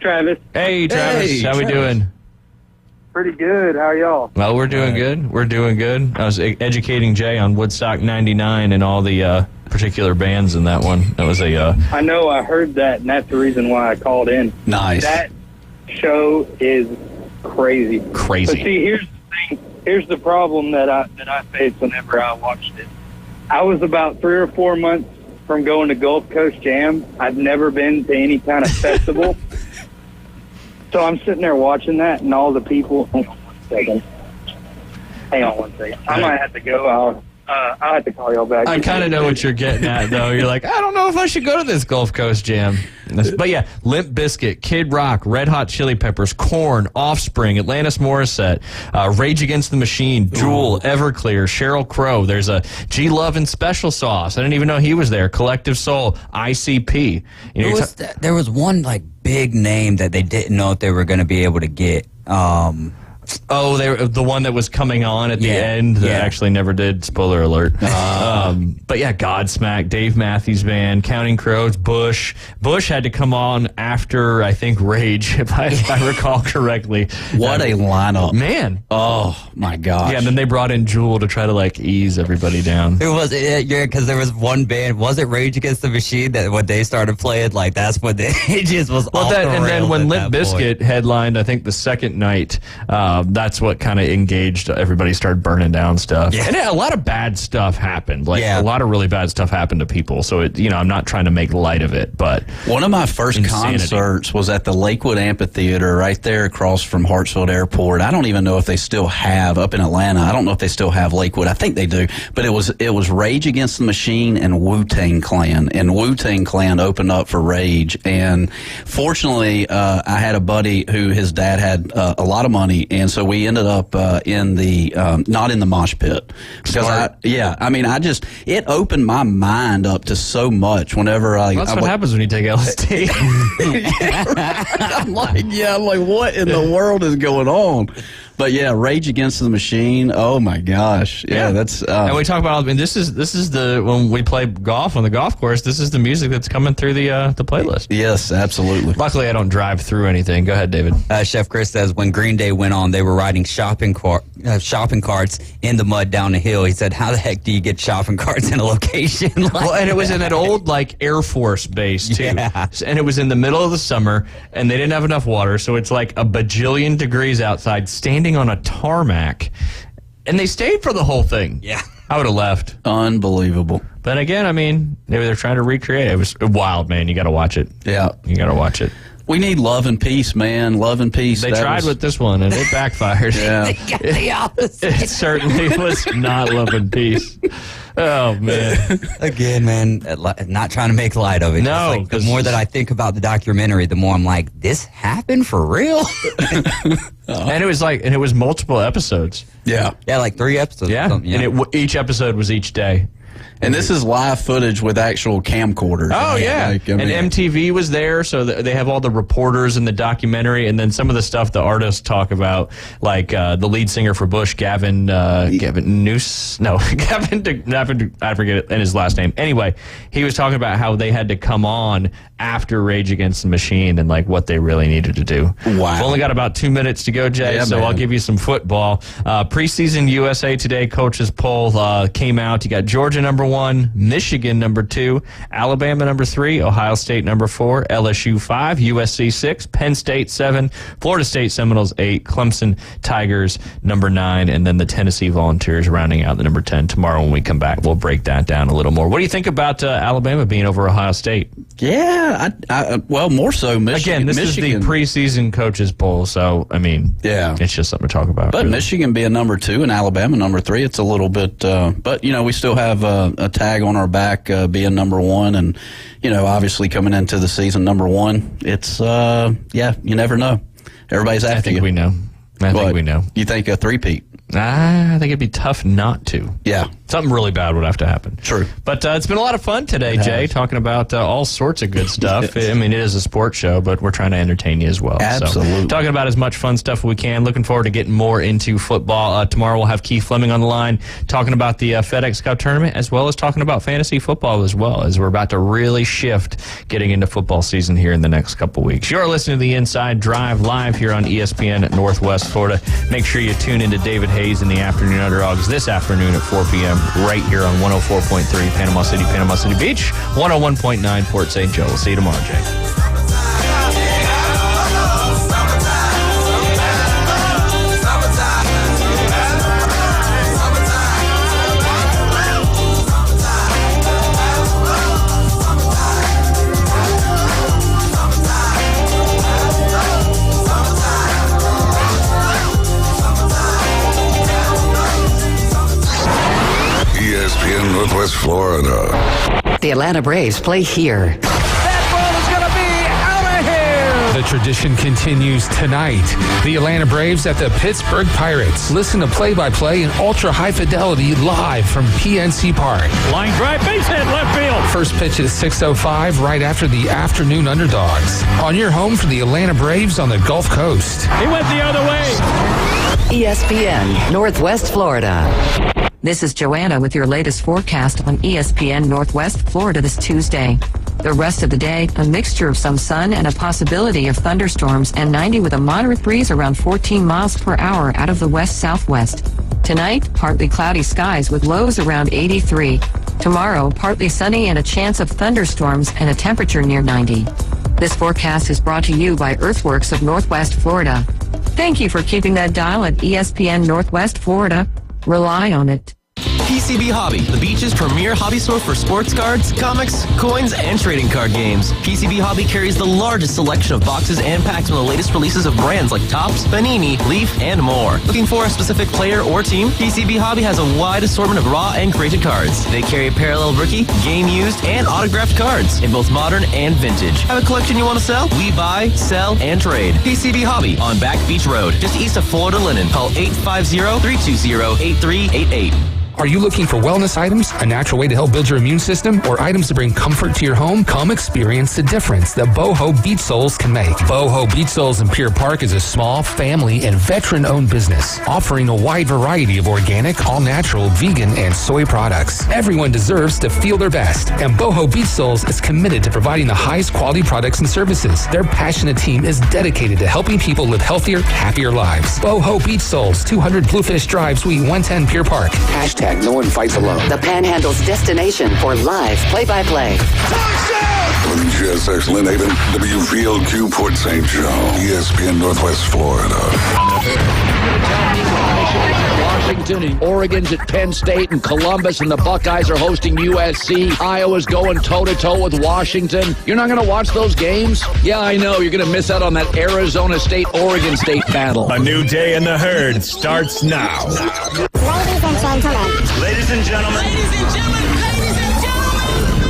Travis. Hey, Travis. How we doing? Pretty good. How are y'all? Well, we're doing good. We're doing good. I was educating Jay on Woodstock 99 and all the particular bands in that one. That was I know. I heard that, and that's the reason why I called in. Nice. That show is crazy. Crazy. But see, here's the thing. Here's the problem that I faced whenever I watched it. I was about 3 or 4 months from going to Gulf Coast Jam. I'd never been to any kind of festival. So I'm sitting there watching that, and all the people. Hang on 1 second. I might have to go. I'll have to call y'all back. I kind of know what you're getting at, though. You're like, I don't know if I should go to this Gulf Coast Jam. But yeah, Limp Bizkit, Kid Rock, Red Hot Chili Peppers, Korn, Offspring, Alanis Morissette, Rage Against the Machine, Jewel, Everclear, Sheryl Crow. There's a G Love and Special Sauce. I didn't even know he was there. Collective Soul, ICP. You know, there was one like big name that they didn't know if they were going to be able to get. Oh, they were the one that was coming on at the end that actually never did. Spoiler alert. But yeah, Godsmack, Dave Matthews Band, Counting Crows, Bush. Bush had to come on after, I think, Rage, if I recall correctly. What a lineup. Man. Oh, my gosh. Yeah, and then they brought in Jewel to try to, like, ease everybody down. It was, because there was one band, was it Rage Against the Machine, that when they started playing, like, that's when it just was off the rails. And then when Limp Bizkit headlined, I think, the second night, that's what kind of engaged everybody, started burning down stuff. Yeah. And a lot of bad stuff happened. Like, a lot of really bad stuff happened to people. So, I'm not trying to make light of it, but one of my first concerts was at the Lakewood Amphitheater right there across from Hartsfield Airport. I don't even know if they still have, up in Atlanta, I don't know if they still have Lakewood. I think they do. But it was Rage Against the Machine and Wu-Tang Clan. And Wu-Tang Clan opened up for Rage. And fortunately, I had a buddy who his dad had a lot of money, and so we ended up in the not in the mosh pit because it opened my mind up to so much. Whenever that's what happens when you take LSD. I'm like, what in the world is going on? But yeah, Rage Against the Machine. Oh my gosh. Yeah, that's. And we talk about. I mean, this is the when we play golf on the golf course. This is the music that's coming through the playlist. Yes, absolutely. Luckily, I don't drive through anything. Go ahead, David. Chef Chris says when Green Day went on, they were riding shopping carts in the mud down the hill. He said, "How the heck do you get shopping carts in a location?" Well, and it was in that old like Air Force base too, and it was in the middle of the summer, and they didn't have enough water, so it's like a bajillion degrees outside, standing on a tarmac, and they stayed for the whole thing. Yeah, I would have left. Unbelievable. But again, I mean, maybe they're trying to recreate it. It was wild, man. You got to watch it. Yeah, you got to watch it. We need love and peace, man. Love and peace. They tried with this one, and it backfired. Yeah. They got the opposite. It certainly was not love and peace. Oh, man. Again, man, not trying to make light of it. No. Like, the more that I think about the documentary, the more I'm like, this happened for real? And it was multiple episodes. Yeah. Yeah, like 3 episodes. Yeah. And each episode was each day. And this is live footage with actual camcorders. Oh, yeah. Like, I mean, and MTV was there, so they have all the reporters in the documentary, and then some of the stuff the artists talk about, like the lead singer for Bush, Gavin Newsom. No, I forget it, and his last name. Anyway, he was talking about how they had to come on after Rage Against the Machine and like what they really needed to do. Wow. We've only got about 2 minutes to go, Jay, Yeah, so man. I'll give you some football. Preseason USA Today coaches poll came out. You got Georgia number 1, Michigan number 2, Alabama number 3, Ohio State number 4, LSU 5, USC 6, Penn State 7, Florida State Seminoles 8, Clemson Tigers number 9, and then the Tennessee Volunteers rounding out the number 10. Tomorrow when we come back, we'll break that down a little more. What do you think about Alabama being over Ohio State? Yeah, well, more so Michigan. Again, this is the preseason coaches poll, so, I mean, yeah, it's just something to talk about. But really. Michigan being number 2 and Alabama number 3, it's a little bit, but, you know, we still have a tag on our back being number 1. And, you know, obviously coming into the season number 1, it's, you never know. Everybody's after you. I think we know. I think we know. You think a three-peat? I think it'd be tough not to. Yeah. Something really bad would have to happen. True. But it's been a lot of fun today, Jay, talking about all sorts of good stuff. Yes. I mean, it is a sports show, but we're trying to entertain you as well. Absolutely. So, talking about as much fun stuff as we can. Looking forward to getting more into football. Tomorrow we'll have Keith Fleming on the line talking about the FedEx Cup tournament, as well as talking about fantasy football as well, as we're about to really shift getting into football season here in the next couple weeks. You're listening to The Inside Drive live here on ESPN at Northwest Florida. Make sure you tune into David Hayes and the Afternoon Underdogs this afternoon at 4 p.m. right here on 104.3 Panama City Beach, 101.9 Port St. Joe. We'll see you tomorrow, Jay. ESPN Northwest Florida. The Atlanta Braves play here. The tradition continues tonight. The Atlanta Braves at the Pittsburgh Pirates. Listen to play-by-play in ultra-high fidelity live from PNC Park. Line drive, base hit, left field. First pitch at 6:05 right after the Afternoon Underdogs. On your home for the Atlanta Braves on the Gulf Coast. He went the other way. ESPN Northwest Florida. This is Joanna with your latest forecast on ESPN Northwest Florida this Tuesday. The rest of the day, a mixture of some sun and a possibility of thunderstorms, and 90 with a moderate breeze around 14 miles per hour out of the west-southwest. Tonight, partly cloudy skies with lows around 83. Tomorrow, partly sunny and a chance of thunderstorms and a temperature near 90. This forecast is brought to you by Earthworks of Northwest Florida. Thank you for keeping that dial at ESPN Northwest Florida. Rely on it. PCB Hobby, the beach's premier hobby store for sports cards, comics, coins, and trading card games. PCB Hobby carries the largest selection of boxes and packs from the latest releases of brands like Topps, Panini, Leaf, and more. Looking for a specific player or team? PCB Hobby has a wide assortment of raw and graded cards. They carry parallel rookie, game used, and autographed cards in both modern and vintage. Have a collection you want to sell? We buy, sell, and trade. PCB Hobby on Back Beach Road, just east of Florida Linen. Call 850-320-8388. Are you looking for wellness items, a natural way to help build your immune system, or items to bring comfort to your home? Come experience the difference that Boho Beach Soles can make. Boho Beach Soles in Pier Park is a small, family, and veteran-owned business, offering a wide variety of organic, all-natural, vegan, and soy products. Everyone deserves to feel their best, and Boho Beach Soles is committed to providing the highest quality products and services. Their passionate team is dedicated to helping people live healthier, happier lives. Boho Beach Soles, 200 Bluefish Drive, Suite 110, Pier Park. Hashtag no one fights alone. The Panhandle's destination for live play-by-play. With GSX Lynn Haven, WVLQ Port St. Joe, ESPN Northwest Florida. Washington and Oregon's at Penn State and Columbus, and the Buckeyes are hosting USC. Iowa's going toe-to-toe with Washington. You're not going to watch those games? Yeah, I know. You're going to miss out on that Arizona State-Oregon State battle. A new day in the herd starts now. Ladies and gentlemen.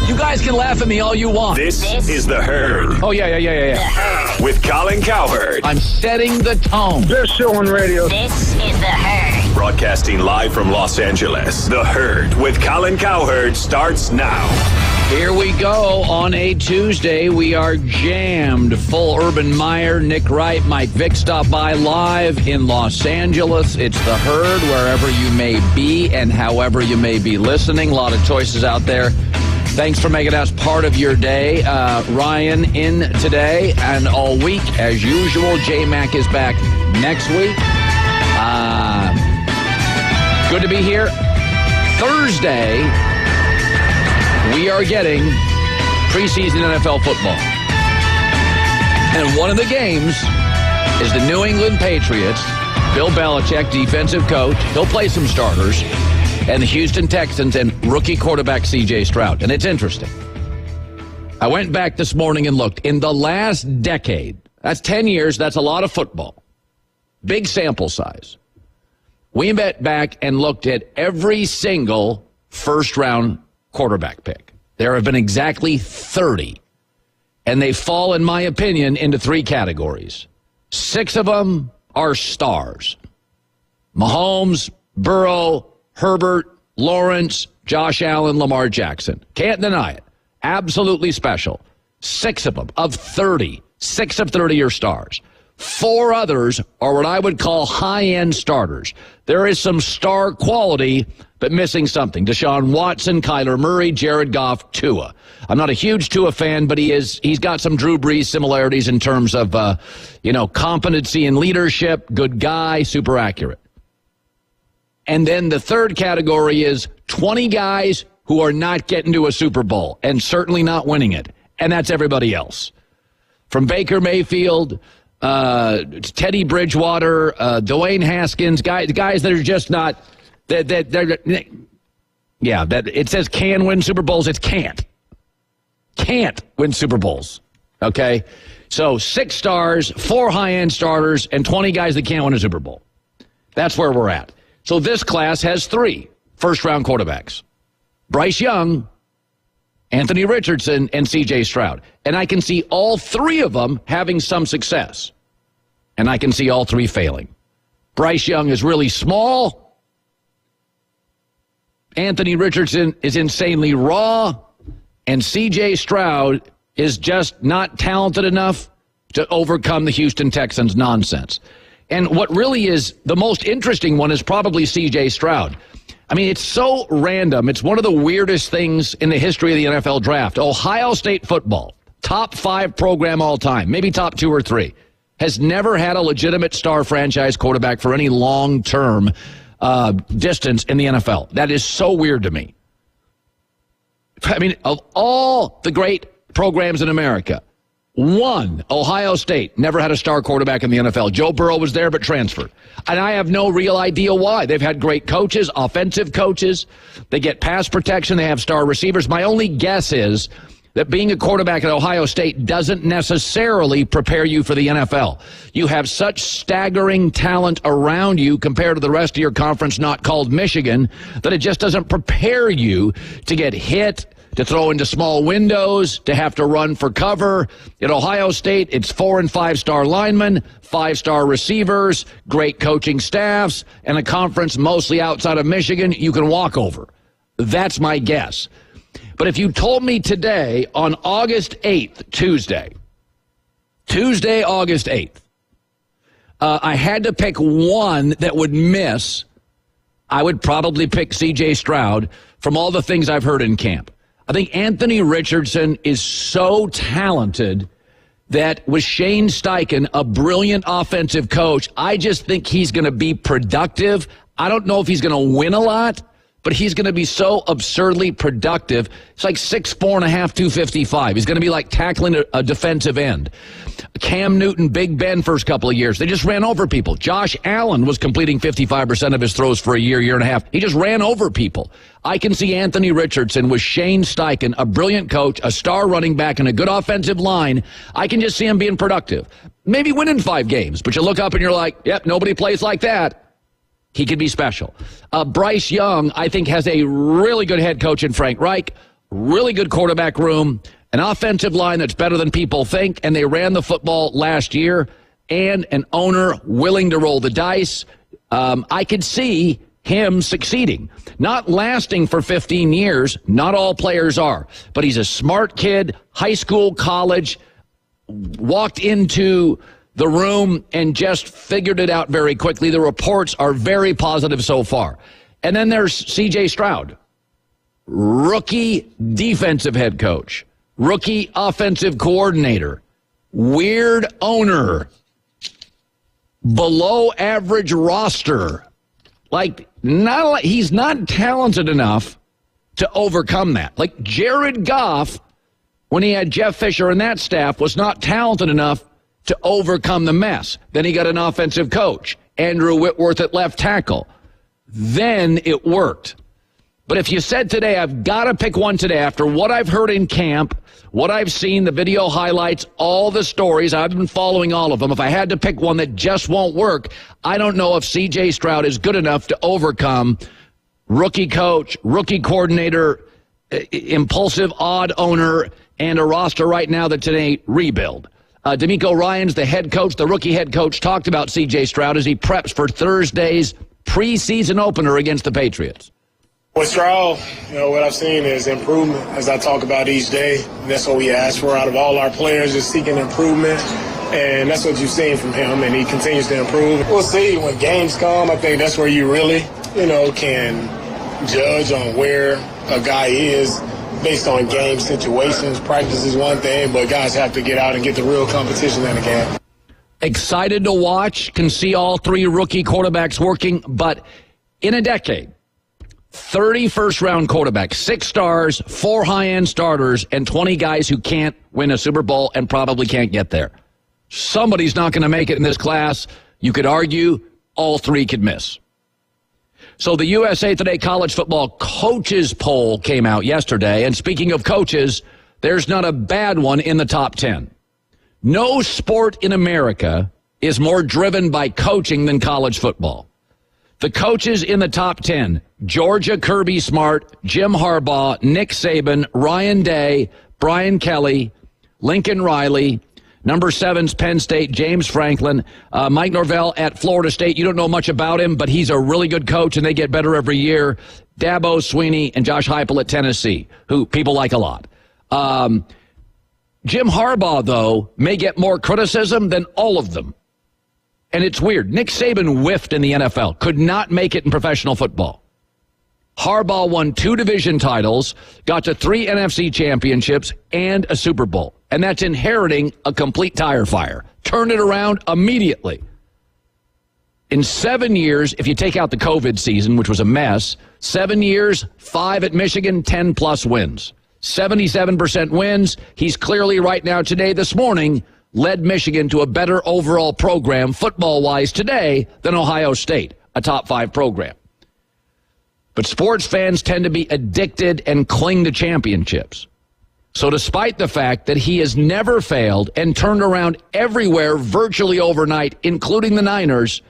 You guys can laugh at me all you want. This is the herd. Oh, yeah. With Colin Cowherd. I'm setting the tone. Best show on radio. This is the herd. Broadcasting live from Los Angeles. The herd with Colin Cowherd starts now. Here we go on a Tuesday. We are jammed. Full Urban Meyer, Nick Wright, Mike Vick stop by live in Los Angeles. It's the herd wherever you may be and however you may be listening. A lot of choices out there. Thanks for making us part of your day. Ryan in today and all week as usual. J-Mac is back next week. Good to be here. Thursday, we are getting preseason NFL football. And one of the games is the New England Patriots. Bill Belichick, defensive coach. He'll play some starters. And the Houston Texans and rookie quarterback C.J. Stroud. And it's interesting. I went back this morning and looked. In the last decade, that's 10 years, that's a lot of football. Big sample size. We went back and looked at every single first-round quarterback pick. There have been exactly 30. And they fall, in my opinion, into 3 categories. 6 of them are stars. Mahomes, Burrow, Herbert, Lawrence, Josh Allen, Lamar Jackson. Can't deny it. Absolutely special. 6 of them, of 30. 6 of 30 are stars. 4 others are what I would call high-end starters. There is some star quality, but missing something. Deshaun Watson, Kyler Murray, Jared Goff, Tua. I'm not a huge Tua fan, but he's got some Drew Brees similarities in terms of, competency and leadership, good guy, super accurate. And then the third category is 20 guys who are not getting to a Super Bowl and certainly not winning it. And that's everybody else. From Baker Mayfield, Teddy Bridgewater, Dwayne Haskins, guys that are just not that it says can win Super Bowls. It's can't win Super Bowls. Okay, so 6 stars, 4 high-end starters, and 20 guys that can't win a Super Bowl. That's where we're at. So this class has 3 first-round quarterbacks: Bryce Young, Anthony Richardson, and C.J. Stroud. And I can see all 3 of them having some success. And I can see all 3 failing. Bryce Young is really small. Anthony Richardson is insanely raw. And C.J. Stroud is just not talented enough to overcome the Houston Texans' nonsense. And what really is the most interesting one is probably C.J. Stroud. I mean, it's so random. It's one of the weirdest things in the history of the NFL draft. Ohio State football, top 5 program all time, maybe top 2 or 3, has never had a legitimate star franchise quarterback for any long-term distance in the NFL. That is so weird to me. I mean, of all the great programs in America, one, Ohio State, never had a star quarterback in the NFL. Joe Burrow was there but transferred. And I have no real idea why. They've had great coaches, offensive coaches. They get pass protection. They have star receivers. My only guess is that being a quarterback at Ohio State doesn't necessarily prepare you for the NFL. You have such staggering talent around you compared to the rest of your conference, not called Michigan, that it just doesn't prepare you to get hit, to throw into small windows, to have to run for cover. At Ohio State, it's 4- and 5-star linemen, 5-star receivers, great coaching staffs, and a conference mostly outside of Michigan you can walk over. That's my guess. But if you told me today on August 8th, Tuesday, August 8th, I had to pick one that would miss, I would probably pick C.J. Stroud from all the things I've heard in camp. I think Anthony Richardson is so talented that with Shane Steichen, a brilliant offensive coach, I just think he's going to be productive. I don't know if he's going to win a lot, but he's going to be so absurdly productive. It's like 6'4.5", 255. He's going to be like tackling a defensive end. Cam Newton, Big Ben, first couple of years, they just ran over people. Josh Allen was completing 55% of his throws for a year and a half. He just ran over people. I can see Anthony Richardson with Shane Steichen, a brilliant coach, a star running back, and a good offensive line. I can just see him being productive. Maybe winning 5 games, but you look up and you're like, yep, nobody plays like that. He could be special. Bryce Young, I think, has a really good head coach in Frank Reich, really good quarterback room, an offensive line that's better than people think, and they ran the football last year, and an owner willing to roll the dice. I could see him succeeding. Not lasting for 15 years. Not all players are. But he's a smart kid, high school, college, walked into the room and just figured it out very quickly. The reports are very positive so far. And then there's C.J. Stroud, rookie defensive head coach, rookie offensive coordinator, weird owner, below average roster. He's not talented enough to overcome that. Like Jared Goff, when he had Jeff Fisher and that staff, was not talented enough to overcome the mess. Then he got an offensive coach, Andrew Whitworth at left tackle. Then it worked. But if you said today, I've got to pick one today after what I've heard in camp, what I've seen, the video highlights, all the stories, I've been following all of them. If I had to pick one that just won't work, I don't know if C.J. Stroud is good enough to overcome rookie coach, rookie coordinator, impulsive, odd owner, and a roster right now that's in a rebuild. D'Amico Ryans, the head coach, the rookie head coach, talked about C.J. Stroud as he preps for Thursday's preseason opener against the Patriots. With Stroud, what I've seen is improvement as I talk about each day. That's what we ask for out of all our players, is seeking improvement. And that's what you've seen from him, and he continues to improve. We'll see when games come. I think that's where you really, can judge on where a guy is based on game situations. Practice is one thing, but guys have to get out and get the real competition in the game. Excited to watch, can see all 3 rookie quarterbacks working, but in a decade, 30 first-round quarterbacks, 6 stars, 4 high-end starters, and 20 guys who can't win a Super Bowl and probably can't get there. Somebody's not going to make it in this class. You could argue all 3 could miss. So the USA Today College Football Coaches Poll came out yesterday, and speaking of coaches, there's not a bad one in the top 10. No sport in America is more driven by coaching than college football. The coaches in the top 10, Georgia, Kirby Smart, Jim Harbaugh, Nick Saban, Ryan Day, Brian Kelly, Lincoln Riley. Number 7's Penn State, James Franklin. Mike Norvell at Florida State. You don't know much about him, but he's a really good coach, and they get better every year. Dabo Swinney and Josh Heupel at Tennessee, who people like a lot. Jim Harbaugh, though, may get more criticism than all of them. And it's weird. Nick Saban whiffed in the NFL, could not make it in professional football. Harbaugh won 2 division titles, got to 3 NFC championships, and a Super Bowl. And that's inheriting a complete tire fire. Turn it around immediately. In 7 years, if you take out the COVID season, which was a mess, 7 years, 5 at Michigan, 10-plus wins. 77% wins. He's clearly right now today, this morning, led Michigan to a better overall program, football-wise, today than Ohio State, a top 5 program. But sports fans tend to be addicted and cling to championships. So despite the fact that he has never failed and turned around everywhere virtually overnight, including the Niners,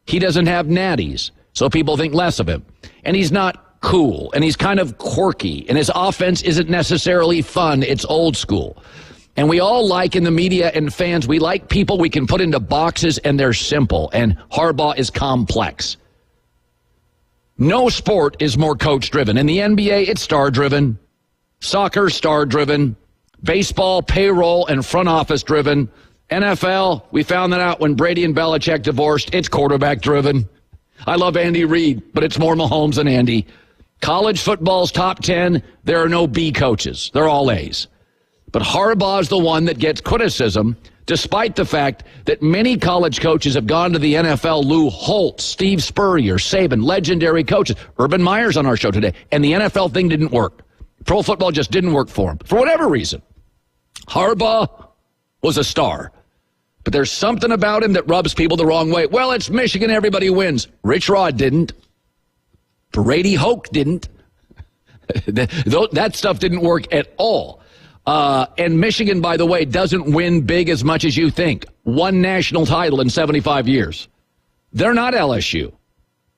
he doesn't have natties. So people think less of him. And he's not cool, and he's kind of quirky, and his offense isn't necessarily fun. It's old school. And we all like, in the media and fans, we like people we can put into boxes, and they're simple, and Harbaugh is complex. No sport is more coach-driven. In the NBA, it's star-driven. Soccer, star-driven. Baseball, payroll, and front office-driven. NFL, we found that out when Brady and Belichick divorced. It's quarterback-driven. I love Andy Reid, but it's more Mahomes than Andy. College football's top 10, there are no B coaches. They're all A's. But Harbaugh's the one that gets criticism, despite the fact that many college coaches have gone to the NFL. Lou Holtz, Steve Spurrier, Saban, legendary coaches. Urban Meyer's on our show today. And the NFL thing didn't work. Pro football just didn't work for him, for whatever reason. Harbaugh was a star. But there's something about him that rubs people the wrong way. Well, it's Michigan, everybody wins. Rich Rod didn't. Brady Hoke didn't. That stuff didn't work at all. And Michigan, by the way, doesn't win big as much as you think. One national title in 75 years. They're not LSU,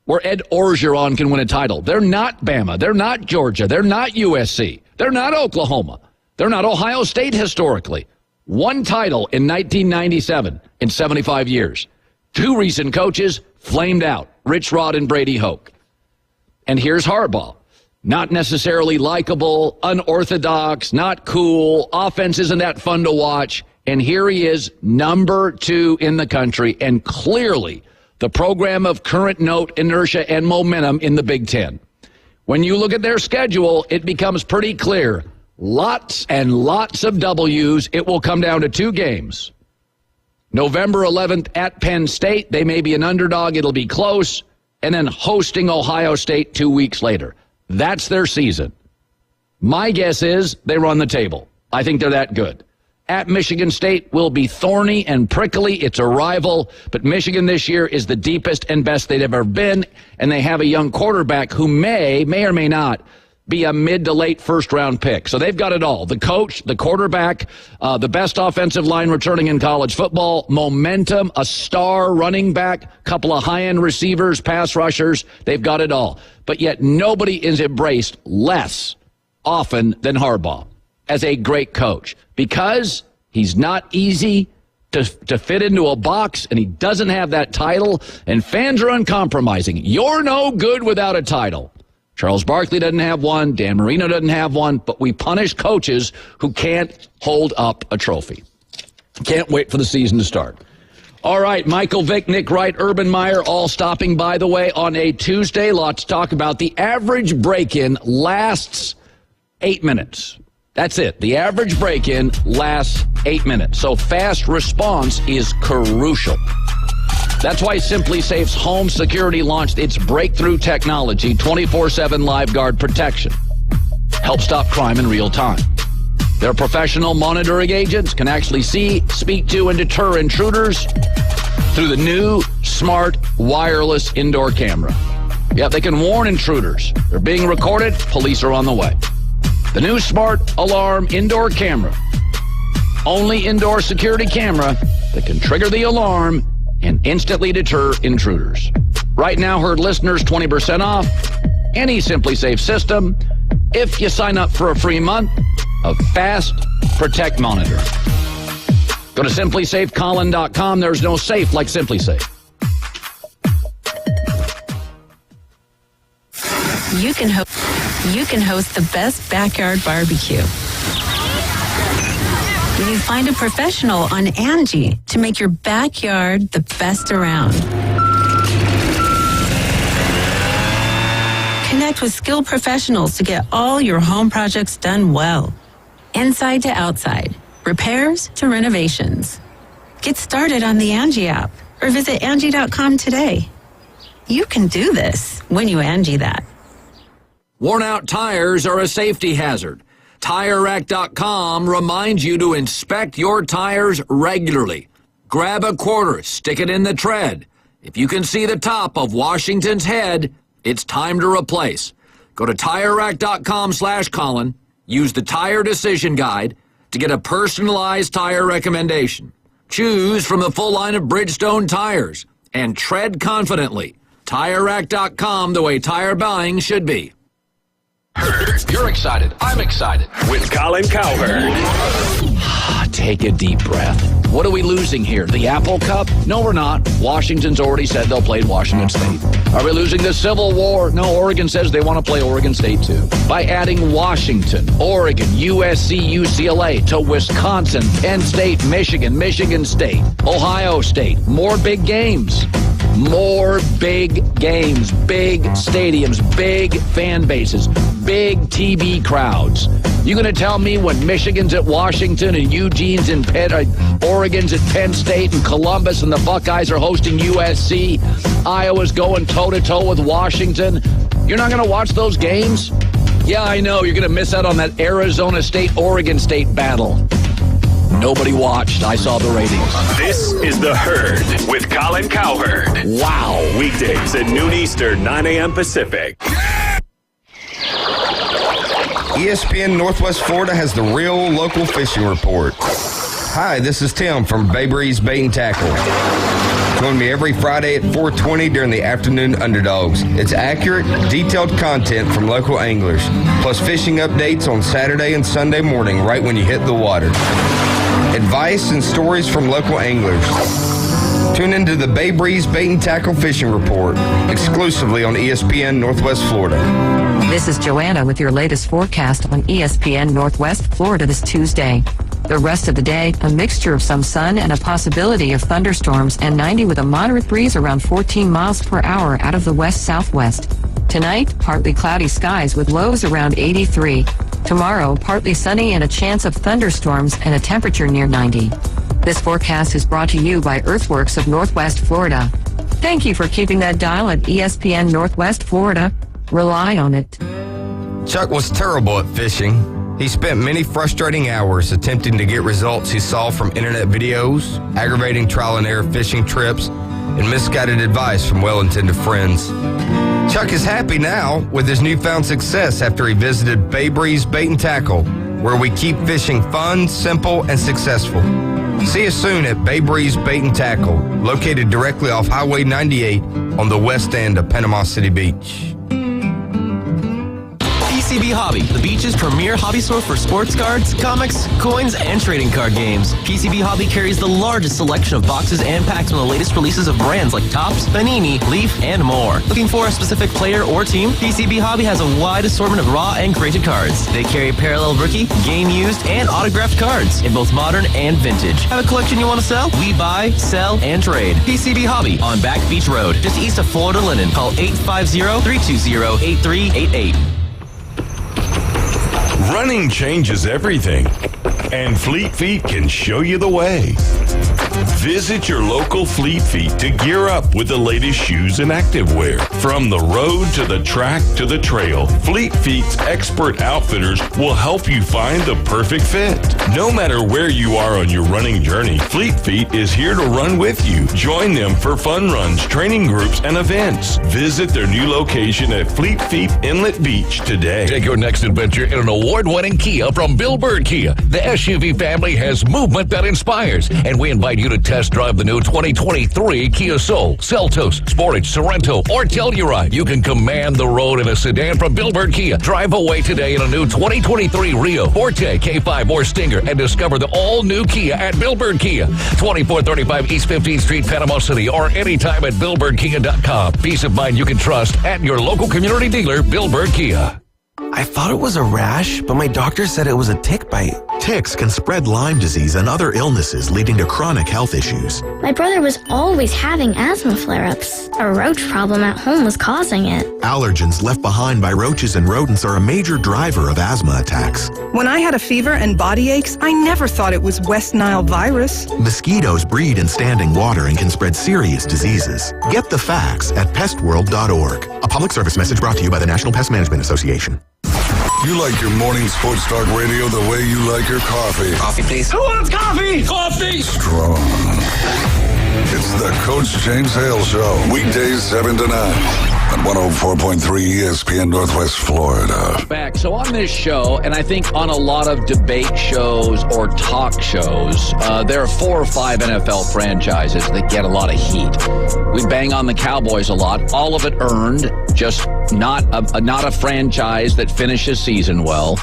where Ed Orgeron can win a title. They're not Bama. They're not Georgia. They're not USC. They're not Oklahoma. They're not Ohio State historically. One title in 1997 in 75 years. Two recent coaches flamed out, Rich Rod and Brady Hoke. And here's Harbaugh. Not necessarily likable, unorthodox, not cool. Offense isn't that fun to watch. And here he is, number 2 in the country, and clearly the program of current note, inertia, and momentum in the Big Ten. When you look at their schedule, it becomes pretty clear. Lots and lots of W's. It will come down to 2 games. November 11th at Penn State. They may be an underdog. It'll be close. And then hosting Ohio State 2 weeks later. That's their season. My guess is they run the table. I think they're that good. At Michigan State will be thorny and prickly. It's a rival. But Michigan this year is the deepest and best they've ever been. And they have a young quarterback who may or may not be a mid to late first-round pick. So they've got it all. The coach, the quarterback, the best offensive line returning in college football, momentum, a star running back, couple of high-end receivers, pass rushers. They've got it all. But yet nobody is embraced less often than Harbaugh as a great coach because he's not easy to fit into a box, and he doesn't have that title, and fans are uncompromising. You're no good without a title. Charles Barkley doesn't have one. Dan Marino doesn't have one. But we punish coaches who can't hold up a trophy. Can't wait for the season to start. All right, Michael Vick, Nick Wright, Urban Meyer, all stopping, by the way, on a Tuesday. Lots to talk about. The average break-in lasts 8 minutes. That's it. The average break-in lasts 8 minutes. So fast response is crucial. That's why SimpliSafe's home security launched its breakthrough technology, 24/7 Live Guard protection. Help stop crime in real time. Their professional monitoring agents can actually see, speak to, and deter intruders through the new smart wireless indoor camera. Yeah, they can warn intruders. They're being recorded. Police are on the way. The new smart alarm indoor camera. Only indoor security camera that can trigger the alarm and instantly deter intruders. Right now, Herd listeners 20% off any SimpliSafe system if you sign up for a free month of Fast Protect Monitor. Go to simplysafecolin.com. There's no safe like SimpliSafe. You can host the best backyard barbecue. You find a professional on Angie to make your backyard the best around. Connect with skilled professionals to get all your home projects done well. Inside to outside, repairs to renovations. Get started on the Angie app or visit Angie.com today. You can do this when you Angie that. Worn out tires are a safety hazard. TireRack.com reminds you to inspect your tires regularly. Grab a quarter, stick it in the tread. If you can see the top of Washington's head, it's time to replace. Go to TireRack.com/Colin. Use the Tire Decision Guide to get a personalized tire recommendation. Choose from the full line of Bridgestone tires and tread confidently. TireRack.com, the way tire buying should be. Herd. You're excited. I'm excited. With Colin Cowherd. Take a deep breath. What are we losing here? The Apple Cup? No, we're not. Washington's already said they'll play Washington State. Are we losing the Civil War? No, Oregon says they want to play Oregon State too. By adding Washington, Oregon, USC, UCLA to Wisconsin, Penn State, Michigan, Michigan State, Ohio State. More big games. More big games, big stadiums, big fan bases, big TV crowds. You going to tell me when Michigan's at Washington and Eugene's in Oregon's at Penn State and Columbus and the Buckeyes are hosting USC, Iowa's going toe-to-toe with Washington, you're not going to watch those games? Yeah, I know. You're going to miss out on that Arizona State-Oregon State battle. Nobody watched. I saw the ratings. This is The Herd with Colin Cowherd. Wow. Weekdays at noon Eastern, 9 a.m. Pacific. ESPN Northwest Florida has the real local fishing report. Hi, this is Tim from Bay Breeze Bait and Tackle. Join me every Friday at 4:20 during the Afternoon Underdogs. It's accurate, detailed content from local anglers, plus fishing updates on Saturday and Sunday morning right when you hit the water. Advice and stories from local anglers. Tune into the Bay Breeze Bait and Tackle Fishing Report, exclusively on ESPN Northwest Florida. This is Joanna with your latest forecast on ESPN Northwest Florida this Tuesday. The rest of the day, a mixture of some sun and a possibility of thunderstorms, and 90 with a moderate breeze around 14 miles per hour out of the west-southwest. Tonight, partly cloudy skies with lows around 83. Tomorrow, partly sunny and a chance of thunderstorms and a temperature near 90. This forecast is brought to you by Earthworks of Northwest Florida. Thank you for keeping that dial at ESPN Northwest Florida. Rely on it. Chuck was terrible at fishing. He spent many frustrating hours attempting to get results he saw from internet videos, aggravating trial and error fishing trips, and misguided advice from well-intended friends. Chuck is happy now with his newfound success after he visited Bay Breeze Bait and Tackle, where we keep fishing fun, simple, and successful. See us soon at Bay Breeze Bait and Tackle, located directly off Highway 98 on the west end of Panama City Beach. PCB Hobby, the beach's premier hobby store for sports cards, comics, coins, and trading card games. PCB Hobby carries the largest selection of boxes and packs from the latest releases of brands like Topps, Panini, Leaf, and more. Looking for a specific player or team? PCB Hobby has a wide assortment of raw and graded cards. They carry parallel rookie, game used, and autographed cards in both modern and vintage. Have a collection you want to sell? We buy, sell, and trade. PCB Hobby on Back Beach Road, just east of Florida Linen. Call 850-320-8388. Running changes everything, and Fleet Feet can show you the way. Visit your local Fleet Feet to gear up with the latest shoes and activewear. From the road to the track to the trail, Fleet Feet's expert outfitters will help you find the perfect fit. No matter where you are on your running journey, Fleet Feet is here to run with you. Join them for fun runs, training groups, and events. Visit their new location at Fleet Feet Inlet Beach today. Take your next adventure in an award-winning Kia from Bill Bird Kia. The SUV family has movement that inspires, and we invite you to test drive the new 2023 Kia Soul, Seltos, Sportage, Sorento, or Telluride. You can command the road in a sedan from Bill Bird Kia. Drive away today in a new 2023 Rio, Forte, K5, or Stinger, and discover the all-new Kia at Bill Bird Kia. 2435 East 15th Street, Panama City, or anytime at BillBirdKia.com. Peace of mind you can trust at your local community dealer, Bill Bird Kia. I thought it was a rash, but my doctor said it was a tick bite. Ticks can spread Lyme disease and other illnesses, leading to chronic health issues. My brother was always having asthma flare-ups. A roach problem at home was causing it. Allergens left behind by roaches and rodents are a major driver of asthma attacks. When I had a fever and body aches, I never thought it was West Nile virus. Mosquitoes breed in standing water and can spread serious diseases. Get the facts at pestworld.org. A public service message brought to you by the National Pest Management Association. You like your morning sports talk radio the way you like your coffee. Coffee, please. Who wants coffee? Coffee! Strong. It's the Coach James Hale Show. Weekdays 7 to 9 on 104.3 ESPN Northwest Florida. Back. So on this show, and I think on a lot of debate shows or talk shows, there are 4 or 5 NFL franchises that get a lot of heat. We bang on the Cowboys a lot. All of it earned, just not a franchise that finishes seasons well.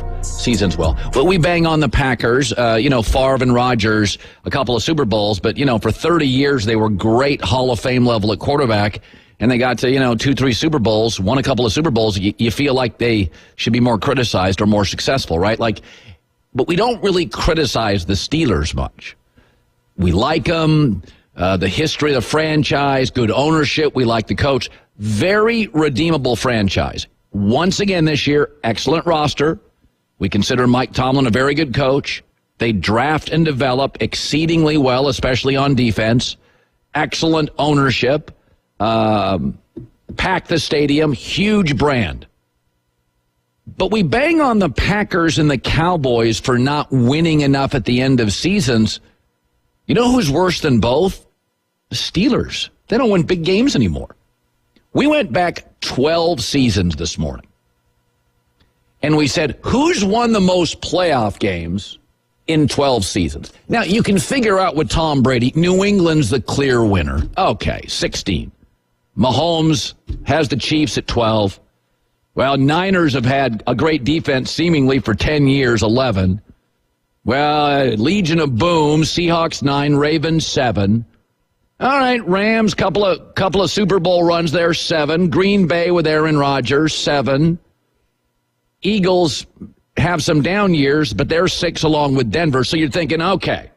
Well, we bang on the Packers, Favre and Rodgers, a couple of Super Bowls, but, for 30 years they were great Hall of Fame level at quarterback, and they got to, 2-3 Super Bowls, won a couple of Super Bowls. You feel like they should be more criticized or more successful, right? But we don't really criticize the Steelers much. We like them, the history of the franchise, good ownership. We like the coach. Very redeemable franchise. Once again this year, excellent roster. We consider Mike Tomlin a very good coach. They draft and develop exceedingly well, especially on defense. Excellent ownership. Pack the stadium. Huge brand. But we bang on the Packers and the Cowboys for not winning enough at the end of seasons. You know who's worse than both? The Steelers. They don't win big games anymore. We went back 12 seasons this morning. And we said, who's won the most playoff games in 12 seasons? Now, you can figure out with Tom Brady, New England's the clear winner. Okay, 16. Mahomes has the Chiefs at 12. Well, Niners have had a great defense seemingly for 10 years, 11. Well, Legion of Boom, Seahawks 9, Ravens 7. All right, Rams, couple of Super Bowl runs there, 7. Green Bay with Aaron Rodgers, 7. Eagles have some down years, but they're 6 along with Denver. So you're thinking, okay.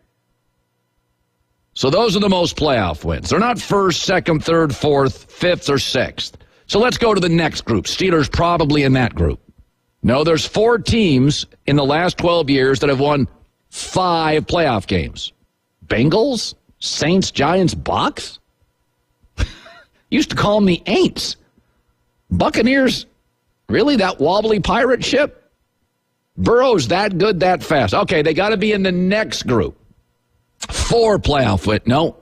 So those are the most playoff wins. They're not 1st, 2nd, 3rd, 4th, 5th, or 6th. So let's go to the next group. Steelers probably in that group. No, there's 4 teams in the last 12 years that have won 5 playoff games. Bengals, Saints, Giants, Bucs? Used to call them the Aints. Buccaneers, really? That wobbly pirate ship? Burrow's that good, that fast. Okay, they got to be in the next group. 4 playoff wins. No,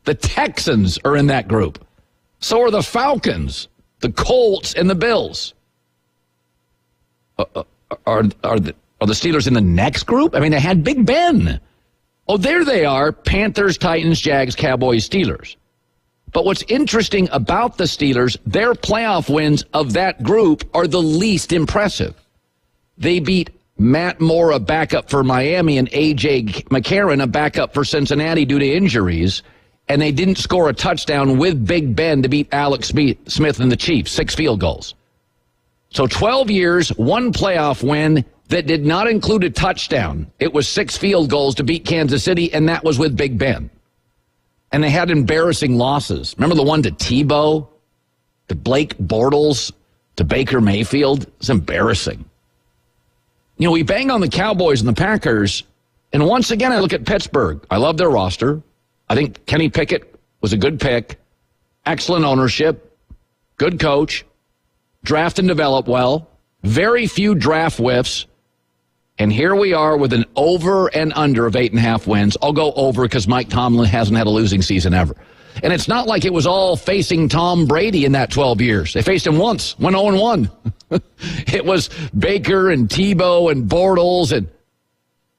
the Texans are in that group. So are the Falcons, the Colts, and the Bills. Are the Steelers in the next group? I mean, they had Big Ben. Oh, there they are. Panthers, Titans, Jags, Cowboys, Steelers. But what's interesting about the Steelers, their playoff wins of that group are the least impressive. They beat Matt Moore, a backup for Miami, and A.J. McCarron, a backup for Cincinnati due to injuries, and they didn't score a touchdown with Big Ben to beat Alex Smith and the Chiefs, 6 field goals. So 12 years, 1 playoff win that did not include a touchdown. It was 6 field goals to beat Kansas City, and that was with Big Ben. And they had embarrassing losses. Remember the one to Tebow, to Blake Bortles, to Baker Mayfield? It's embarrassing. We bang on the Cowboys and the Packers, and once again I look at Pittsburgh. I love their roster. I think Kenny Pickett was a good pick. Excellent ownership. Good coach. Draft and develop well. Very few draft whiffs. And here we are with an over and under of 8.5 wins. I'll go over because Mike Tomlin hasn't had a losing season ever. And it's not like it was all facing Tom Brady in that 12 years. They faced him once, went 0-1. It was Baker and Tebow and Bortles. And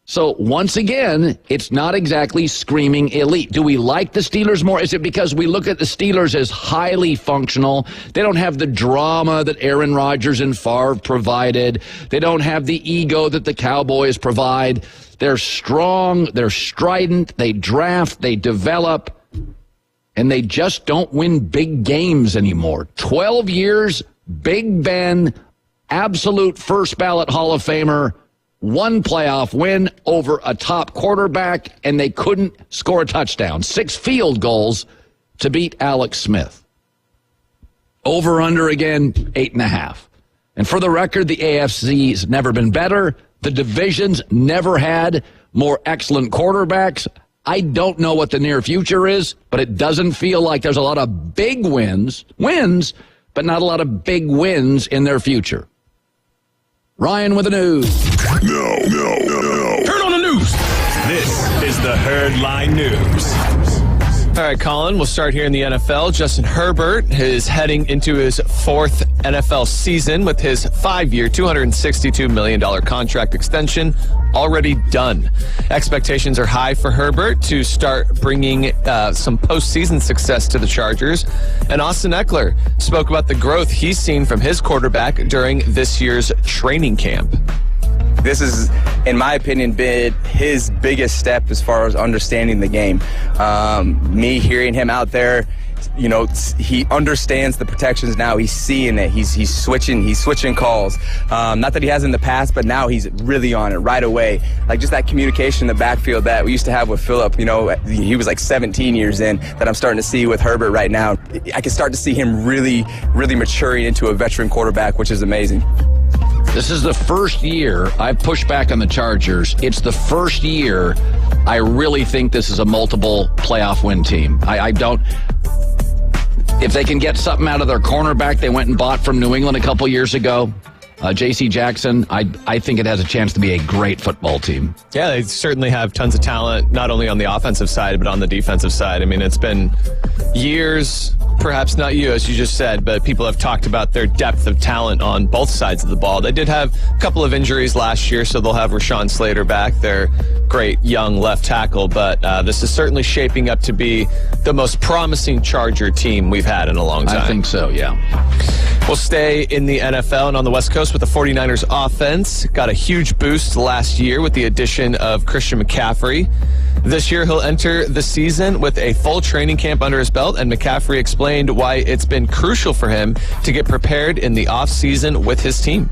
so once again, it's not exactly screaming elite. Do we like the Steelers more? Is it because we look at the Steelers as highly functional? They don't have the drama that Aaron Rodgers and Favre provided. They don't have the ego that the Cowboys provide. They're strong. They're strident. They draft. They develop. And they just don't win big games anymore. 12 years, Big Ben, absolute first ballot Hall of Famer, 1 playoff win over a top quarterback, and they couldn't score a touchdown. 6 field goals to beat Alex Smith. Over under again, 8.5. And for the record, the AFC's never been better. The division's never had more excellent quarterbacks. I don't know what the near future is, but it doesn't feel like there's a lot of big wins, but not a lot of big wins in their future. Ryan with the news. No. Turn on the news. This is the Herd Line News. All right, Colin, we'll start here in the NFL. Justin Herbert is heading into his 4th NFL season with his 5-year, $262 million contract extension already done. Expectations are high for Herbert to start bringing some postseason success to the Chargers. And Austin Eckler spoke about the growth he's seen from his quarterback during this year's training camp. This is, in my opinion, been his biggest step as far as understanding the game. Me hearing him out there, you know, he understands the protections now. He's seeing it. He's switching calls. Not that he has in the past, but now he's really on it right away. Like just that communication in the backfield that we used to have with Phillip, you know, he was like 17 years in, that I'm starting to see with Herbert right now. I can start to see him really, really maturing into a veteran quarterback, which is amazing. This is the first year I've pushed back on the Chargers. It's the first year I really think this is a multiple playoff win team. I don't. If they can get something out of their cornerback they went and bought from New England a couple years ago, J.C. Jackson, I think it has a chance to be a great football team. Yeah, they certainly have tons of talent, not only on the offensive side, but on the defensive side. I mean, it's been years, perhaps not you, as you just said, but people have talked about their depth of talent on both sides of the ball. They did have a couple of injuries last year, so they'll have Rashawn Slater back, their great young left tackle, but this is certainly shaping up to be the most promising Charger team we've had in a long time. I think so, yeah. We'll stay in the NFL and on the West Coast with the 49ers offense. Got a huge boost last year with the addition of Christian McCaffrey. This year, he'll enter the season with a full training camp under his belt, and McCaffrey explained why it's been crucial for him to get prepared in the offseason with his team.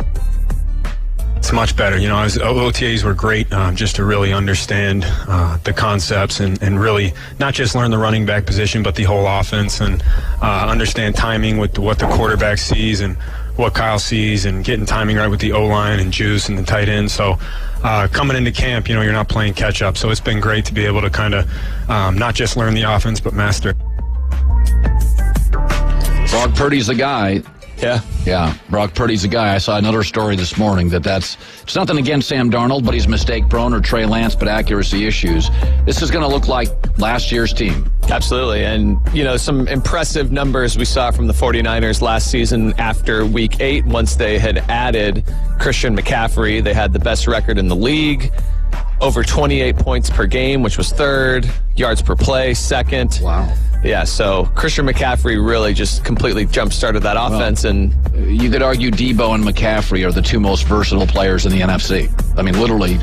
It's much better. You know, OTAs were great just to really understand the concepts and really not just learn the running back position, but the whole offense and understand timing with what the quarterback sees and what Kyle sees and getting timing right with the O-line and Juice and the tight end. So coming into camp, you know, you're not playing catch up. So it's been great to be able to kind of not just learn the offense, but master it. Brock Purdy's the guy. Yeah, Brock Purdy's the guy. I saw another story this morning it's nothing against Sam Darnold, but he's mistake prone, or Trey Lance, but accuracy issues. This is going to look like last year's team. Absolutely. And, you know, some impressive numbers we saw from the 49ers last season after week 8. Once they had added Christian McCaffrey, they had the best record in the league. Over 28 points per game, which was 3rd. Yards per play, 2nd. Wow. Yeah, so Christian McCaffrey really just completely jump-started that offense. Well, and you could argue Debo and McCaffrey are the two most versatile players in the NFC. I mean, literally,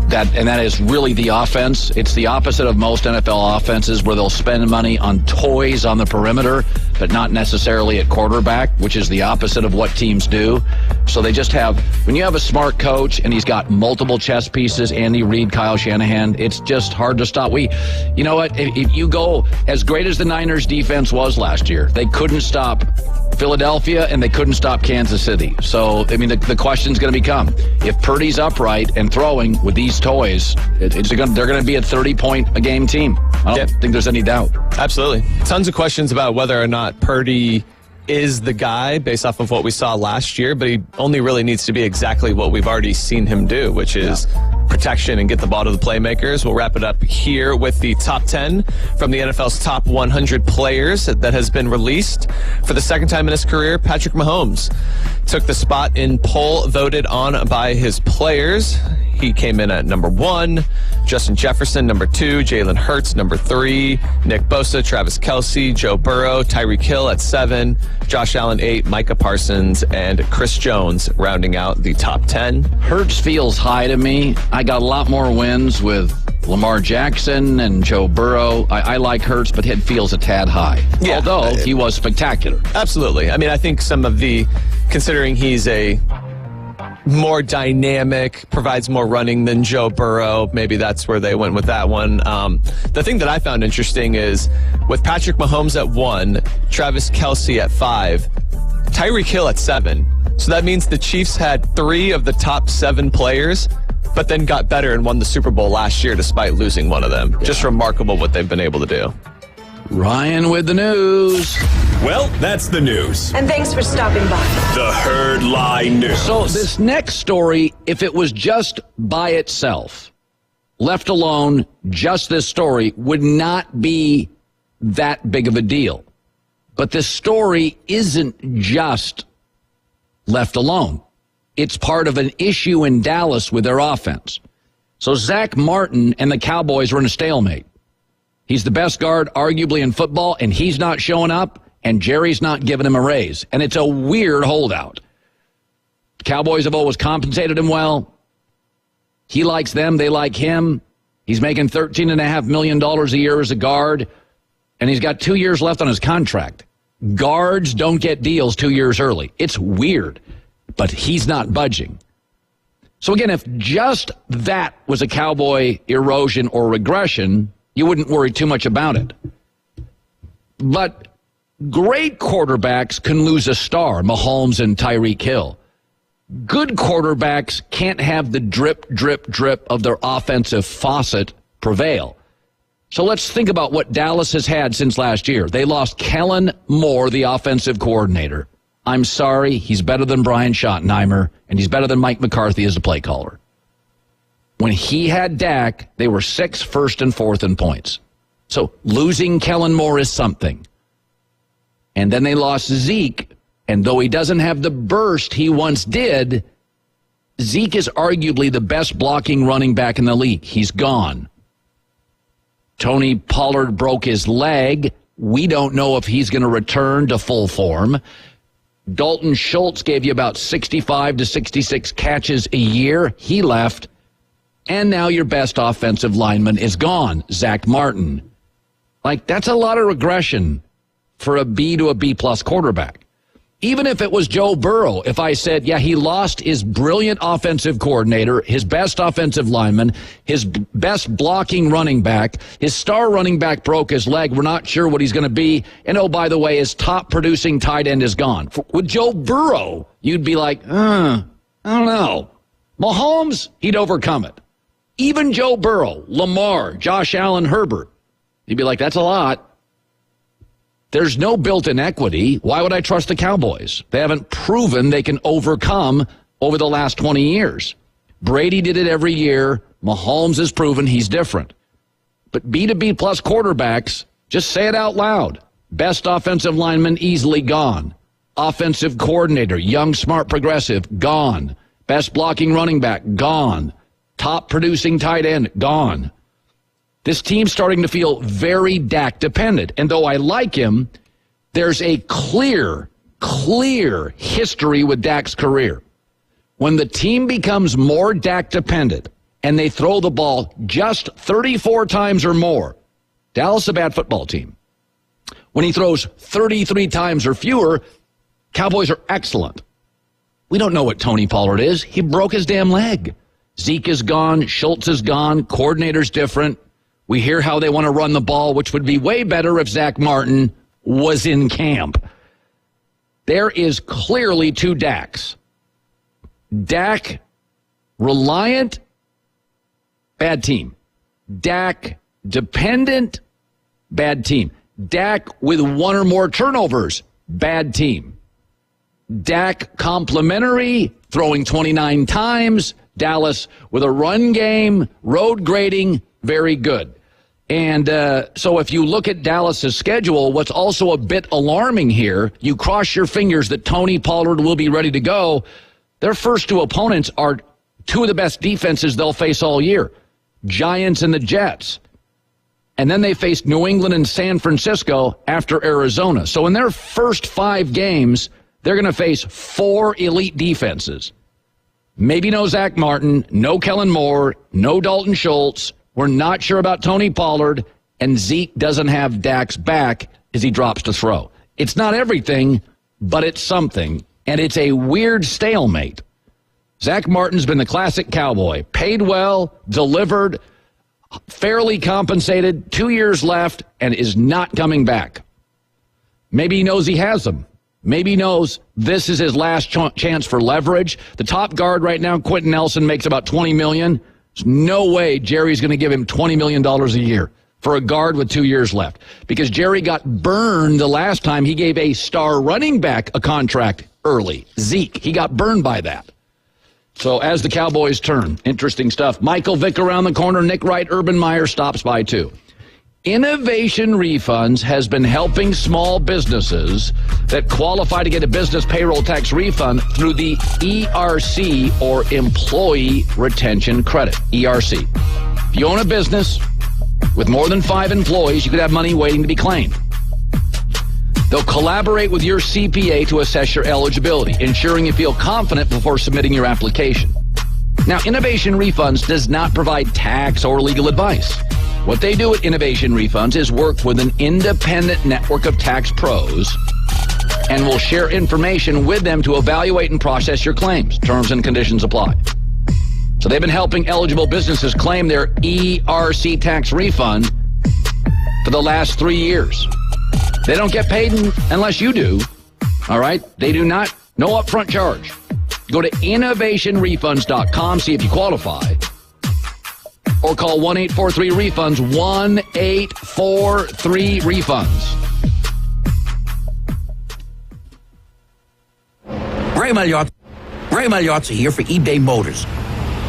that is really the offense. It's the opposite of most NFL offenses where they'll spend money on toys on the perimeter, but not necessarily at quarterback, which is the opposite of what teams do. So they just have, when you have a smart coach and he's got multiple chess pieces, Andy Reid, Kyle Shanahan, it's just hard to stop. You know what, if you go, as great as the Niners defense was last year, they couldn't stop Philadelphia and they couldn't stop Kansas City. So, I mean, the question's going to become, if Purdy's upright and throwing with these toys, they're going to be a 30-point-a-game team. I don't think there's any doubt. Absolutely. Tons of questions about whether or not Purdy is the guy based off of what we saw last year, but he only really needs to be exactly what we've already seen him do, which is protection and get the ball to the playmakers. We'll wrap it up here with the top 10 from the NFL's top 100 players that has been released. For the second time in his career, Patrick Mahomes took the spot in poll voted on by his players. He came in at number 1, Justin Jefferson, number 2, Jalen Hurts, number 3, Nick Bosa, Travis Kelce, Joe Burrow, Tyreek Hill at 7, Josh Allen 8, Micah Parsons, and Chris Jones rounding out the top 10. Hurts feels high to me. I got a lot more wins with Lamar Jackson and Joe Burrow. I like Hurts, but it feels a tad high. Yeah. Although he was spectacular. Absolutely. I mean, I think some of the, considering he's a more dynamic, provides more running than Joe Burrow. Maybe that's where they went with that one. The thing that I found interesting is with Patrick Mahomes at 1, Travis Kelce at 5, Tyreek Hill at 7. So that means the Chiefs had 3 of the top 7 players, but then got better and won the Super Bowl last year despite losing one of them. Yeah. Just remarkable what they've been able to do. Ryan with the news. Well, that's the news. And thanks for stopping by. The Herd Lie News. So this next story, if it was just by itself, left alone, just this story, would not be that big of a deal. But this story isn't just left alone. It's part of an issue in Dallas with their offense. So Zach Martin and the Cowboys are in a stalemate. He's the best guard, arguably, in football, and he's not showing up, and Jerry's not giving him a raise. And it's a weird holdout. The Cowboys have always compensated him well. He likes them. They like him. He's making $13.5 million a year as a guard, and he's got 2 years left on his contract. Guards don't get deals 2 years early. It's weird, but he's not budging. So again, if just that was a Cowboy erosion or regression, you wouldn't worry too much about it. But great quarterbacks can lose a star, Mahomes and Tyreek Hill. Good quarterbacks can't have the drip, drip, drip of their offensive faucet prevail. So let's think about what Dallas has had since last year. They lost Kellen Moore, the offensive coordinator. I'm sorry, he's better than Brian Schottenheimer, and he's better than Mike McCarthy as a play caller. When he had Dak, they were 6th, 1st, and 4th in points. So losing Kellen Moore is something. And then they lost Zeke, and though he doesn't have the burst he once did, Zeke is arguably the best blocking running back in the league. He's gone. Tony Pollard broke his leg. We don't know if he's going to return to full form. Dalton Schultz gave you about 65 to 66 catches a year. He left. And now your best offensive lineman is gone, Zach Martin. Like, that's a lot of regression for a B to a B-plus quarterback. Even if it was Joe Burrow, if I said, yeah, he lost his brilliant offensive coordinator, his best offensive lineman, his best blocking running back, his star running back broke his leg, we're not sure what he's going to be, and oh, by the way, his top producing tight end is gone. With Joe Burrow, you'd be like, I don't know. Mahomes, he'd overcome it. Even Joe Burrow, Lamar, Josh Allen, Herbert, you'd be like, that's a lot. There's no built-in equity. Why would I trust the Cowboys? They haven't proven they can overcome over the last 20 years. Brady did it every year. Mahomes has proven he's different. But B to B-plus quarterbacks, just say it out loud. Best offensive lineman easily gone. Offensive coordinator, young, smart, progressive, gone. Best blocking running back, gone. Top producing tight end, gone. This team's starting to feel very Dak dependent. And though I like him, there's a clear history with Dak's career. When the team becomes more Dak dependent and they throw the ball just 34 times or more, Dallas is a bad football team. When he throws 33 times or fewer, Cowboys are excellent. We don't know what Tony Pollard is. He broke his damn leg. Zeke is gone. Schultz is gone. Coordinator's different. We hear how they want to run the ball, which would be way better if Zach Martin was in camp. There is clearly two Daks. Dak reliant, bad team. Dak dependent, bad team. Dak with one or more turnovers, bad team. Dak complimentary, throwing 29 times. Dallas with a run game, road grading, very good. And so if you look at Dallas's schedule, what's also a bit alarming here, you cross your fingers that Tony Pollard will be ready to go. Their first two opponents are two of the best defenses they'll face all year, Giants and the Jets. And then they face New England and San Francisco after Arizona. So in their first 5 games, they're going to face 4 elite defenses. Maybe no Zach Martin, no Kellen Moore, no Dalton Schultz. We're not sure about Tony Pollard, and Zeke doesn't have Dak's back as he drops to throw. It's not everything, but it's something, and it's a weird stalemate. Zach Martin's been the classic Cowboy, paid well, delivered, fairly compensated, 2 years left, and is not coming back. Maybe he knows he has them. Maybe he knows this is his last chance for leverage. The top guard right now, Quentin Nelson, makes about $20 million. There's no way Jerry's going to give him $20 million a year for a guard with 2 years left, because Jerry got burned the last time he gave a star running back a contract early. Zeke, he got burned by that. So as the Cowboys turn, interesting stuff. Michael Vick around the corner, Nick Wright, Urban Meyer stops by too. Innovation Refunds has been helping small businesses that qualify to get a business payroll tax refund through the ERC, or Employee Retention Credit, ERC. If you own a business with more than 5 employees, you could have money waiting to be claimed. They'll collaborate with your CPA to assess your eligibility, ensuring you feel confident before submitting your application. Now, Innovation Refunds does not provide tax or legal advice. What they do at Innovation Refunds is work with an independent network of tax pros and will share information with them to evaluate and process your claims. Terms and conditions apply. So they've been helping eligible businesses claim their ERC tax refund for the last 3 years. They don't get paid unless you do. All right? They do not. No upfront charge. Go to innovationrefunds.com, see if you qualify. Or call 1-843-REFUNDS, 1-843-REFUNDS. Ray Magliozzi here for eBay Motors.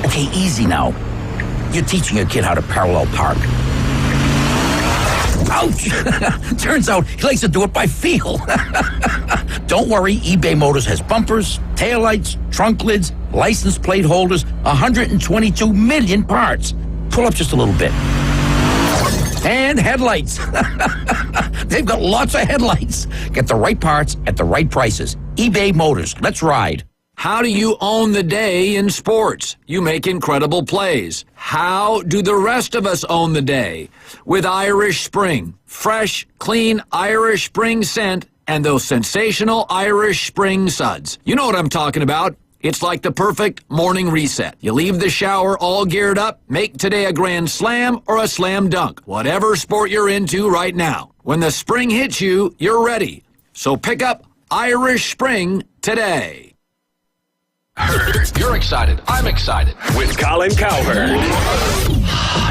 Okay, easy now. You're teaching a kid how to parallel park. Ouch! Turns out he likes to do it by feel. Don't worry, eBay Motors has bumpers, taillights, trunk lids, license plate holders, 122 million parts. Pull up just a little bit. And headlights. They've got lots of headlights. Get the right parts at the right prices. eBay Motors. Let's ride. How do you own the day in sports? You make incredible plays. How do the rest of us own the day? With Irish Spring. Fresh, clean Irish Spring scent and those sensational Irish Spring suds. You know what I'm talking about. It's like the perfect morning reset. You leave the shower all geared up, make today a grand slam or a slam dunk. Whatever sport you're into right now. When the spring hits you, you're ready. So pick up Irish Spring today. You're excited. I'm excited. With Colin Cowherd.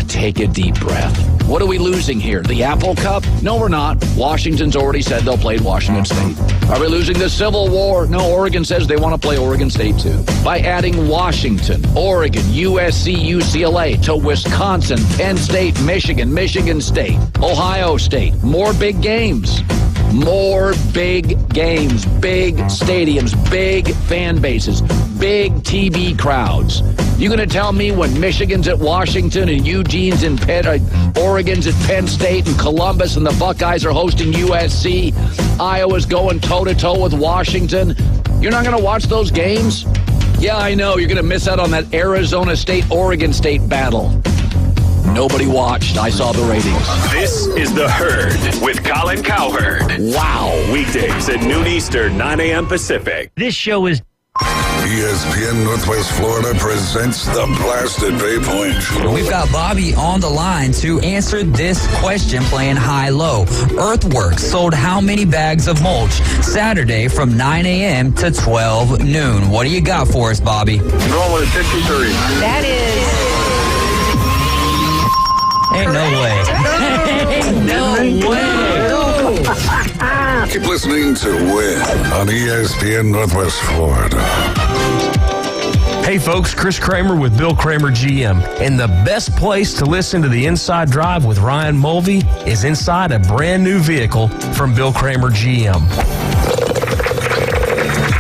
Take a deep breath. What are we losing here? The Apple Cup? No, we're not. Washington's already said they'll play Washington State. Are we losing the Civil War? No, Oregon says they want to play Oregon State too. By adding Washington, Oregon, USC, UCLA to Wisconsin, Penn State, Michigan, Michigan State, Ohio State. More big games. More big games, big stadiums, big fan bases, big TV crowds. You going to tell me when Michigan's at Washington and Eugene's in Oregon's at Penn State and Columbus and the Buckeyes are hosting USC, Iowa's going toe-to-toe with Washington, you're not going to watch those games? Yeah, I know. You're going to miss out on that Arizona State-Oregon State battle. Nobody watched. I saw the ratings. This is The Herd with Colin Cowherd. Wow. Weekdays at noon Eastern, 9 a.m. Pacific. This show is... ESPN Northwest Florida presents the Blasted Bay Point. We've got Bobby on the line to answer this question playing high-low. Earthworks sold how many bags of mulch Saturday from 9 a.m. to 12 noon? What do you got for us, Bobby? Going with 53. That is... Ain't no way. Ain't no way. Keep listening to Win on ESPN Northwest Florida. Hey folks, Chris Kramer with Bill Kramer GM. And the best place to listen to the Inside Drive with Ryan Mulvey is inside a brand new vehicle from Bill Kramer GM.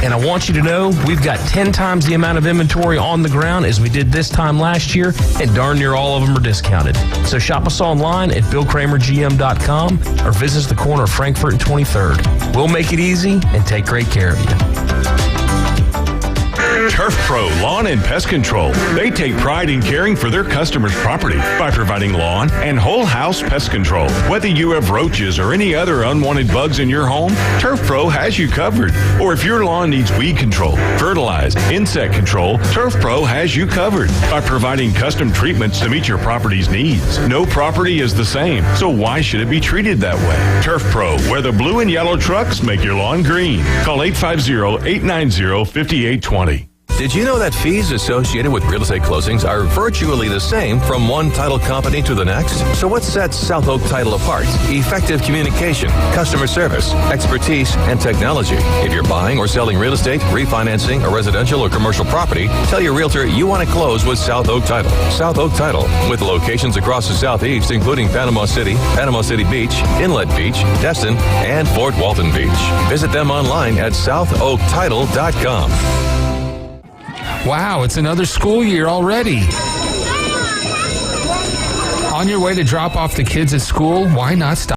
And I want you to know we've got 10 times the amount of inventory on the ground as we did this time last year, and darn near all of them are discounted. So shop us online at BillKramerGM.com or visit us the corner of Frankfurt and 23rd. We'll make it easy and take great care of you. Turf Pro Lawn and Pest Control. They take pride in caring for their customers' property by providing lawn and whole house pest control. Whether you have roaches or any other unwanted bugs in your home, Turf Pro has you covered. Or if your lawn needs weed control, fertilize, insect control, Turf Pro has you covered by providing custom treatments to meet your property's needs. No property is the same, so why should it be treated that way? Turf Pro, where the blue and yellow trucks make your lawn green. Call 850-890-5820. Did you know that fees associated with real estate closings are virtually the same from one title company to the next? So what sets South Oak Title apart? Effective communication, customer service, expertise, and technology. If you're buying or selling real estate, refinancing a residential or commercial property, tell your realtor you want to close with South Oak Title. South Oak Title, with locations across the Southeast, including Panama City Beach, Inlet Beach, Destin, and Fort Walton Beach. Visit them online at southoaktitle.com. Wow, it's another school year already. On your way to drop off the kids at school, why not stop